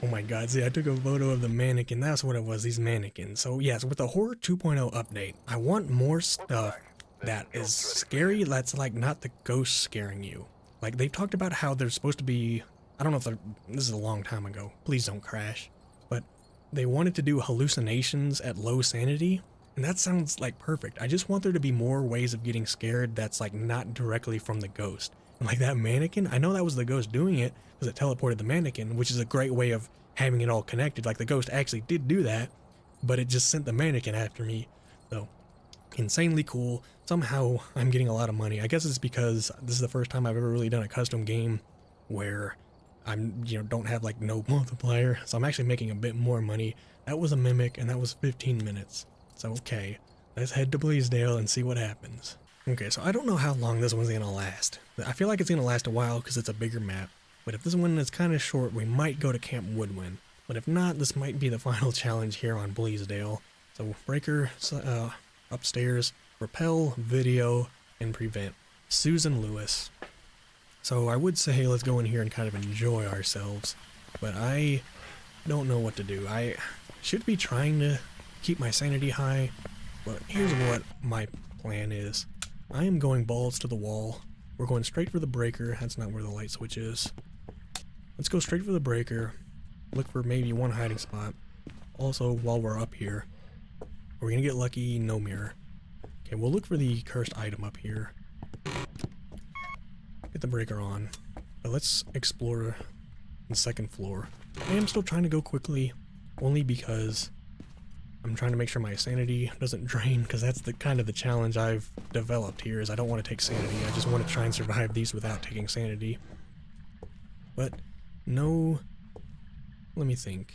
Oh my god, see, I took a photo of the mannequin. That's what it was, these mannequins. So yes, with the Horror 2.0 update, I want more stuff that is scary, that's like not the ghost scaring you. Like, they've talked about how there's supposed to be, I don't know if this is a long time ago, please don't crash, but they wanted to do hallucinations at low sanity, and that sounds like perfect. I just want there to be more ways of getting scared that's like not directly from the ghost. And like that mannequin, I know that was the ghost doing it because it teleported the mannequin, which is a great way of having it all connected. Like the ghost actually did do that, but it just sent the mannequin after me. So insanely cool. Somehow I'm getting a lot of money. I guess it's because this is the first time I've ever really done a custom game where I'm, don't have like no multiplier. So I'm actually making a bit more money. That was a mimic and that was 15 minutes. So okay, let's head to Bleasdale and see what happens. Okay, so I don't know how long this one's gonna last. I feel like it's gonna last a while because it's a bigger map. But if this one is kind of short, we might go to Camp Woodwind. But if not, this might be the final challenge here on Bleasdale. So breaker, upstairs, repel, video, and prevent. Susan Lewis. So I would say let's go in here and kind of enjoy ourselves, but I don't know what to do. I should be trying to keep my sanity high, but here's what my plan is. I am going balls to the wall. We're going straight for the breaker. That's not where the light switch is. Let's go straight for the breaker. Look for maybe one hiding spot. Also, while we're up here, we're gonna get lucky, no mirror. Okay, we'll look for the cursed item up here. Get the breaker on. But let's explore the second floor. I am still trying to go quickly, only because I'm trying to make sure my sanity doesn't drain, because that's the kind of the challenge I've developed here, is I don't want to take sanity. I just want to try and survive these without taking sanity. But no, let me think.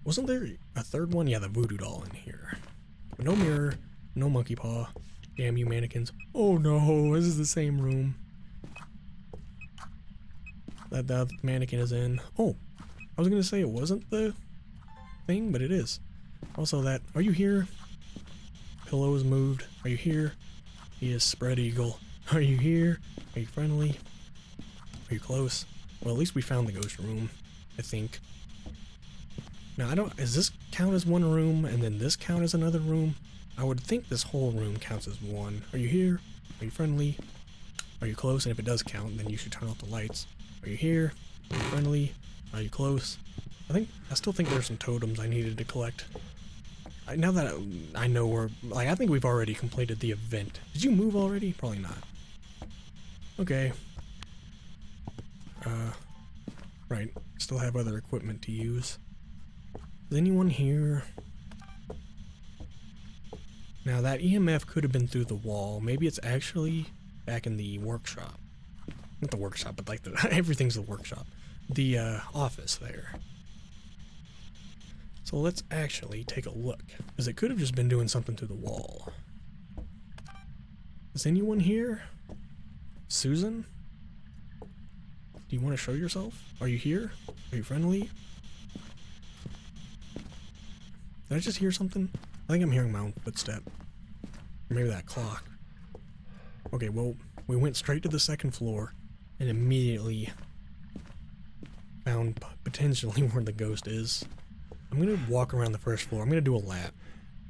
Wasn't there a third one? Yeah, the voodoo doll in here. But no mirror, no monkey paw. Damn you mannequins. Oh no, this is the same room that the mannequin is in. Oh, I was gonna say it wasn't the thing, but it is. Also that, are you here? Pillow is moved. Are you here? He is spread eagle. Are you here? Are you friendly? Are you close? Well, at least we found the ghost room, I think. Now, does this count as one room and then this count as another room? I would think this whole room counts as one. Are you here? Are you friendly? Are you close? And if it does count, then you should turn off the lights. Are you here? Are you friendly? Are you close? I still think there's some totems I needed to collect. Now that I know I think we've already completed the event. Did you move already? Probably not. Okay. Right. Still have other equipment to use. Is anyone here? Now that EMF could have been through the wall. Maybe it's actually back in the workshop. Not the workshop, but like everything's the workshop. The office there. So let's actually take a look, because it could have just been doing something through the wall. Is anyone here? Susan? Do you want to show yourself? Are you here? Are you friendly? Did I just hear something? I think I'm hearing my own footstep. Or maybe that clock. Okay, well, we went straight to the second floor and immediately found potentially where the ghost is. I'm gonna walk around the first floor. I'm gonna do a lap.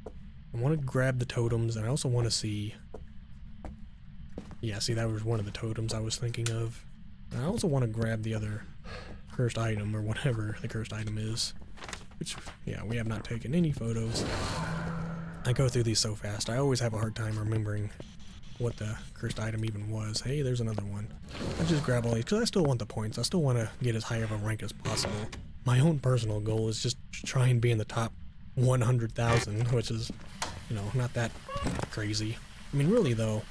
I want to grab the totems, and I also want to see... Yeah, see, that was one of the totems I was thinking of. And I also want to grab the other cursed item, or whatever the cursed item is. Which, yeah, we have not taken any photos. I go through these so fast. I always have a hard time remembering what the cursed item even was. Hey, there's another one. I just grab all these because I still want the points. I still want to get as high of a rank as possible. My own personal goal is just to try and be in the top 100,000, which is, you know, not that crazy. I mean, really though,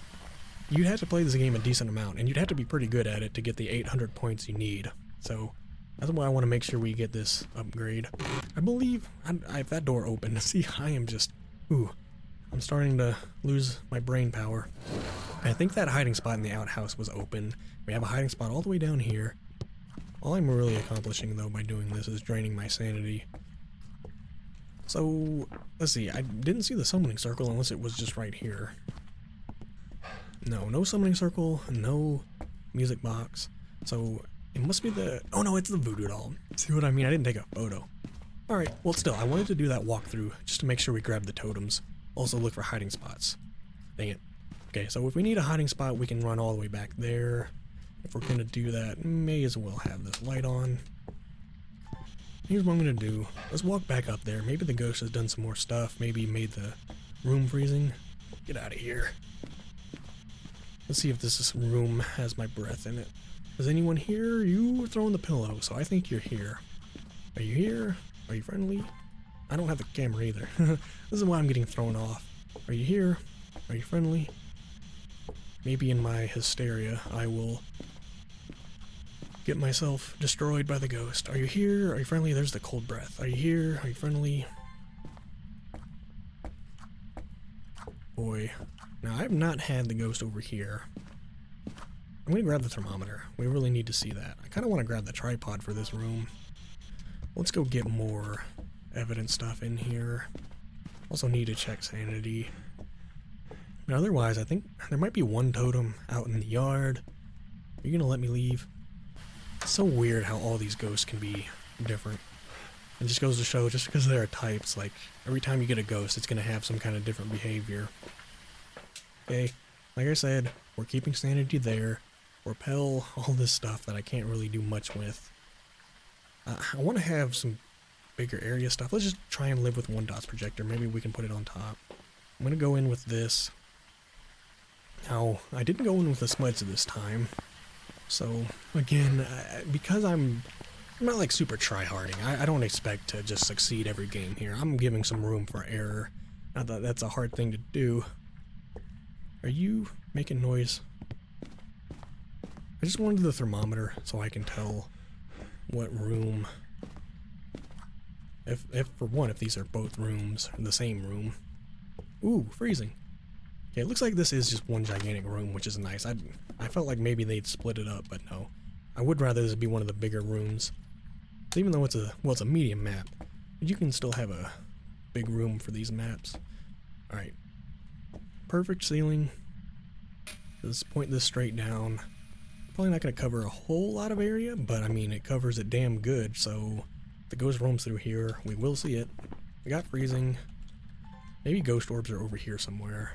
you'd have to play this game a decent amount, and you'd have to be pretty good at it to get the 800 points you need. So that's why I want to make sure we get this upgrade. I believe if that door opened, see, I am just, ooh, I'm starting to lose my brain power. I think that hiding spot in the outhouse was open. We have a hiding spot all the way down here. All I'm really accomplishing though by doing this is draining my sanity. So, let's see, I didn't see the summoning circle unless it was just right here. No summoning circle, no music box. So, it must be the, oh no, it's the voodoo doll. See what I mean? I didn't take a photo. Alright, well still, I wanted to do that walkthrough just to make sure we grab the totems. Also look for hiding spots. Dang it. Okay, so if we need a hiding spot, we can run all the way back there. If we're gonna do that, may as well have this light on. Here's what I'm gonna do. Let's walk back up there. Maybe the ghost has done some more stuff. Maybe made the room freezing. Get out of here. Let's see if this room has my breath in it. Is anyone here? You were throwing the pillow, so I think you're here. Are you here? Are you friendly? I don't have the camera either. This is why I'm getting thrown off. Are you here? Are you friendly? Maybe in my hysteria, I will get myself destroyed by the ghost. Are you here? Are you friendly? There's the cold breath. Are you here? Are you friendly? Boy. Now, I have not had the ghost over here. I'm gonna grab the thermometer. We really need to see that. I kind of want to grab the tripod for this room. Let's go get more evidence stuff in here. Also need to check sanity. But otherwise, I think there might be one totem out in the yard. Are you gonna let me leave? It's so weird how all these ghosts can be different. It just goes to show, just because there are types, like, every time you get a ghost, it's gonna have some kind of different behavior. Okay, like I said, we're keeping sanity there. Repel, all this stuff that I can't really do much with. I want to have some bigger area stuff. Let's just try and live with one dots projector. Maybe we can put it on top. I'm gonna go in with this. Now, I didn't go in with the smudge this time. So, again, because I'm not like super try-harding, I don't expect to just succeed every game here. I'm giving some room for error. Not that that's a hard thing to do. Are you making noise? I just wanted the thermometer so I can tell what room. If for one, if these are both rooms, or the same room. Ooh, freezing. Okay, it looks like this is just one gigantic room, which is nice. I felt like maybe they'd split it up, but no. I would rather this be one of the bigger rooms. So even though it's a medium map, you can still have a big room for these maps. Alright. Perfect ceiling. Let's point this straight down. Probably not going to cover a whole lot of area, but I mean, it covers it damn good, so if the ghost roams through here, we will see it. We got freezing. Maybe ghost orbs are over here somewhere.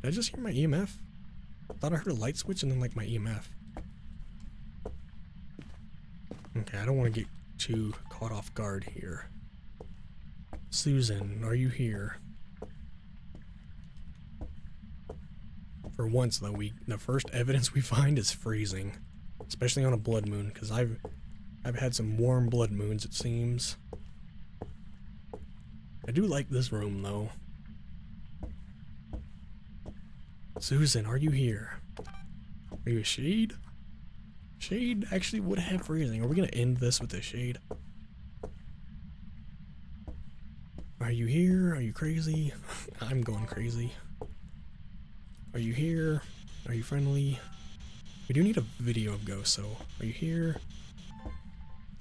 Did I just hear my EMF? Thought I heard a light switch and then like my EMF. Okay, I don't want to get too caught off guard here. Susan, are you here? For once though, the first evidence we find is freezing. Especially on a blood moon, because I've had some warm blood moons, it seems. I do like this room though. Susan, are you here? Are you a shade? Shade actually would have freezing. Are we gonna end this with a shade? Are you here? Are you crazy? I'm going crazy. Are you here? Are you friendly? We do need a video of ghosts, so are you here?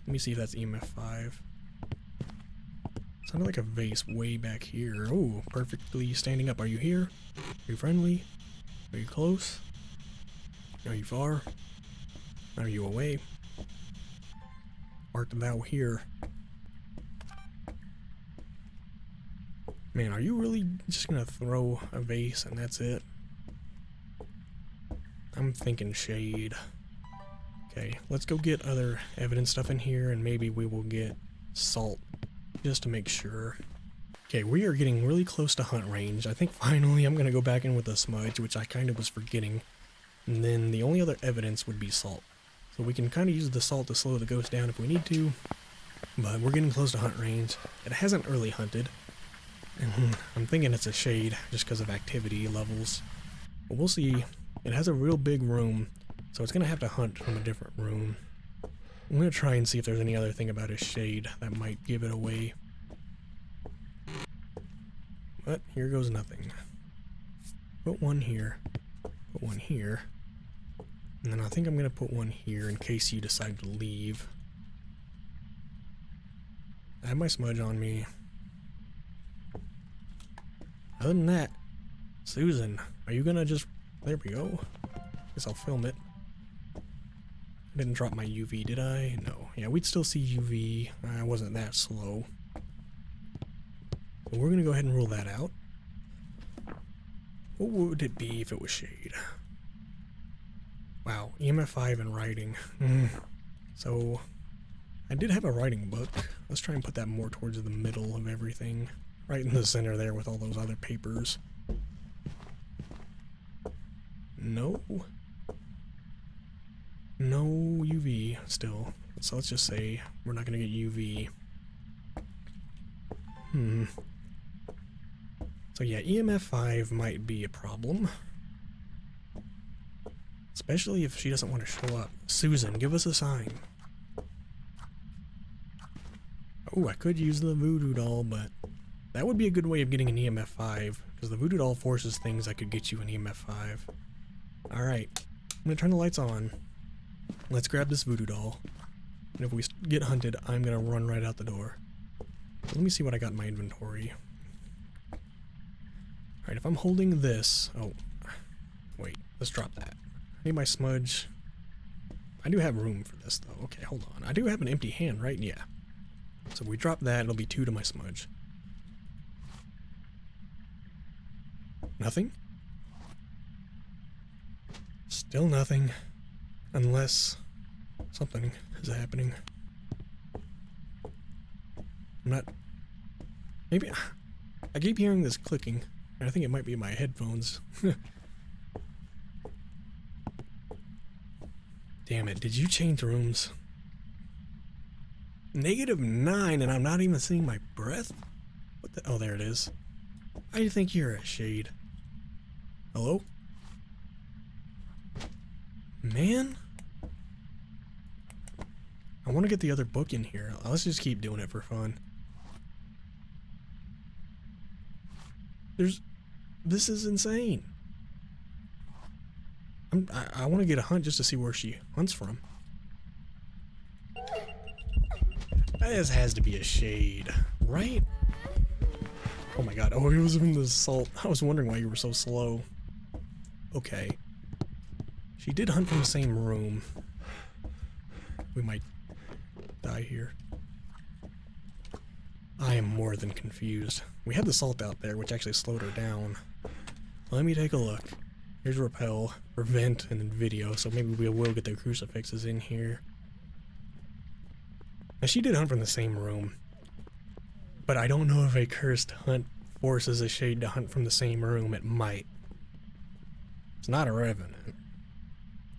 Let me see if that's EMF 5. Sounded like a vase way back here. Oh, perfectly standing up. Are you here? Are you friendly? Are you close? Are you far? Are you away? Art thou here? Man, are you really just gonna throw a vase and that's it? I'm thinking shade. Okay, let's go get other evidence stuff in here and maybe we will get salt. just to make sure. Okay, we are getting really close to hunt range. I think finally I'm going to go back in with a smudge, which I kind of was forgetting. And then the only other evidence would be salt. So we can kind of use the salt to slow the ghost down if we need to. But we're getting close to hunt range. It hasn't early hunted. And I'm thinking it's a shade just because of activity levels. But we'll see. It has a real big room, so it's going to have to hunt from a different room. I'm going to try and see if there's any other thing about his shade that might give it away. But here goes nothing. Put one here. Put one here. And then I think I'm going to put one here in case you decide to leave. I have my smudge on me. Other than that, Susan, are you gonna just... There we go. Guess I'll film it. I didn't drop my UV, did I? No. Yeah, we'd still see UV. I wasn't that slow. But we're gonna go ahead and rule that out. What would it be if it was shade? Wow, EMF 5 and writing. So, I did have a writing book. Let's try and put that more towards the middle of everything. Right in the center there with all those other papers. No. No UV still. So let's just say we're not going to get UV. So yeah, EMF 5 might be a problem. Especially if she doesn't want to show up. Susan, give us a sign. Oh, I could use the voodoo doll, but that would be a good way of getting an EMF 5, because the voodoo doll forces things that could get you an EMF 5. Alright, I'm going to turn the lights on. Let's grab this voodoo doll. And if we get hunted, I'm going to run right out the door. Let me see what I got in my inventory. Alright, if I'm holding this... Oh, wait, let's drop that. I need my smudge. I do have room for this, though. Okay, hold on. I do have an empty hand, right? Yeah. So if we drop that, it'll be 2 to my smudge. Nothing? Still nothing. Unless something is happening. I'm not... Maybe... I keep hearing this clicking. And I think it might be my headphones. Damn it, did you change rooms? -9 and I'm not even seeing my breath? What the... Oh, there it is. I think you're a shade. Hello? Man? I want to get the other book in here. Let's just keep doing it for fun. This is insane. I want to get a hunt just to see where she hunts from. This has to be a shade, right? Oh my god, oh, it was in the salt. I was wondering why you were so slow. Okay. She did hunt from the same room. We might die here. I am more than confused. We had the salt out there, which actually slowed her down. Let me take a look. Here's repel, prevent, and then video, so maybe we will get the crucifixes in here. Now she did hunt from the same room. But I don't know if a cursed hunt forces a shade to hunt from the same room. It might. It's not a revenant.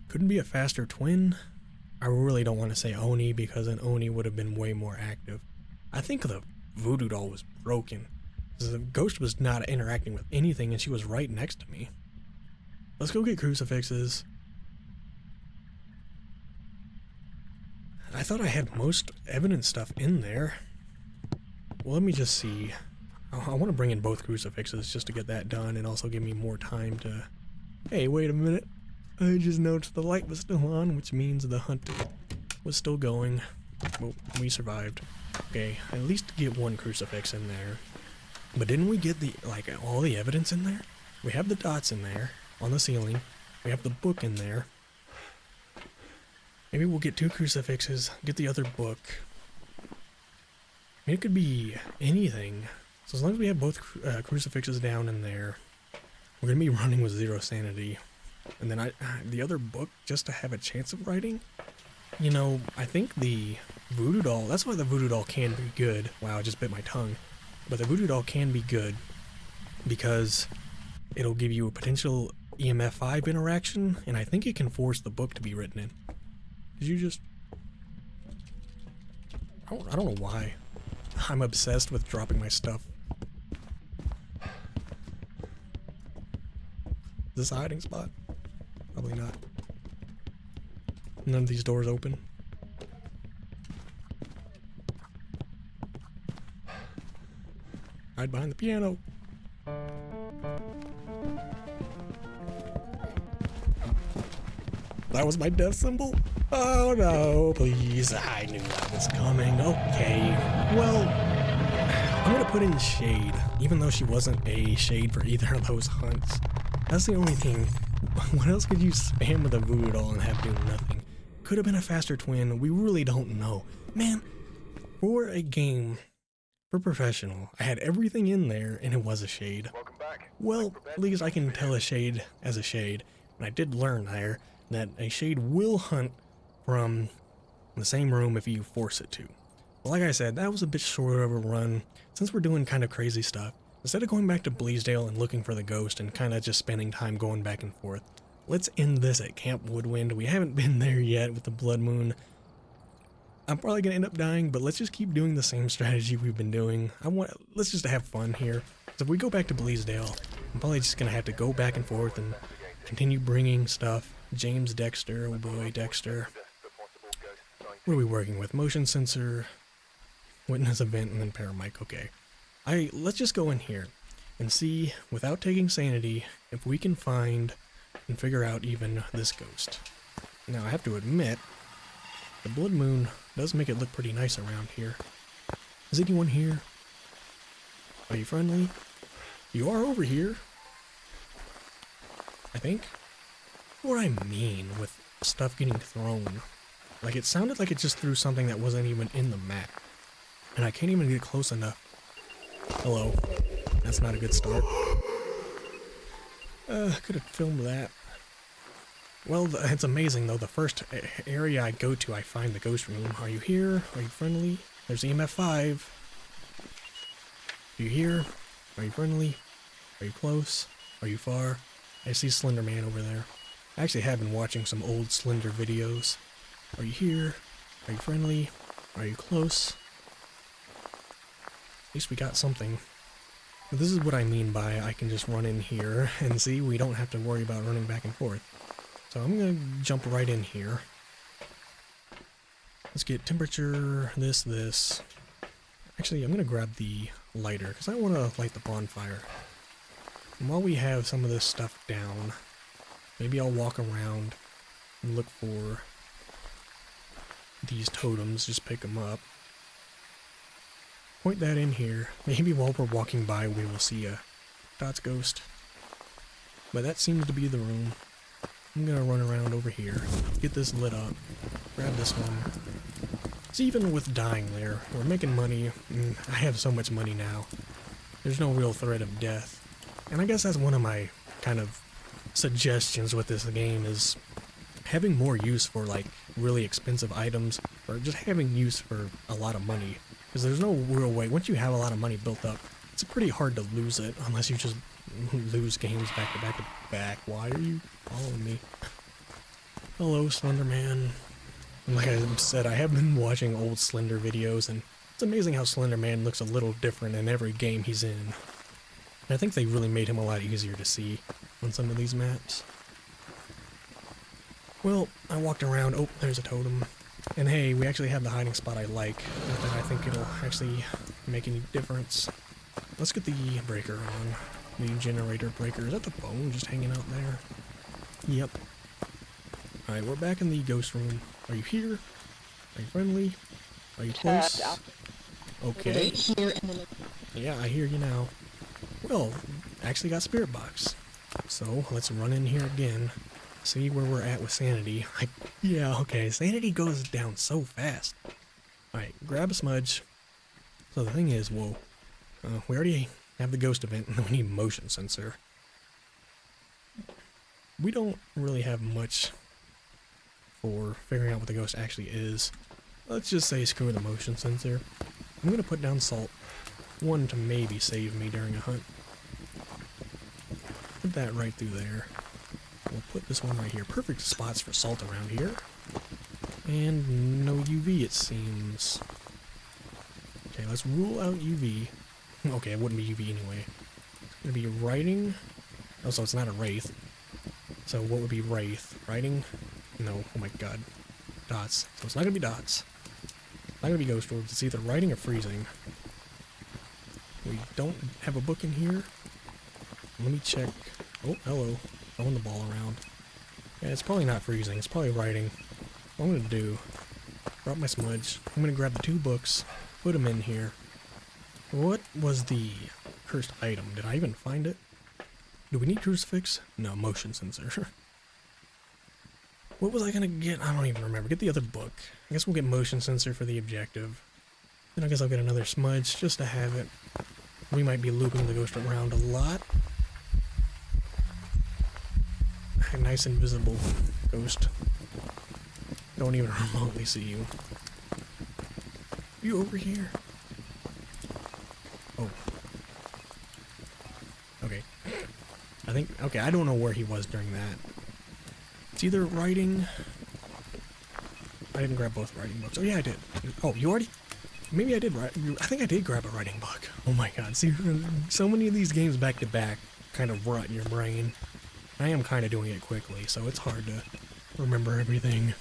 Couldn't be a faster twin? I really don't want to say Oni because an Oni would have been way more active. I think the voodoo doll was broken. The ghost was not interacting with anything and she was right next to me. Let's go get crucifixes. I thought I had most evidence stuff in there. Well, let me just see. I want to bring in both crucifixes just to get that done and also give me more time to... Hey, wait a minute. I just noticed the light was still on, which means the hunt was still going. Well, we survived. Okay, at least get one crucifix in there. But didn't we get the, like, all the evidence in there? We have the dots in there, on the ceiling. We have the book in there. Maybe we'll get 2 crucifixes, get the other book. I mean, it could be anything. So as long as we have both crucifixes down in there, we're going to be running with 0 sanity. And then the other book, just to have a chance of writing? You know, I think the voodoo doll, that's why the voodoo doll can be good. Wow, I just bit my tongue. But the voodoo doll can be good because it'll give you a potential EMF 5 interaction, and I think it can force the book to be written in. Did you just... I don't know why. I'm obsessed with dropping my stuff. Is this a hiding spot? Probably not. None of these doors open. Hide behind the piano. That was my death symbol? Oh no, please. I knew that was coming. Okay. Well, I'm gonna put in Shade, even though she wasn't a Shade for either of those hunts. That's the only thing. What else could you spam with a voodoo doll and have do nothing? Could have been a faster twin. We really don't know. Man, for a game for professional, I had everything in there and it was a Shade. Well, at least I can tell a Shade as a Shade. And I did learn there that a Shade will hunt from the same room if you force it to. But like I said, that was a bit shorter of a run. Since we're doing kind of crazy stuff, instead of going back to Bleasdale and looking for the ghost and kind of just spending time going back and forth, let's end this at Camp Woodwind. We haven't been there yet with the Blood Moon. I'm probably going to end up dying, but let's just keep doing the same strategy we've been doing. Let's just have fun here. So if we go back to Bleasdale, I'm probably just going to have to go back and forth and continue bringing stuff. James Dexter, oh boy, Dexter. What are we working with? Motion sensor, witness event, and then paramic. Okay. Let's just go in here and see, without taking sanity, if we can find and figure out even this ghost. Now, I have to admit, the Blood Moon does make it look pretty nice around here. Is anyone here? Are you friendly? You are over here. I think. What I mean with stuff getting thrown. Like, it sounded like it just threw something that wasn't even in the map. And I can't even get close enough. Hello. That's not a good start. Could have filmed that. Well, it's amazing though. The first area I go to, I find the ghost room. Are you here? Are you friendly? There's EMF 5. Are you here? Are you friendly? Are you close? Are you far? I see Slender Man over there. I actually have been watching some old Slender videos. Are you here? Are you friendly? Are you close? At least we got something. But this is what I mean by I can just run in here and see, we don't have to worry about running back and forth. So I'm gonna jump right in here. Let's get temperature, this. Actually, I'm gonna grab the lighter because I want to light the bonfire. And while we have some of this stuff down, maybe I'll walk around and look for these totems, just pick them up. Point that in here. Maybe while we're walking by we will see a Dot's ghost. But that seems to be the room. I'm gonna run around over here, get this lit up, grab this one. See, even with dying there, we're making money. I have so much money now. There's no real threat of death. And I guess that's one of my kind of suggestions with this game is having more use for like really expensive items, or just having use for a lot of money. Because there's no real way, once you have a lot of money built up, it's pretty hard to lose it unless you just lose games back to back to back. Why are you following me? Hello, Slender Man. And like I said, I have been watching old Slender videos, and it's amazing how Slender Man looks a little different in every game he's in. And I think they really made him a lot easier to see on some of these maps. Well, I walked around. Oh, there's a totem. And hey, we actually have the hiding spot I like. Not that I think it'll actually make any difference. Let's get the breaker on. The generator breaker. Is that the bone just hanging out there? Yep. Alright, we're back in the ghost room. Are you here? Are you friendly? Are you close? Okay. Yeah, I hear you now. Well, actually got spirit box. So, let's run in here again. See where we're at with sanity. Yeah, okay, sanity goes down so fast. Alright, grab a smudge. So the thing is, whoa. We already have the ghost event, and then we need motion sensor. We don't really have much for figuring out what the ghost actually is. Let's just say screw the motion sensor. I'm gonna put down salt. One to maybe save me during a hunt. Put that right through there. We'll put this one right here. Perfect spots for salt around here. And no UV, it seems. Okay, let's rule out UV. Okay, it wouldn't be UV anyway. It's gonna be writing. Oh, so it's not a wraith. So what would be wraith? Writing? No, oh my god. Dots. So it's not gonna be dots. It's not gonna be ghost orbs. It's either writing or freezing. We don't have a book in here. Let me check. Oh, hello. Throwing the ball around. Yeah, it's probably not freezing. It's probably writing. What I'm gonna do, drop my smudge. I'm gonna grab the 2 books, put them in here. What was the cursed item? Did I even find it? Do we need crucifix? No, motion sensor. What was I gonna get? I don't even remember. Get the other book. I guess we'll get motion sensor for the objective. Then I guess I'll get another smudge just to have it. We might be looping the ghost around a lot. A nice invisible ghost. Don't even remotely see you. You over here? Oh. Okay. Okay, I don't know where he was during that. It's either writing... I didn't grab both writing books. Oh yeah, I did. Oh, you already... Maybe I did write... I think I did grab a writing book. Oh my god, see, so many of these games back to back kind of rot in your brain. I am kind of doing it quickly, so it's hard to remember everything.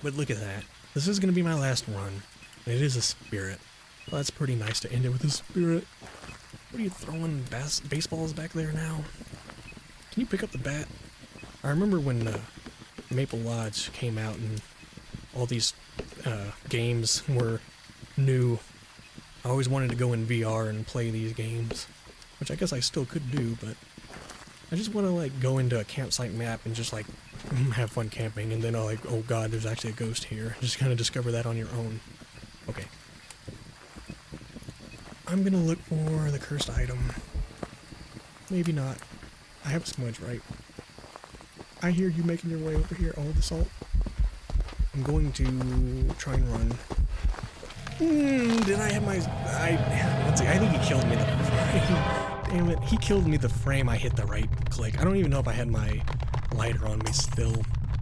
But look at that. This is going to be my last run. And it is a spirit. Well, that's pretty nice to end it with a spirit. What are you throwing baseballs back there now? Can you pick up the bat? I remember when Maple Lodge came out and all these games were new. I always wanted to go in VR and play these games, which I guess I still could do, but I just want to like go into a campsite map and just like have fun camping, and then I'll like, oh god, there's actually a ghost here. Just kind of discover that on your own. Okay. I'm gonna look for the cursed item. Maybe not. I have a smudge, right? I hear you making your way over here, all the salt. I'm going to try and run. Did I have my... let's see, I think he killed me the frame. Damn it, he killed me the frame I hit the right click. I don't even know if I had my lighter on me still.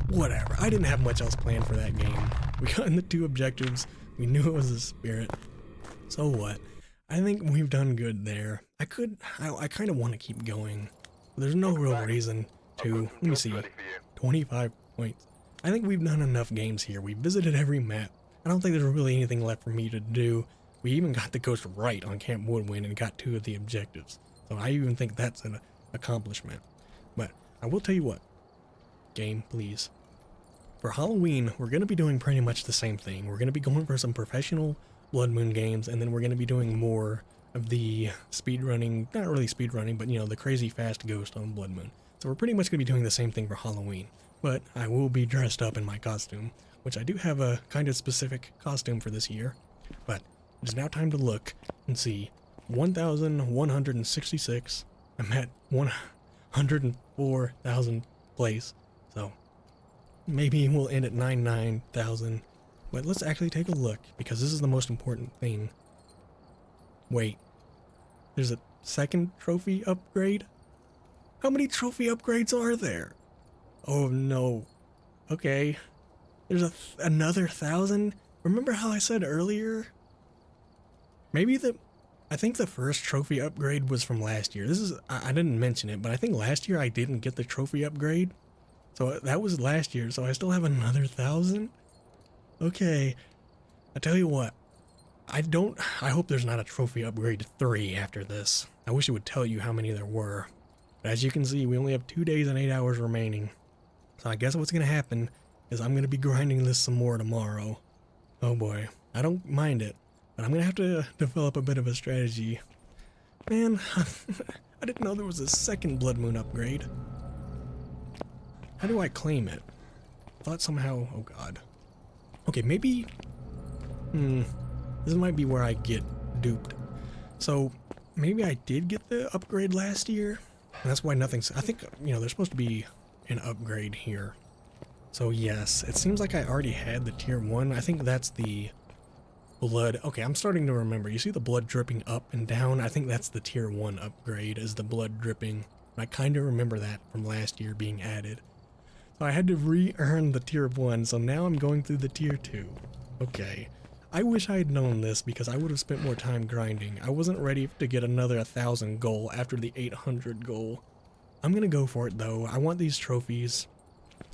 Whatever, I didn't have much else planned for that game. We got in the 2 objectives, we knew it was a spirit. So what? I think we've done good there. I kind of want to keep going. There's no real reason to. Let me see. 25 points. I think we've done enough games here. We visited every map. I don't think there's really anything left for me to do. We even got the ghost right on Camp Woodwind and got 2 of the objectives. So I even think that's an accomplishment. But I will tell you what. Game, please. For Halloween, we're going to be doing pretty much the same thing. We're going to be going for some professional Blood Moon games, and then we're going to be doing more of the speedrunning, not really speedrunning, but you know, the crazy fast ghost on Blood Moon. So we're pretty much going to be doing the same thing for Halloween. But I will be dressed up in my costume, which I do have a kind of specific costume for this year. But it is now time to look and see. 1,166. I'm at 104,000 place. So maybe we'll end at 99,000. But let's actually take a look, because this is the most important thing. Wait. There's a second trophy upgrade? How many trophy upgrades are there? Oh no. Okay. There's another 1,000? Remember how I said earlier? Maybe I think the first trophy upgrade was from last year. I didn't mention it, but I think last year I didn't get the trophy upgrade. So that was last year, so I still have another 1,000? Okay. I tell you what. I hope there's not a trophy upgrade to 3 after this. I wish it would tell you how many there were. But as you can see, we only have 2 days and 8 hours remaining. So I guess what's going to happen is I'm going to be grinding this some more tomorrow. Oh boy. I don't mind it. But I'm going to have to develop a bit of a strategy. Man, I didn't know there was a second Blood Moon upgrade. How do I claim it? I thought somehow... Oh god. Okay, maybe... This might be where I get duped. So, maybe I did get the upgrade last year? And that's why nothing's... I think, you know, there's supposed to be an upgrade here. So yes, it seems like I already had the tier 1. I think that's the blood. Okay, I'm starting to remember. You see the blood dripping up and down? I think that's the tier 1 upgrade, is the blood dripping. I kind of remember that from last year being added. So I had to re-earn the tier 1, so now I'm going through the tier 2. Okay. I wish I had known this because I would have spent more time grinding. I wasn't ready to get another 1,000 goal after the 800 goal. I'm gonna go for it though. I want these trophies.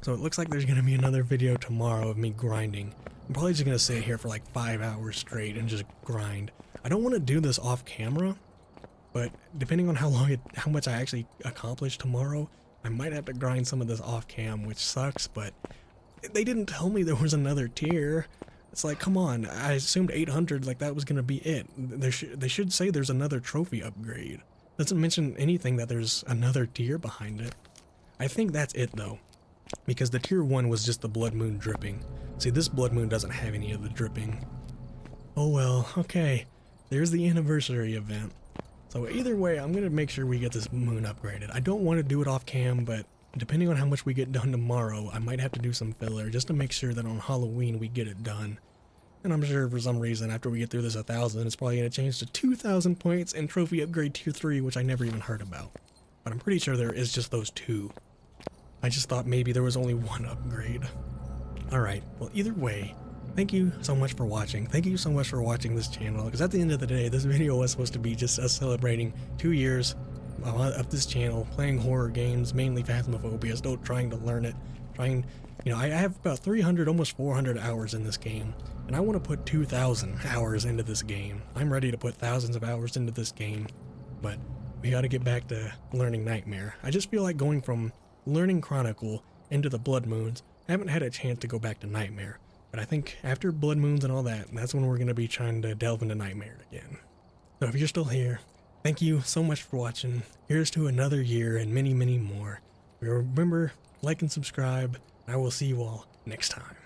So it looks like there's gonna be another video tomorrow of me grinding. I'm probably just gonna sit here for like 5 hours straight and just grind. I don't want to do this off camera, but depending on how much I actually accomplish tomorrow, I might have to grind some of this off cam, which sucks, but they didn't tell me there was another tier. It's like, come on, I assumed 800, like that was gonna be it. They should say there's another trophy upgrade. Doesn't mention anything that there's another tier behind it. I think that's it though, because the tier 1 was just the blood moon dripping. See, this blood moon doesn't have any of the dripping. Oh well, okay. There's the anniversary event. So either way, I'm gonna make sure we get this moon upgraded. I don't want to do it off cam, but depending on how much we get done tomorrow, I might have to do some filler just to make sure that on Halloween we get it done. And I'm sure for some reason after we get through this 1,000, it's probably going to change to 2,000 points and trophy upgrade tier 3, which I never even heard about. But I'm pretty sure there is just those 2. I just thought maybe there was only 1 upgrade. Alright, well either way, thank you so much for watching. Thank you so much for watching this channel, because at the end of the day, this video was supposed to be just us celebrating 2 years of this channel, playing horror games, mainly Phasmophobia, still trying to learn it, you know, I have about 300, almost 400 hours in this game, and I want to put 2,000 hours into this game. I'm ready to put thousands of hours into this game, but we gotta get back to learning Nightmare. I just feel like going from learning Chronicle into the Blood Moons. I haven't had a chance to go back to Nightmare, but I think after Blood Moons and all that, that's when we're gonna be trying to delve into Nightmare again. So if you're still here, thank you so much for watching. Here's to another year and many, many more. Remember, like and subscribe. I will see you all next time.